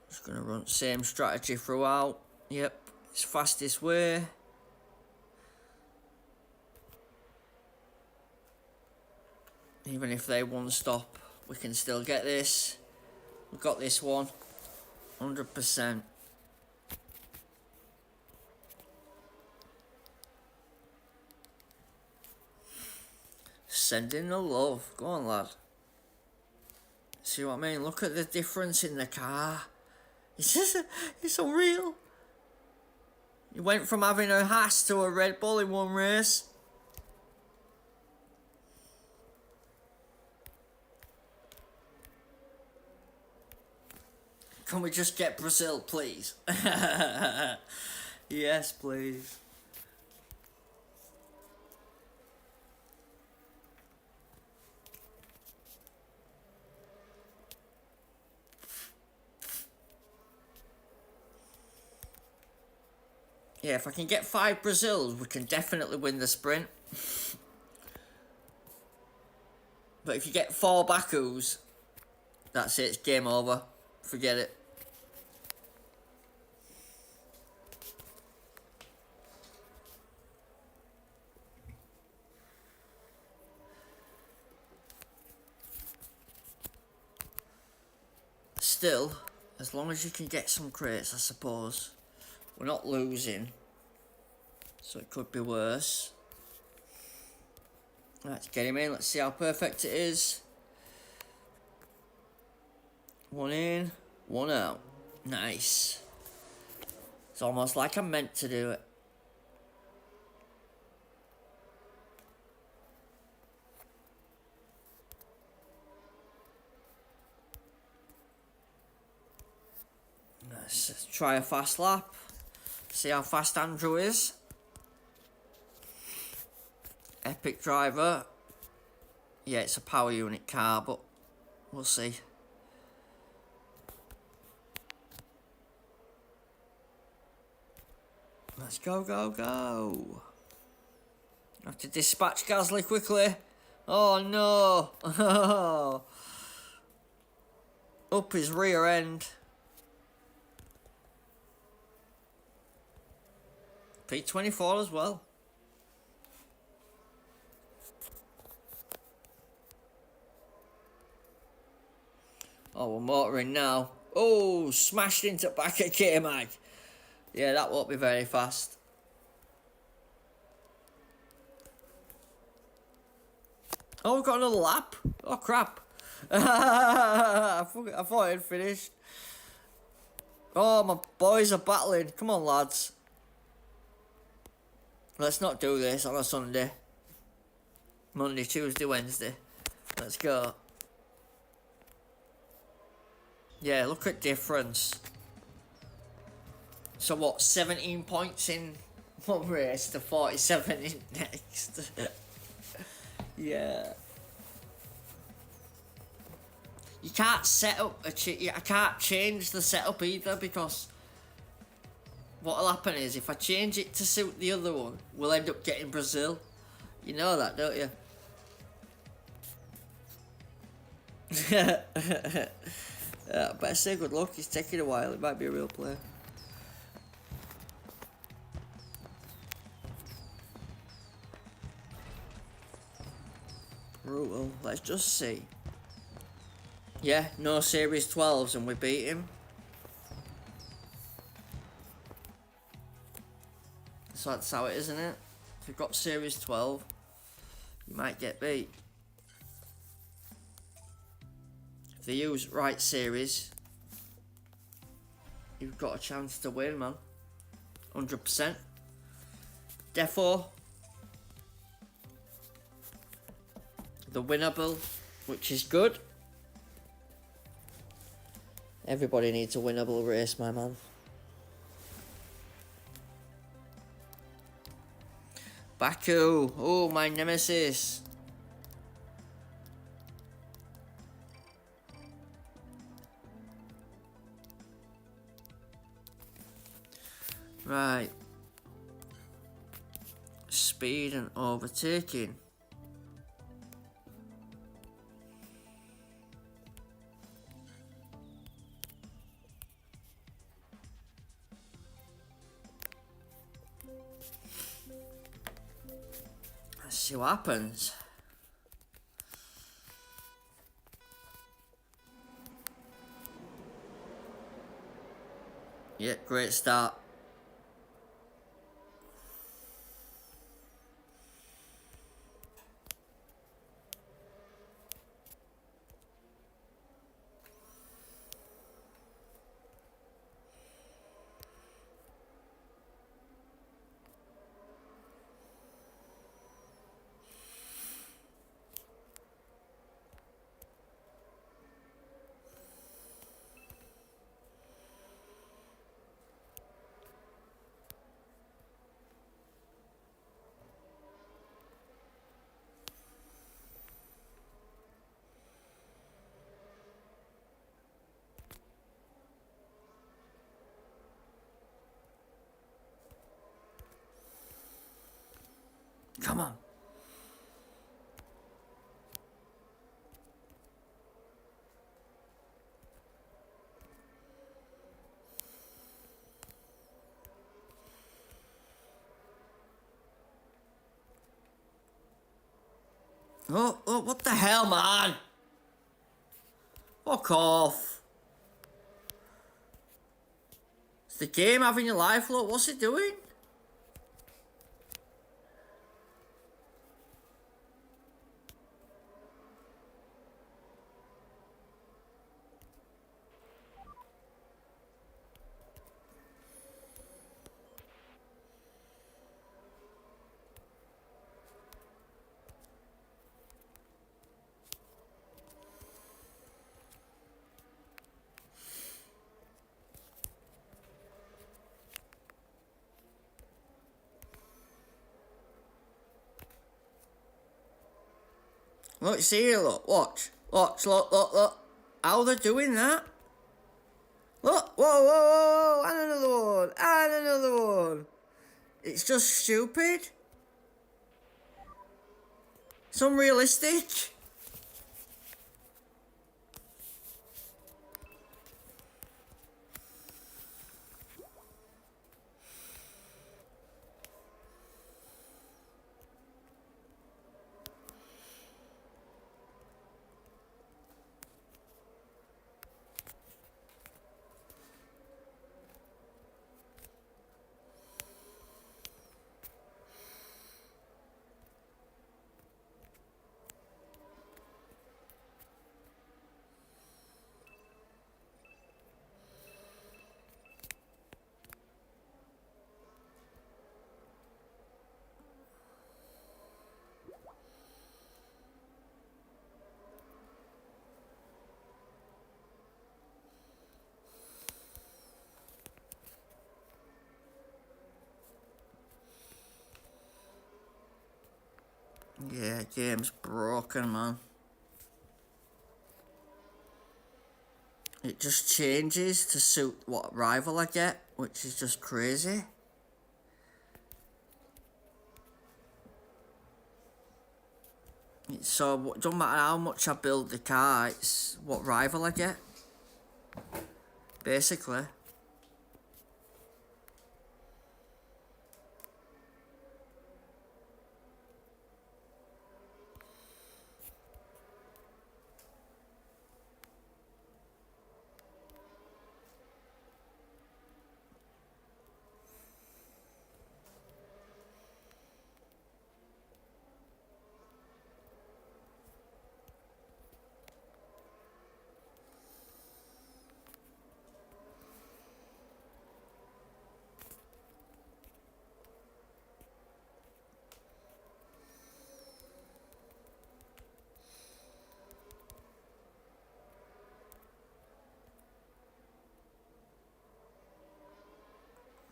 Just gonna run same strategy throughout. Yep, it's fastest way. Even if they one stop, we can still get this. We've got this one, 100%. Sending the love. Go on, lad. See what I mean? Look at the difference in the car. It's just, it's unreal. He went from having a Haas to a Red Bull in one race. Can we just get Brazil, please? Yes, please. Yeah, if I can get 5 Brazils, we can definitely win the sprint. But if you get 4 Bakus, that's it, it's game over. Forget it. Still, as long as you can get some crates, I suppose. We're not losing, so it could be worse. Let's get him in, let's see how perfect it is. 1 in, 1 out. Nice. It's almost like I meant to do it. Let's try a fast lap. See how fast Andrew is. Epic driver. Yeah, it's a power unit car, but we'll see. Let's go, go, go. I have to dispatch Gasly quickly. Oh no. Up his rear end. P24 as well. Oh, we're motoring now. Oh, smashed into back of K-Mag. Yeah, that won't be very fast. Oh, we've got another lap. Oh, crap. I thought it had finished. Oh, my boys are battling. Come on, lads. Let's not do this on a Sunday. Monday, Tuesday, Wednesday. Let's go. Yeah, look at difference. So what, 17 points in one race to 47 in next. Yeah. You can't set up I can't change the setup either, because what'll happen is if I change it to suit the other one, we'll end up getting Brazil. You know that, don't you? Better say good luck, it's taking a while, it might be a real player. Brutal, let's just see. Yeah, no Series 12s and we beat him. So that's how it is, isn't it? If you've got Series 12, you might get beat. If they use right series, you've got a chance to win, man. 100%. Defo. The winnable, which is good. Everybody needs a winnable race, my man. Baku, oh, my nemesis. Right. Speed and overtaking. Let's see what happens. Yeah, great start. Come on. Oh, what the hell, man? Fuck off. It's the game having your life, look. What's it doing? Look, see here, look, watch. Watch, look. How they're doing that? Look, whoa, and another one. It's just stupid. It's unrealistic. Yeah, game's broken, man. It just changes to suit what rival I get, which is just crazy. So, it don't matter how much I build the car, it's what rival I get. Basically.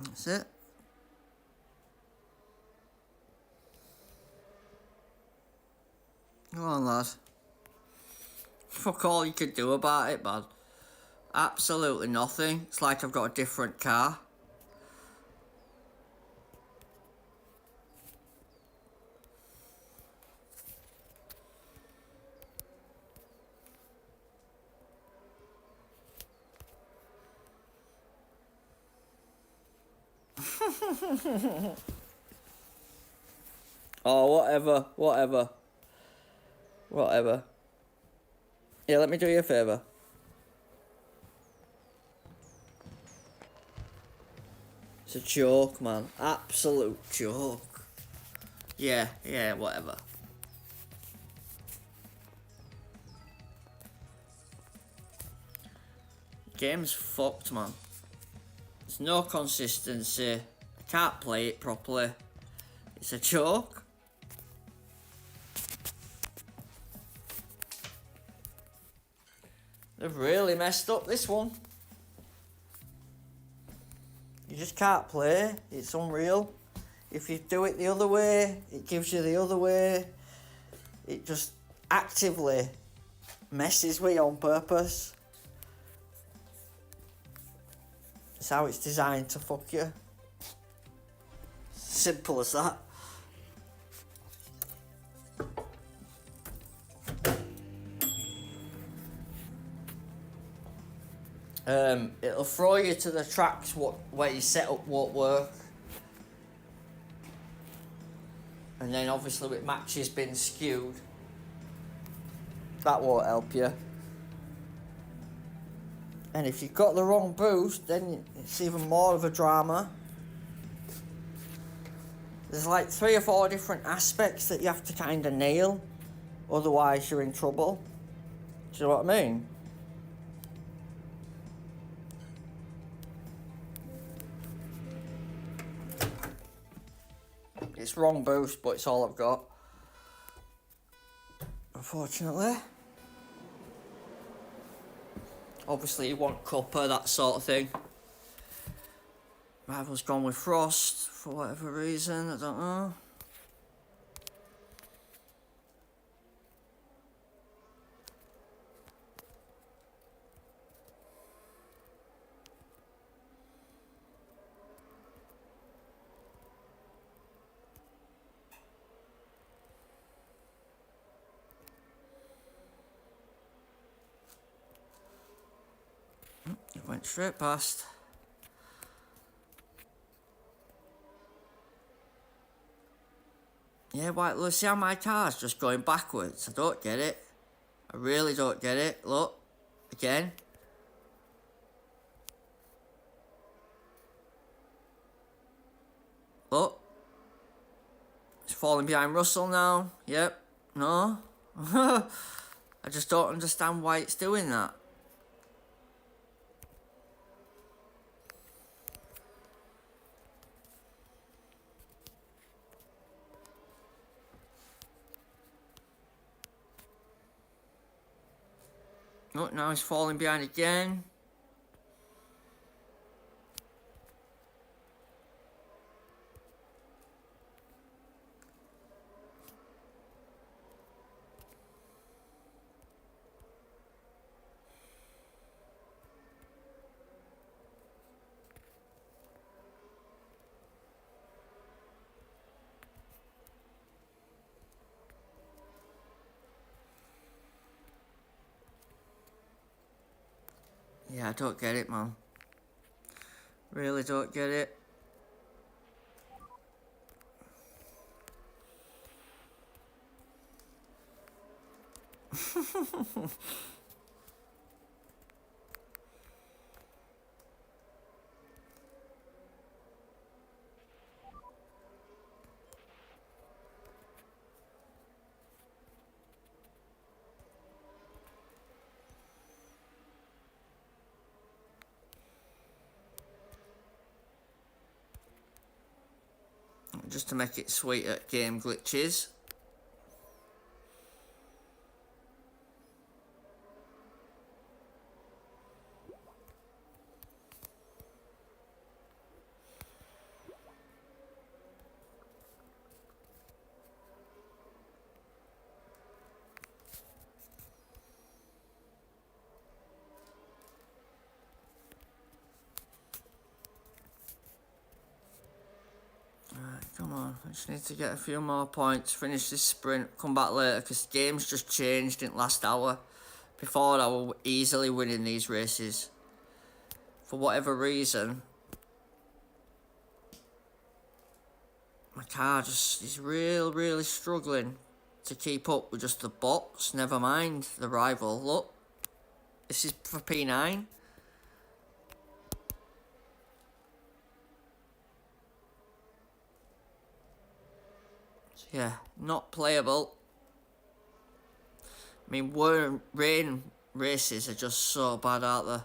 That's it. Come on, lad. Fuck all you can do about it, man. Absolutely nothing. It's like I've got a different car. Oh, whatever. Yeah, let me do you a favour. It's a joke, man. Absolute joke. Yeah, whatever. Game's fucked, man. There's no consistency. I can't play it properly. It's a joke. They've really messed up this one. You just can't play. It's unreal. If you do it the other way, it gives you the other way. It just actively messes with you on purpose. It's how it's designed to fuck you. Simple as that. It'll throw you to the tracks where your setup won't work. And then obviously with matches being skewed, that won't help you. And if you've got the wrong boost, then it's even more of a drama. There's like 3 or 4 different aspects that you have to kind of nail, otherwise you're in trouble. Do you know what I mean? It's wrong boost, but it's all I've got, unfortunately. Obviously you want copper, that sort of thing. Rival's gone with frost for whatever reason, I don't know. It went straight past. Yeah, why, look, see how my car's just going backwards? I don't get it. I really don't get it. Look, again. Look. It's falling behind Russell now. Yep. No. I just don't understand why it's doing that. Look, now he's falling behind again. Yeah, I don't get it, man. Really don't get it. Just to make it sweet at game glitches. Come on, I just need to get a few more points, finish this sprint, come back later, because the game's just changed in the last hour. Before, I was easily winning these races. For whatever reason, my car just is really struggling to keep up with just the bots, never mind the rival. Look, this is for P9. Yeah, not playable. I mean, rain races are just so bad, aren't they?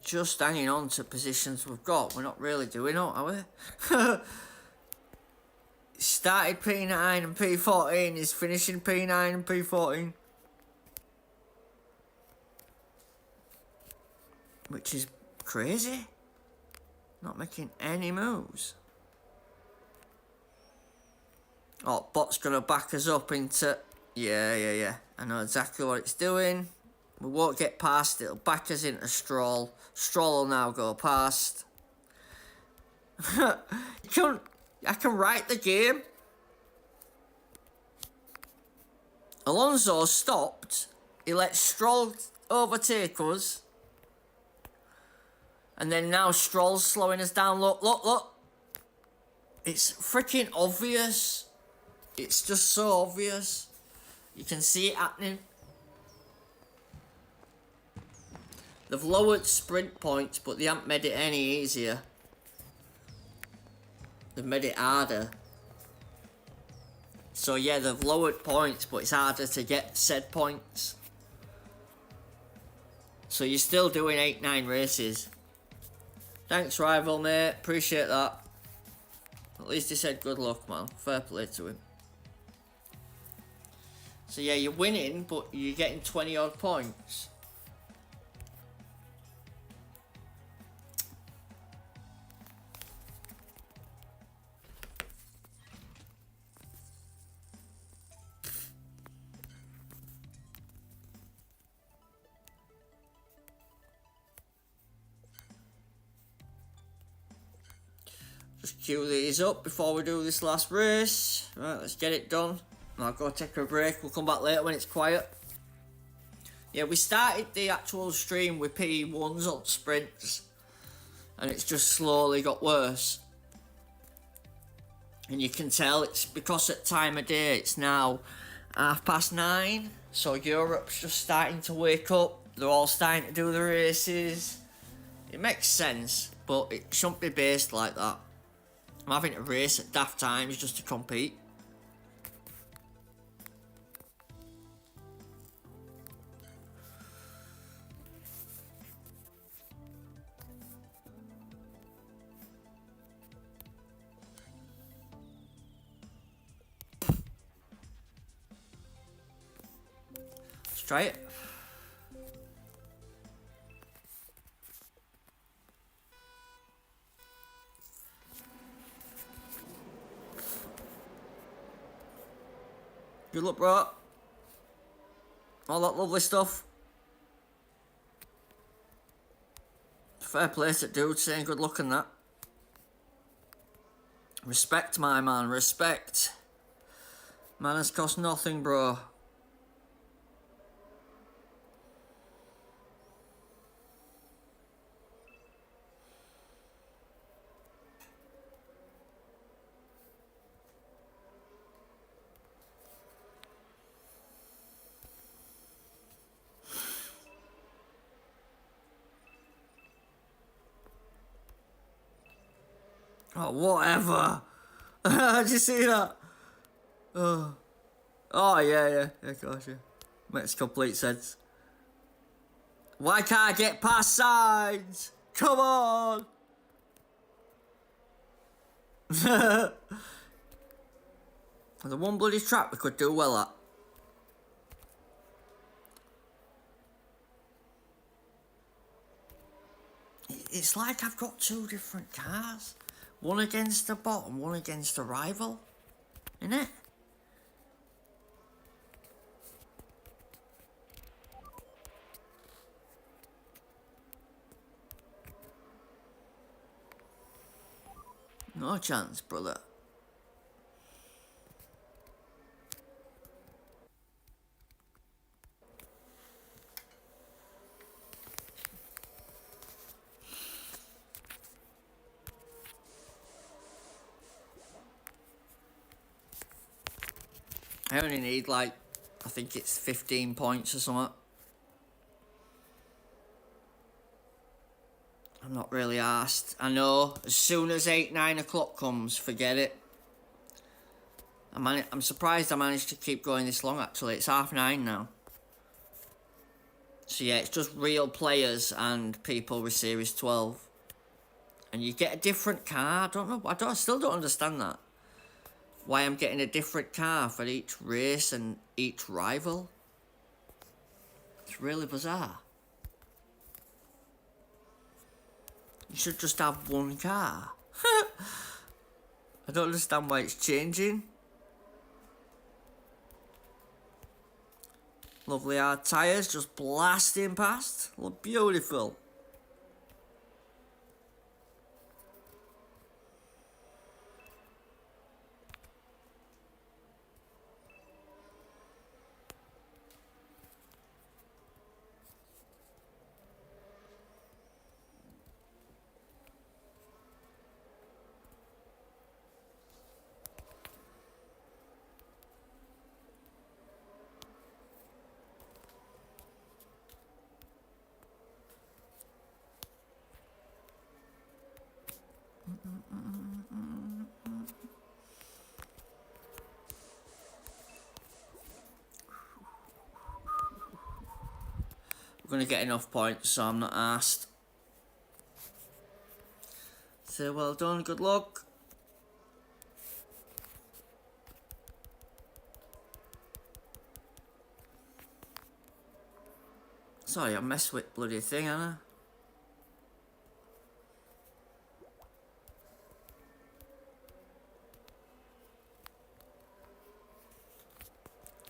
Just hanging on to positions we've got. We're not really doing it, are we? Started P9 and P14, is finishing P9 and P14. Which is crazy. Not making any moves. Oh, bot's gonna back us up into... Yeah. I know exactly what it's doing. We won't get past it. It'll back us into Stroll. Stroll will now go past. I can write the game. Alonso stopped. He let Stroll overtake us. And then now Stroll's slowing us down. Look. It's freaking obvious. It's just so obvious. You can see it happening. They've lowered sprint points, but they haven't made it any easier. They've made it harder. So yeah, they've lowered points, but it's harder to get said points. So you're still doing 8-9 races. Thanks, rival, mate. Appreciate that. At least he said good luck, man. Fair play to him. So yeah, you're winning, but you're getting 20 odd points. Just queue these up before we do this last race. Right, let's get it done. I'll go take a break. We'll come back later when it's quiet. Yeah, we started the actual stream with P1s on sprints. And it's just slowly got worse. And you can tell it's because at time of day it's now 9:30. So Europe's just starting to wake up. They're all starting to do the races. It makes sense, but it shouldn't be based like that. I'm having to race at daft times just to compete. Let's try it. Good luck, bro. All that lovely stuff. Fair play to dude saying good luck and that. Respect, my man, respect. Man has cost nothing, bro. Oh, whatever. Did you see that? Oh, yeah, of course, yeah. Makes complete sense. Why can't I get past signs? Come on! The one bloody trap we could do well at. It's like I've got two different cars. One against the bot and one against the rival. Innit? No chance, brother. I only need like, I think it's 15 points or something. I'm not really arsed. I know, as soon as 9 o'clock comes, forget it. I'm surprised I managed to keep going this long actually. It's 9:30 now. So yeah, it's just real players and people with Series 12. And you get a different car. I don't know. I still don't understand that. Why I'm getting a different car for each race and each rival. It's really bizarre. You should just have one car. I don't understand why it's changing. Lovely hard tyres just blasting past. Look beautiful. We're going to get enough points, so I'm not asked. So well done, good luck. Sorry, I messed with bloody thing, haven't I?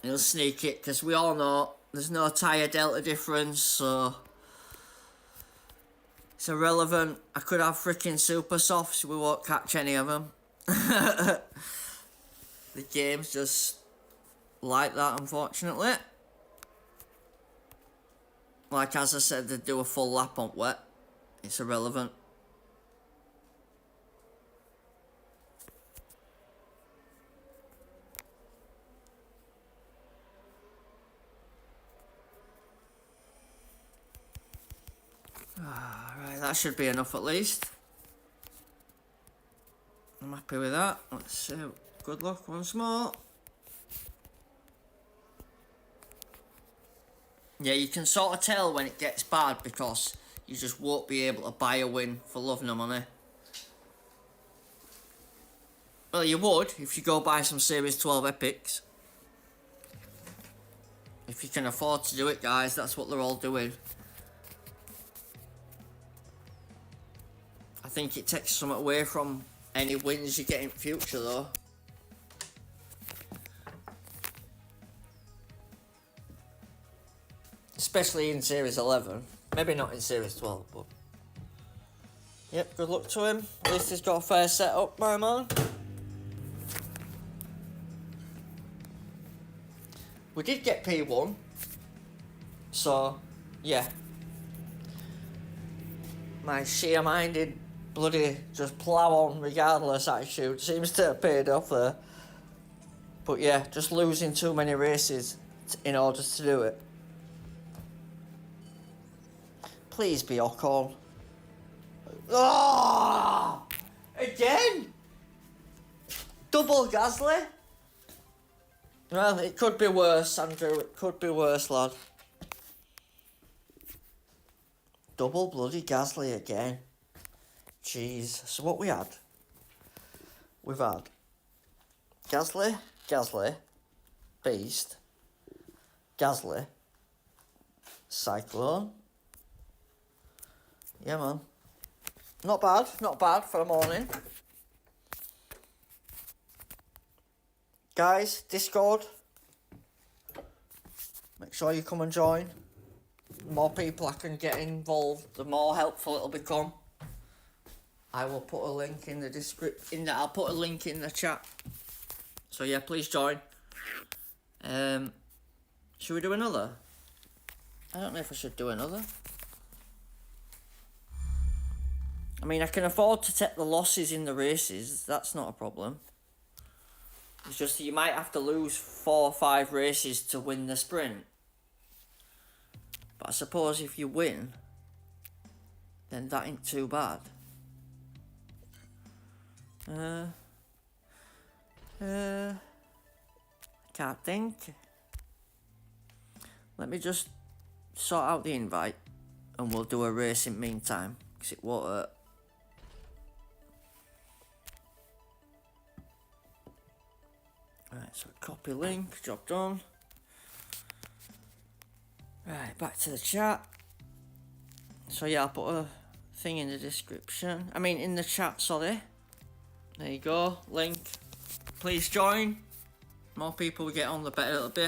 He'll sneak it, because we all know there's no tyre delta difference, so it's irrelevant. I could have freaking super softs, we won't catch any of them. The game's just like that, unfortunately. Like as I said, they do a full lap on wet. It's irrelevant. Right, that should be enough at least. I'm happy with that. Let's see. Good luck once more. Yeah, you can sort of tell when it gets bad because you just won't be able to buy a win for love nor money. Well, you would if you go buy some Series 12 Epics. If you can afford to do it, guys, that's what they're all doing. I think it takes something away from any wins you get in future, though. Especially in Series 11. Maybe not in Series 12, but... Yep, good luck to him. At least he's got a fair setup, my man. We did get P1. So, yeah. My sheer-minded, bloody, just plough on regardless attitude seems to have paid off there. But yeah, just losing too many races in order to do it. Please be Ocon. Oh! Again? Double Gasly? Well, it could be worse, Andrew. It could be worse, lad. Double bloody Gasly again. Jeez. So what we had? We've had Gasly, Beast, Gasly, Cyclone. Yeah, man. Not bad for a morning. Guys, Discord. Make sure you come and join. The more people I can get involved, the more helpful it'll become. I will put a link in the description. I'll put a link in the chat. So yeah, please join. Should we do another? I don't know if I should do another. I mean, I can afford to take the losses in the races. That's not a problem. It's just that you might have to lose 4 or 5 races to win the sprint. But I suppose if you win, then that ain't too bad. Can't think. Let me just sort out the invite and we'll do a race in meantime, because it won't hurt. Right, so copy link, job done. Right, back to the chat. So yeah, I'll put a thing in the description. I mean, in the chat, sorry. There you go, link. Please join. More people we get on, the better it'll be.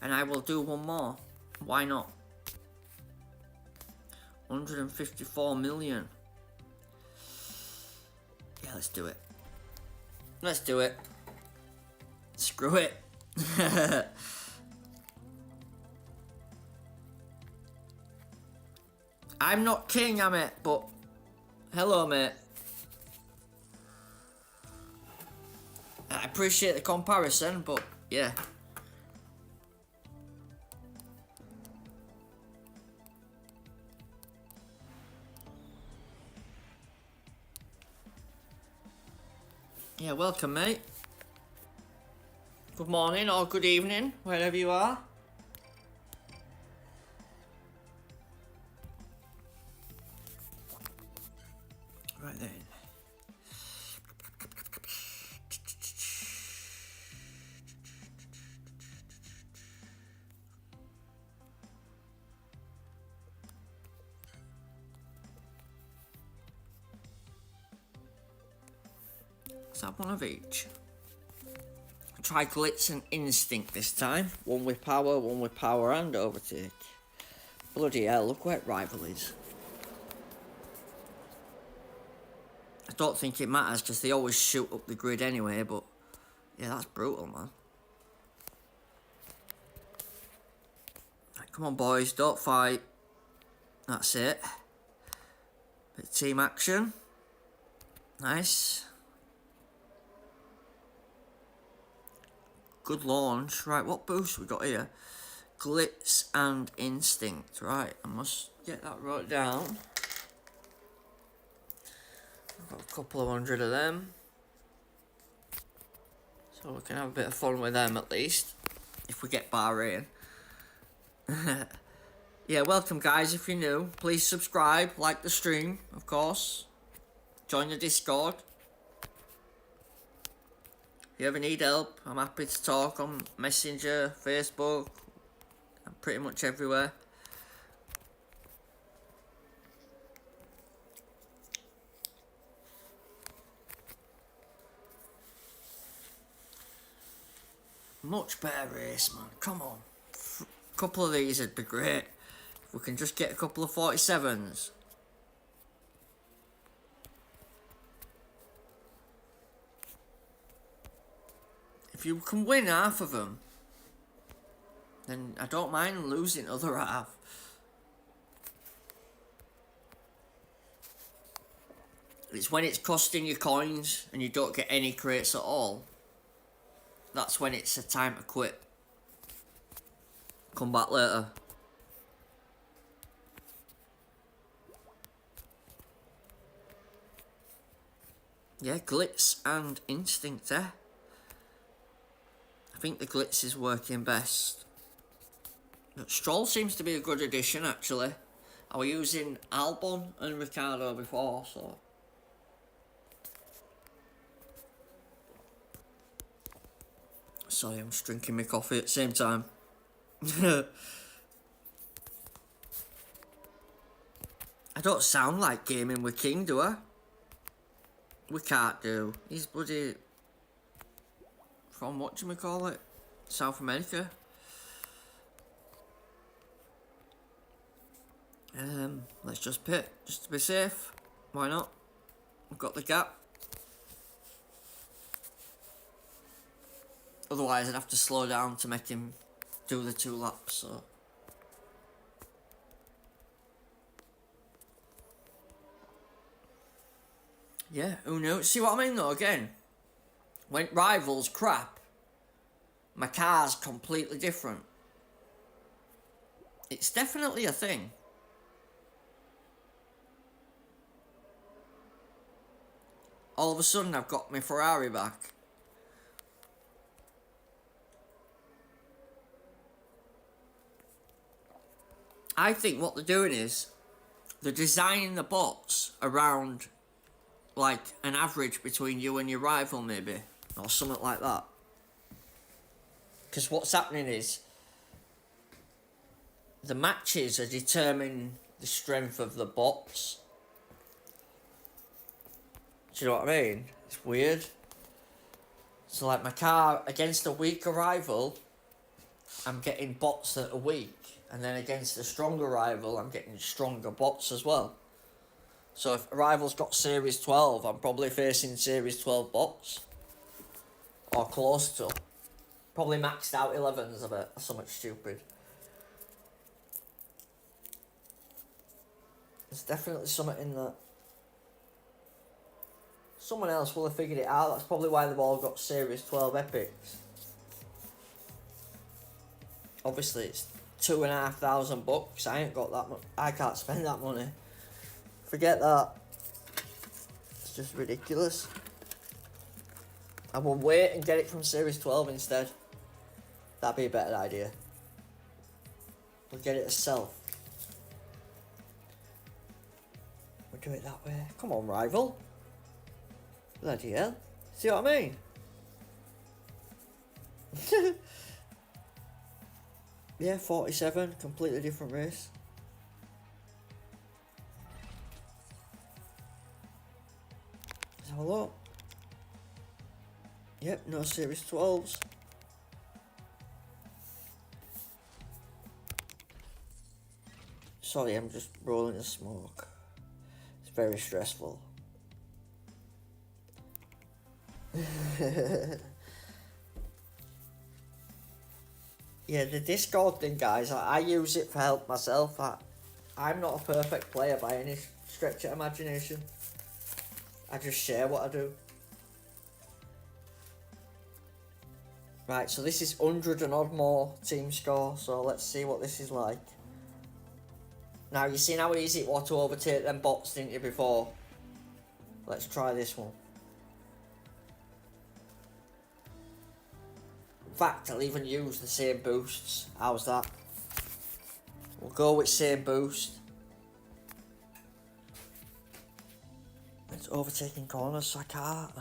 And I will do one more. Why not? 154 million. Yeah, let's do it. Let's do it. Screw it. I'm not king, am it? But hello, mate. I appreciate the comparison, but yeah. Yeah, welcome, mate. Good morning or good evening, wherever you are. Right then. Let's have one of each. Try Glitz and Instinct this time. One with power and overtake. Bloody hell, look where Rival is. I don't think it matters because they always shoot up the grid anyway, but yeah, that's brutal, man. Right, come on, boys, don't fight. That's it. Bit of team action. Nice. Good launch. Right, what boost we got here? Glitz and Instinct. Right, I must get that wrote down. I've got a couple of hundred of them. So we can have a bit of fun with them at least. If we get Bahrain. Yeah, welcome guys if you're new. Please subscribe, like the stream, of course. Join the Discord. If you ever need help, I'm happy to talk on Messenger, Facebook. I'm pretty much everywhere. Much better race, man. Come on. A couple of these would be great. If we can just get a couple of 47s. If you can win half of them, then I don't mind losing the other half. It's when it's costing you coins and you don't get any crates at all. That's when it's a time to quit. Come back later. Yeah, Glitz and Instinct, eh? I think the Glitz is working best. But Stroll seems to be a good addition, actually. I was using Albon and Ricciardo before, so... Sorry, I'm just drinking my coffee at the same time. I don't sound like gaming with King, do I? We can't do. He's bloody... From whatchamacallit? South America. Let's just pit, just to be safe. Why not? We've got the gap. Otherwise I'd have to slow down to make him do the 2 laps, so... Yeah, who knows? See what I mean though, again? When Rival's crap, my car's completely different. It's definitely a thing. All of a sudden I've got my Ferrari back. I think what they're doing is they're designing the bots around like an average between you and your rival maybe, or something like that. Because what's happening is the matches are determining the strength of the bots. Do you know what I mean? It's weird. So like my car, against a weaker rival, I'm getting bots that are weak. And then against a stronger rival, I'm getting stronger bots as well. So if a rival's got Series 12, I'm probably facing Series 12 bots. Or close to. Probably maxed out 11s, I bet. Or something stupid. There's definitely something in that. Someone else will have figured it out. That's probably why they've all got Series 12 epics. Obviously, it's $2,500. I ain't got that much. I can't spend that money. Forget that. It's just ridiculous. I will wait and get it from Series 12 instead. That'd be a better idea. We'll get it as self. We'll do it that way. Come on, rival. Bloody hell. See what I mean? Yeah, 47. Completely different race. Let's have a look. Yep, no Series 12s. Sorry, I'm just rolling the smoke. It's very stressful. Yeah, the Discord thing, guys, I use it for help myself. I'm not a perfect player by any stretch of imagination. I just share what I do. Right, so this is 100 and odd more team score, so let's see what this is like. Now, you seen how easy it was to overtake them bots, didn't you, before? Let's try this one. In fact, I'll even use the same boosts. How's that? We'll go with same boost. It's overtaking corners, so I can't.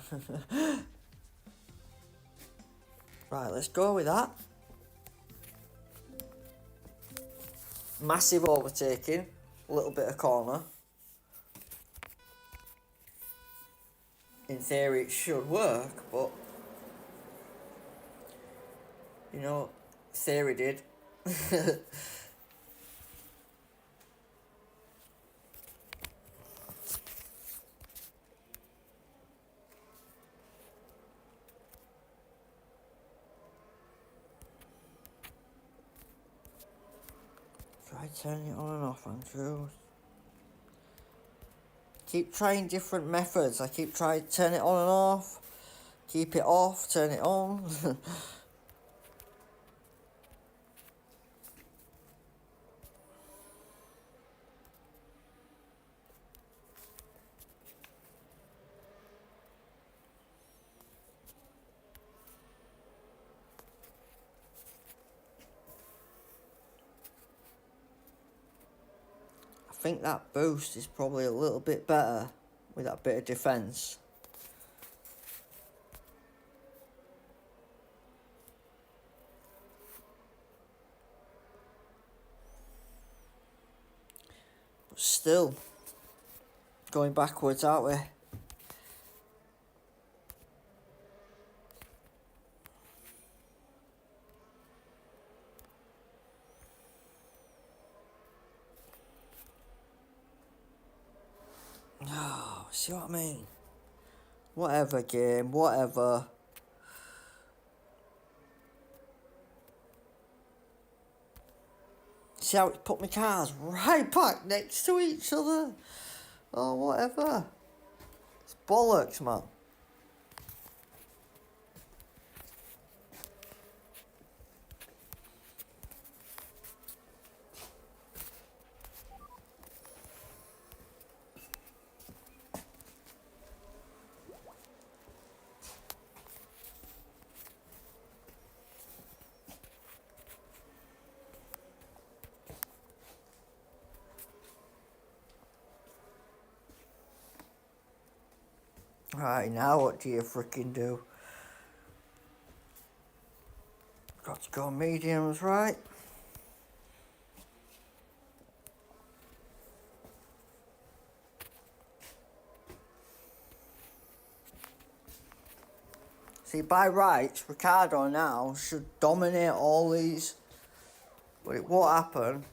Right, let's go with that. Massive overtaking, a little bit of corner. In theory it should work, but you know, theory did. Try turning it on and off, Andrew. Keep trying different methods. I keep trying to turn it on and off. Keep it off, turn it on. I think that boost is probably a little bit better with that bit of defence. But still, going backwards, aren't we? Oh, see what I mean? Whatever, game, whatever. See how it put my cars right back next to each other? Oh, whatever. It's bollocks, man. Right, now what do you freaking do? Got to go mediums, right? See, by rights, Ricardo now should dominate all these, but it won't happen.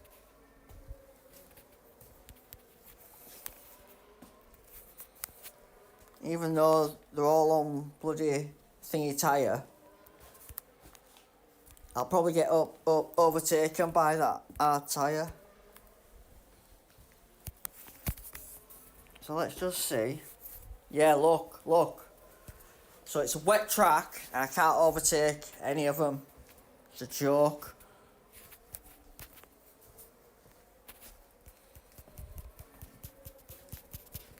Even though they're all on bloody thingy tyre, I'll probably get overtaken by that hard tyre. So let's just see. Yeah, look. So it's a wet track and I can't overtake any of them. It's a joke.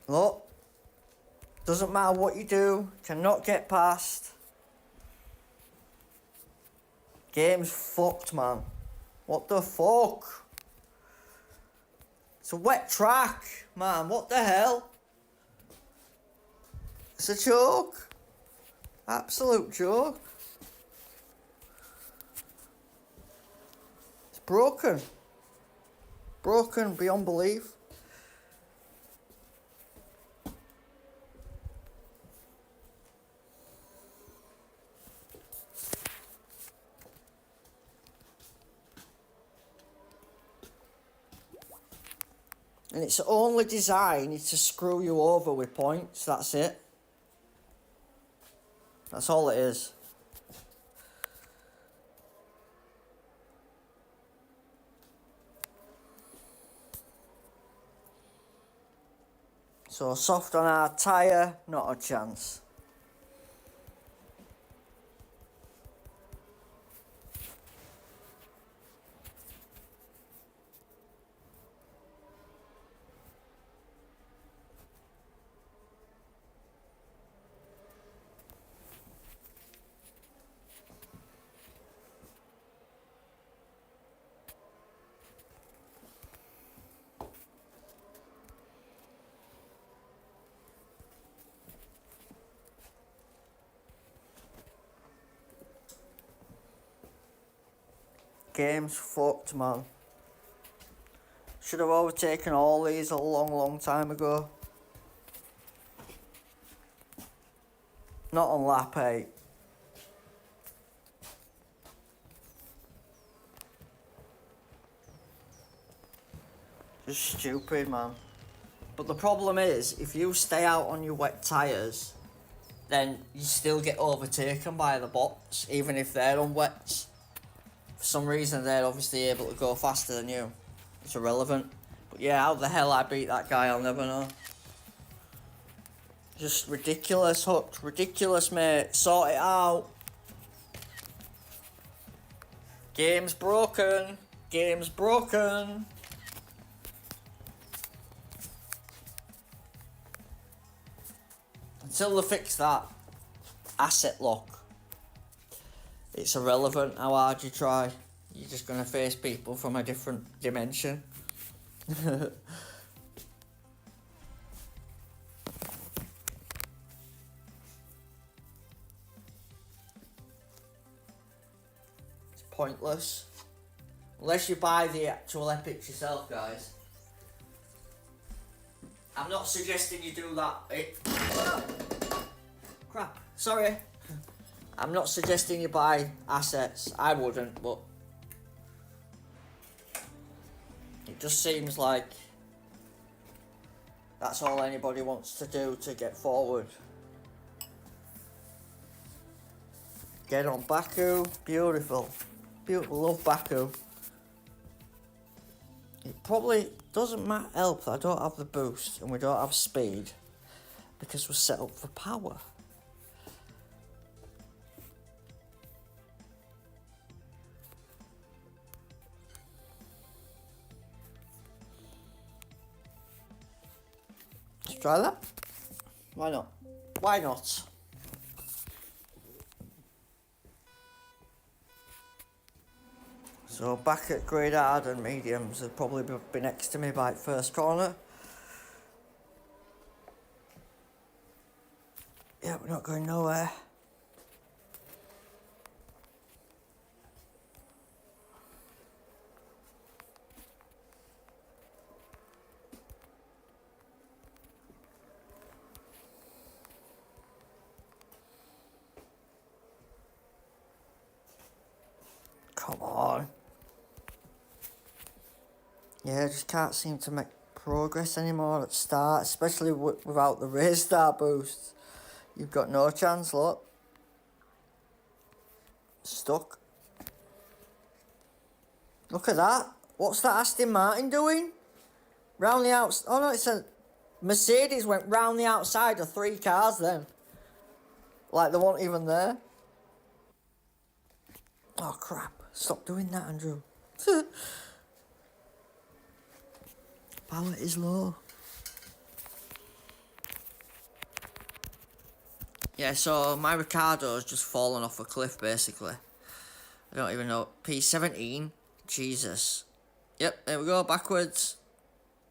Look. Doesn't matter what you do, cannot get past. Game's fucked, man. What the fuck? It's a wet track, man. What the hell? It's a joke. Absolute joke. It's broken. Broken beyond belief. And it's only designed to screw you over with points, that's it. That's all it is. So soft on our tyre, not a chance. Game's fucked, man. Should have overtaken all these a long time ago. Not on lap 8. Just stupid, man. But the problem is, if you stay out on your wet tyres, then you still get overtaken by the bots, even if they're on wets. For some reason, they're obviously able to go faster than you. It's irrelevant. But yeah, how the hell I beat that guy, I'll never know. Just ridiculous, Hooked. Ridiculous, mate. Sort it out. Game's broken. Game's broken. Until they fix that asset lock, it's irrelevant how hard you try. You're just going to face people from a different dimension. It's pointless. Unless you buy the actual epics yourself, guys. I'm not suggesting you do that. Crap, sorry. I'm not suggesting you buy assets. I wouldn't, but it just seems like that's all anybody wants to do to get forward. Get on Baku, beautiful. Beautiful, love Baku. It probably doesn't help that I don't have the boost and we don't have speed because we're set up for power. Let's try that. Why not? Why not? So back at grade hard and mediums, will probably be next to me by first corner. Yeah, we're not going nowhere. Yeah, I just can't seem to make progress anymore at start, especially without the race start boost. You've got no chance, look. Stuck. Look at that. What's that Aston Martin doing? Round the outside. Oh no, it's a Mercedes went round the outside of 3 cars then. Like they weren't even there. Oh crap. Stop doing that, Andrew. Power is low. Yeah, so my Ricardo's just fallen off a cliff basically. I don't even know. P17. Jesus. Yep, there we go, backwards.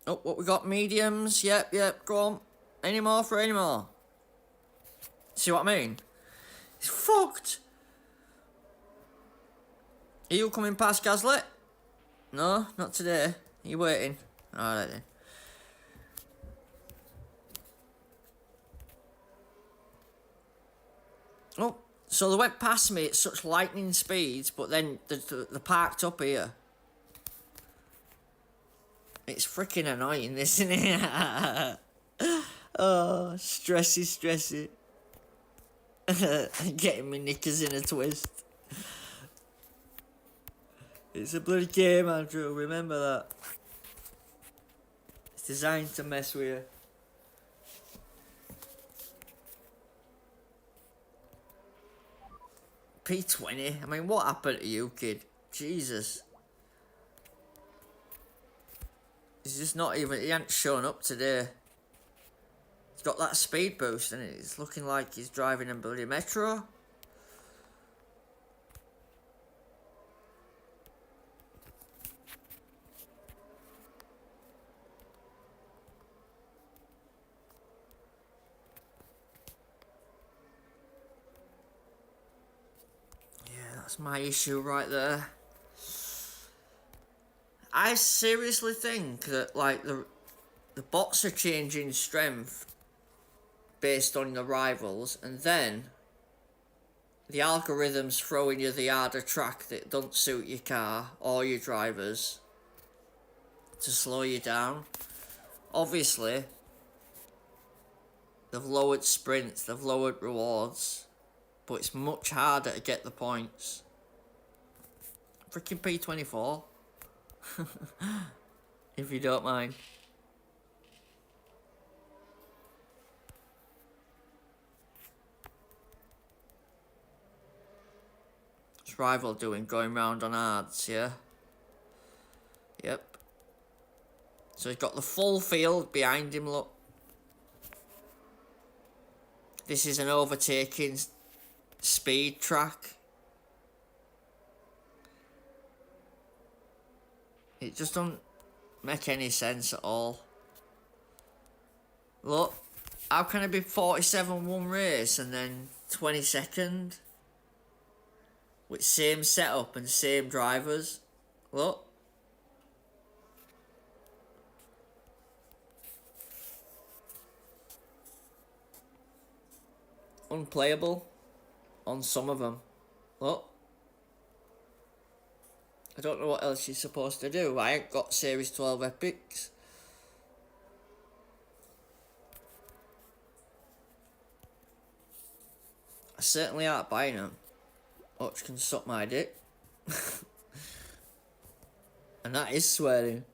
Oh, what we got? Mediums. Yep, go on. Any more for any more? See what I mean? It's fucked. Are you coming past, Gaslit? No, not today. Are you waiting? Alright then. Oh, so they went past me at such lightning speeds, but then they're parked up here. It's freaking annoying, isn't it? Oh, stressy. Getting my knickers in a twist. It's a bloody game, Andrew, remember that. It's designed to mess with you. P20? I mean, what happened to you, kid? Jesus. He's just not even, he ain't shown up today. He's got that speed boost and it's looking like he's driving a bloody metro. That's my issue right there. I seriously think that like the bots are changing strength based on the rivals, and then the algorithm's throwing you the harder track that don't suit your car or your drivers to slow you down. Obviously, they've lowered sprints, they've lowered rewards, but it's much harder to get the points. Freaking P24. If you don't mind. What's Rival doing? Going round on hards, yeah? Yep. So he's got the full field behind him, look. This is an overtaking speed track. It just don't make any sense at all. Look, how can it be 47 one race and then 22nd? With same setup and same drivers. Look. Unplayable on some of them. Look. I don't know what else you're supposed to do. I ain't got Series 12 Epics. I certainly aren't buying them. Which can suck my dick. And that is swearing.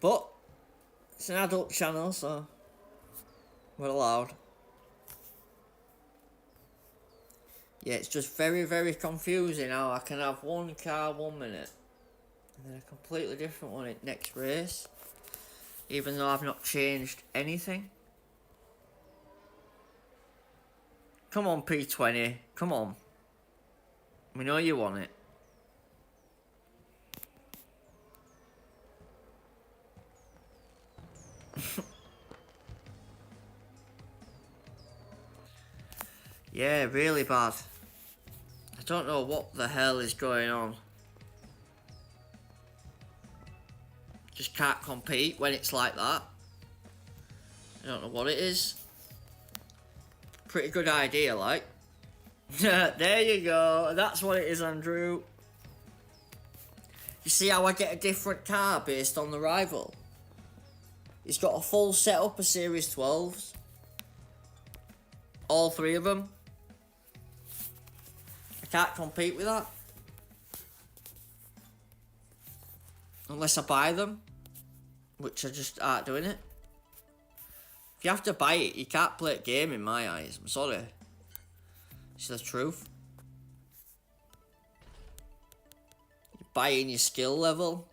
But it's an adult channel, so we're allowed. Yeah, it's just very, very confusing how I can have one car 1 minute and then a completely different one in next race, even though I've not changed anything. Come on, P20, come on. We know you want it. Yeah, really bad. I don't know what the hell is going on. Just can't compete when it's like that. I don't know what it is. Pretty good idea, like. There you go. That's what it is, Andrew. You see how I get a different car based on the rival? He's got a full setup of Series 12s. All three of them. I can't compete with that. Unless I buy them. Which I just aren't doing it. If you have to buy it, you can't play a game in my eyes. I'm sorry. It's the truth. You're buying your skill level.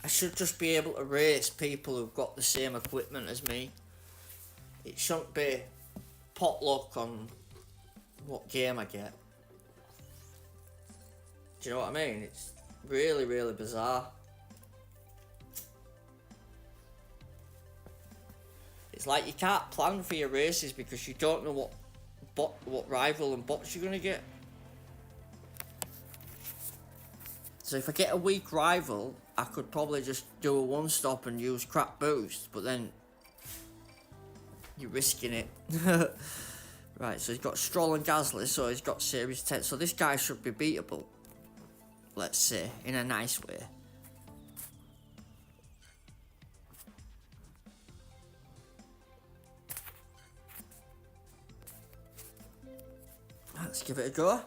I should just be able to race people who've got the same equipment as me. It shouldn't be potluck on what game I get. Do you know what I mean? It's really, really bizarre. It's like you can't plan for your races because you don't know what rival and bots you're gonna get. So if I get a weak rival, I could probably just do a one stop and use crap boost, but then you're risking it. Right, so he's got Stroll and Gasly, so he's got Series 10. So this guy should be beatable. Let's say, in a nice way. Let's give it a go.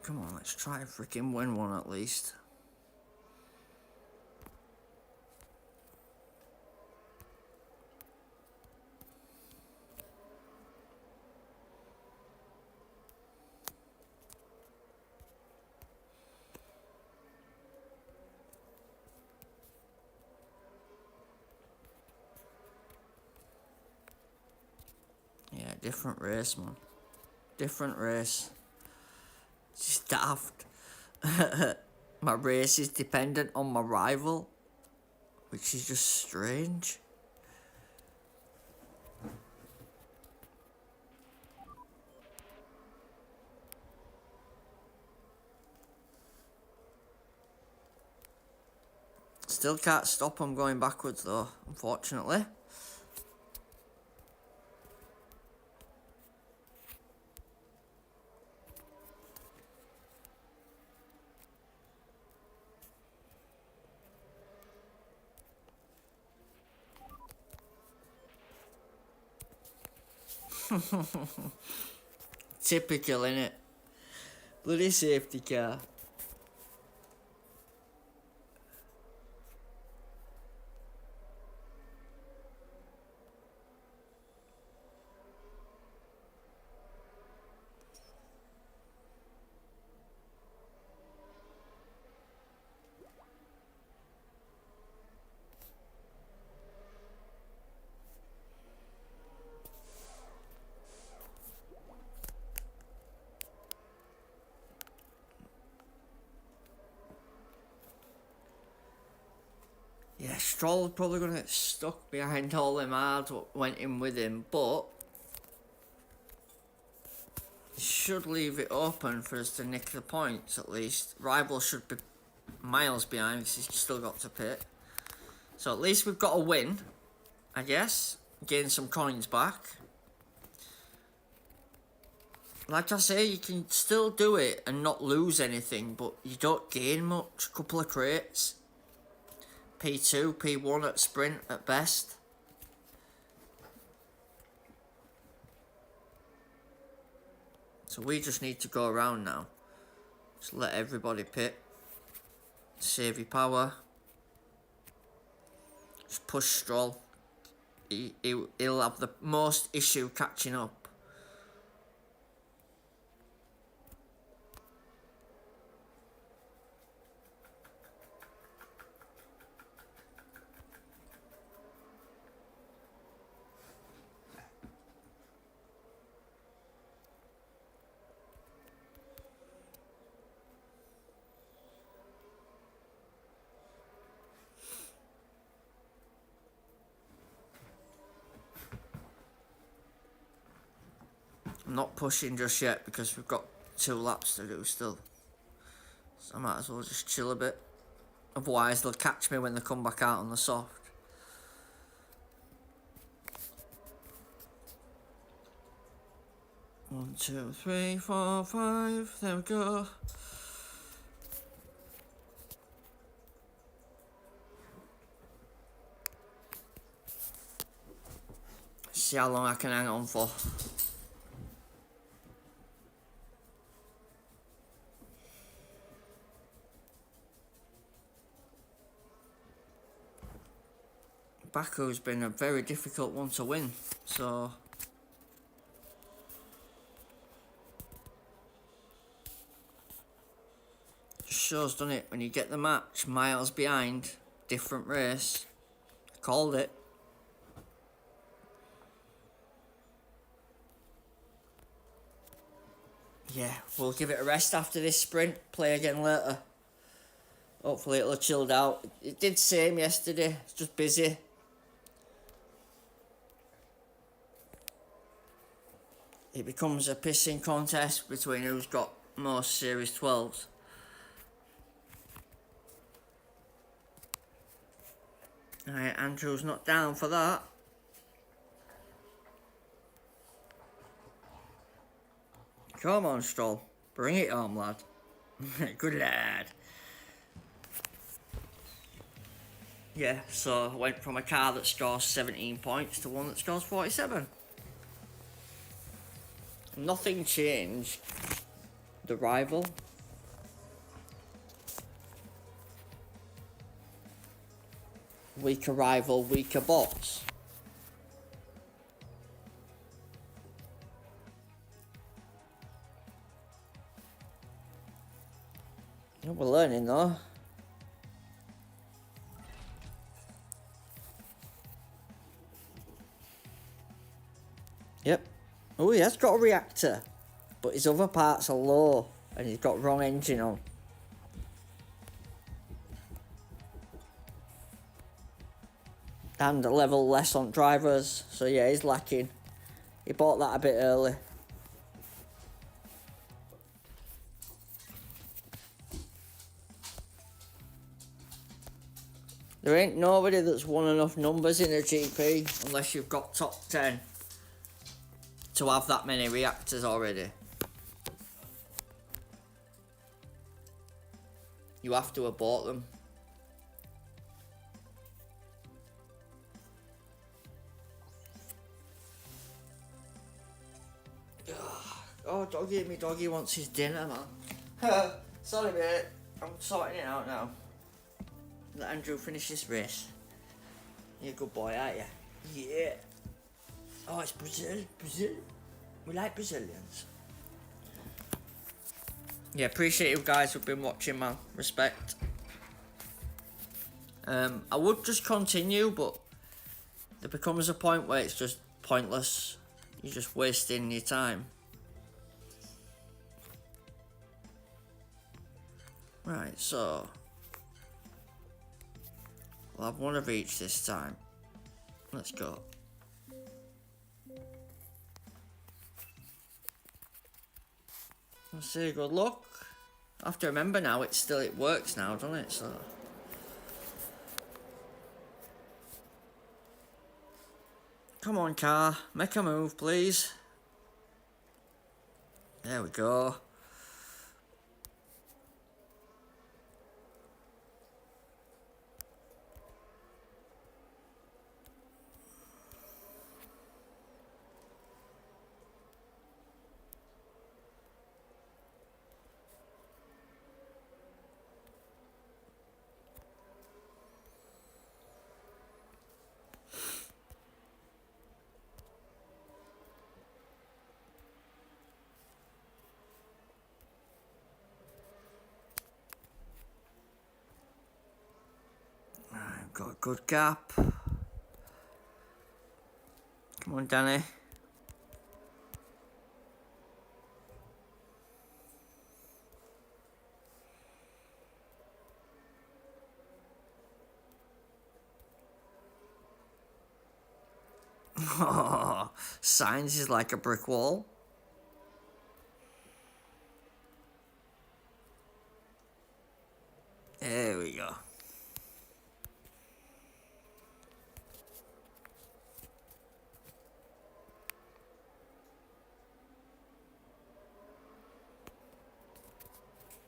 Come on, let's try and freaking win one at least. Yeah, different race, man. Different race. It's just daft. My race is dependent on my rival, which is just strange. Still can't stop him going backwards though, unfortunately. Typical, innit? Bloody safety car. Yeah, Stroll's probably going to get stuck behind all them hards what went in with him, but should leave it open for us to nick the points at least. Rival should be miles behind because he's still got to pit. So at least we've got a win, I guess. Gain some coins back. Like I say, you can still do it and not lose anything, but you don't gain much. Couple of crates. P2, P1 at sprint at best. So we just need to go around now. Just let everybody pit. Save your power. Just push Stroll. He'll have the most issue catching up. I'm not pushing just yet because we've got 2 laps to do still. So I might as well just chill a bit. Otherwise they'll catch me when they come back out on the soft. One, two, three, four, five. There we go. See how long I can hang on for. Baku's been a very difficult one to win, so just shows, doesn't it, when you get the match miles behind, different race. Called it. Yeah, we'll give it a rest after this sprint, play again later. Hopefully it'll have chilled out. It did same yesterday, it's just busy. It becomes a pissing contest between who's got most Series 12s. Alright, Andrew's not down for that. Come on, Stroll. Bring it home, lad. Good lad. Yeah, so I went from a car that scores 17 points to one that scores 47. Nothing changed. The rival. Weaker rival, weaker bots. Yeah, we're learning though. Yep. Oh, he has got a reactor, but his other parts are low and he's got wrong engine on. And a level less on drivers, so yeah, he's lacking. He bought that a bit early. There ain't nobody that's won enough numbers in a GP unless you've got top 10 to have that many reactors already. You have to have bought them. Oh, doggy, me doggy wants his dinner, man. Sorry, mate. I'm sorting it out now. Let Andrew finish this race. You're a good boy, aren't you? Yeah. Oh, it's Brazil. Brazil. We like Brazilians. Yeah, appreciate you guys who've been watching, man. Respect. I would just continue, but there becomes a point where it's just pointless. You're just wasting your time. Right, so we'll have one of each this time. Let's go. Let's see, good luck. I have to remember now, it works now, doesn't it? So come on, car, make a move, please. There we go. good gap. Come on, Danny. Oh, Sainz is like a brick wall. There we go.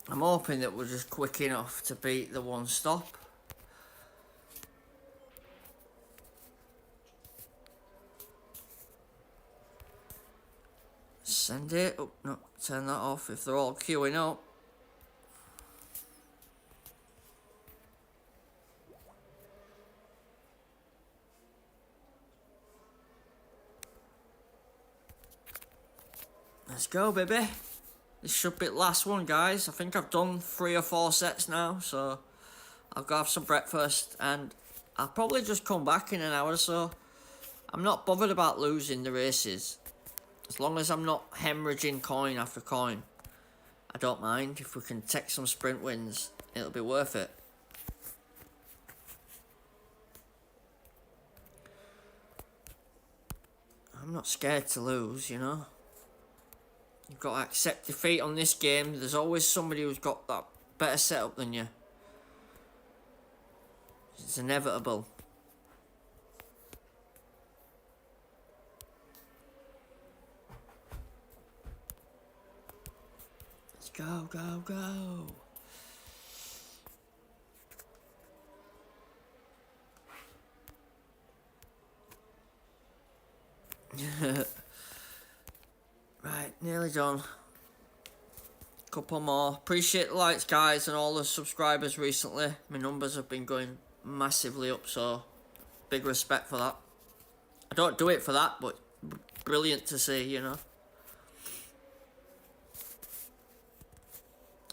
I'm hoping that we're just quick enough to beat the one stop. Send it. Oh, no, turn that off if they're all queuing up. Let's go, baby. This should be the last one, guys. I think I've done 3 or 4 sets now, so I'll go have some breakfast and I'll probably just come back in an hour or so. I'm not bothered about losing the races. As long as I'm not hemorrhaging coin after coin, I don't mind. If we can take some sprint wins, it'll be worth it. I'm not scared to lose, you know. You've got to accept defeat on this game. There's always somebody who's got that better setup than you. It's inevitable. Let's go, go, go. Right, nearly done. Couple more. Appreciate the likes, guys, and all the subscribers recently. My numbers have been going massively up, so big respect for that. I don't do it for that, but brilliant to see, you know.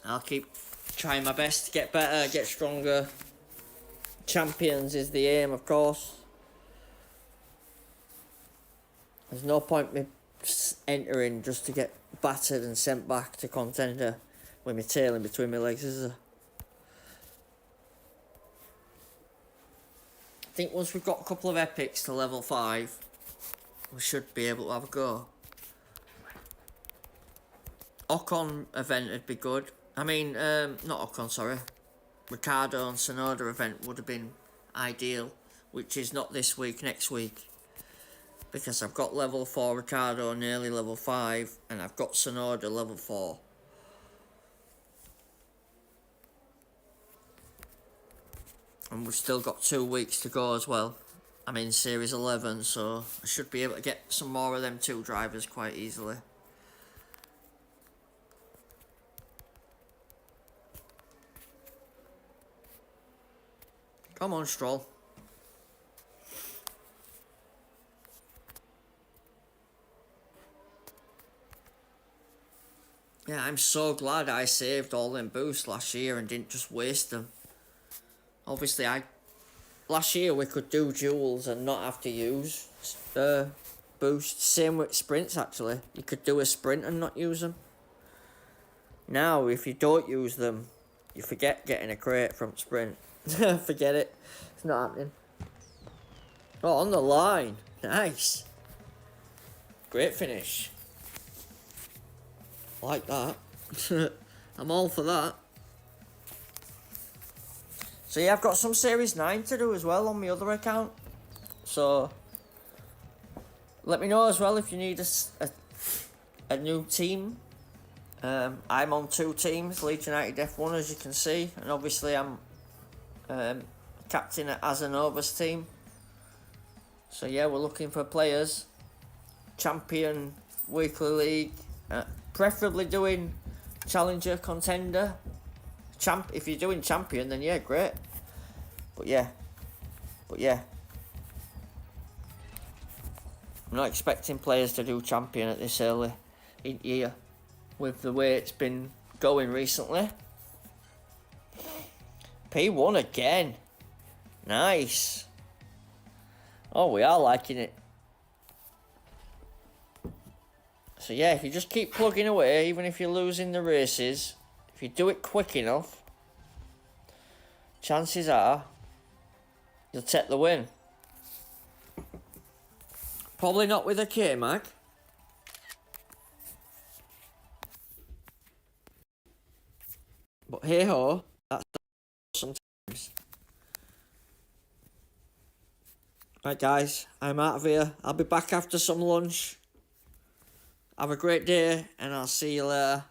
I'll keep trying my best to get better, get stronger. Champions is the aim, of course. There's no point me entering just to get battered and sent back to contender with my tail in between my legs, is there? I think once we've got a couple of epics to level 5, we should be able to have a go. Ocon event would be good. I mean, not Ocon, sorry. Ricardo and Sonoda event would have been ideal, which is not this week, next week. Because I've got level 4 Ricardo nearly level 5, and I've got Sonoda level 4. And we've still got 2 weeks to go as well. I'm in Series 11, so I should be able to get some more of them 2 drivers quite easily. Come on, Stroll. Yeah, I'm so glad I saved all them boosts last year and didn't just waste them. Obviously, last year we could do duels and not have to use boosts. Same with sprints, actually. You could do a sprint and not use them. Now, if you don't use them, you forget getting a crate from sprint. Forget it. It's not happening. Oh, on the line. Nice. Great finish. Like that. I'm all for that. So yeah, I've got some Series 9 to do as well on my other account. So let me know as well if you need a new team. I'm on 2 teams, Leeds United F1, as you can see, and obviously I'm captain at Azanova's team. So yeah, we're looking for players. Champion, weekly league, preferably doing challenger, contender. If you're doing champion, then yeah, great. But yeah, I'm not expecting players to do champion at this early in year with the way it's been going recently. P1 again. Nice. Oh, we are liking it. So yeah, if you just keep plugging away, even if you're losing the races, if you do it quick enough, chances are you'll take the win. Probably not with a K-Mag. But hey ho, that's sometimes. Right guys, I'm out of here. I'll be back after some lunch. Have a great day and I'll see you later.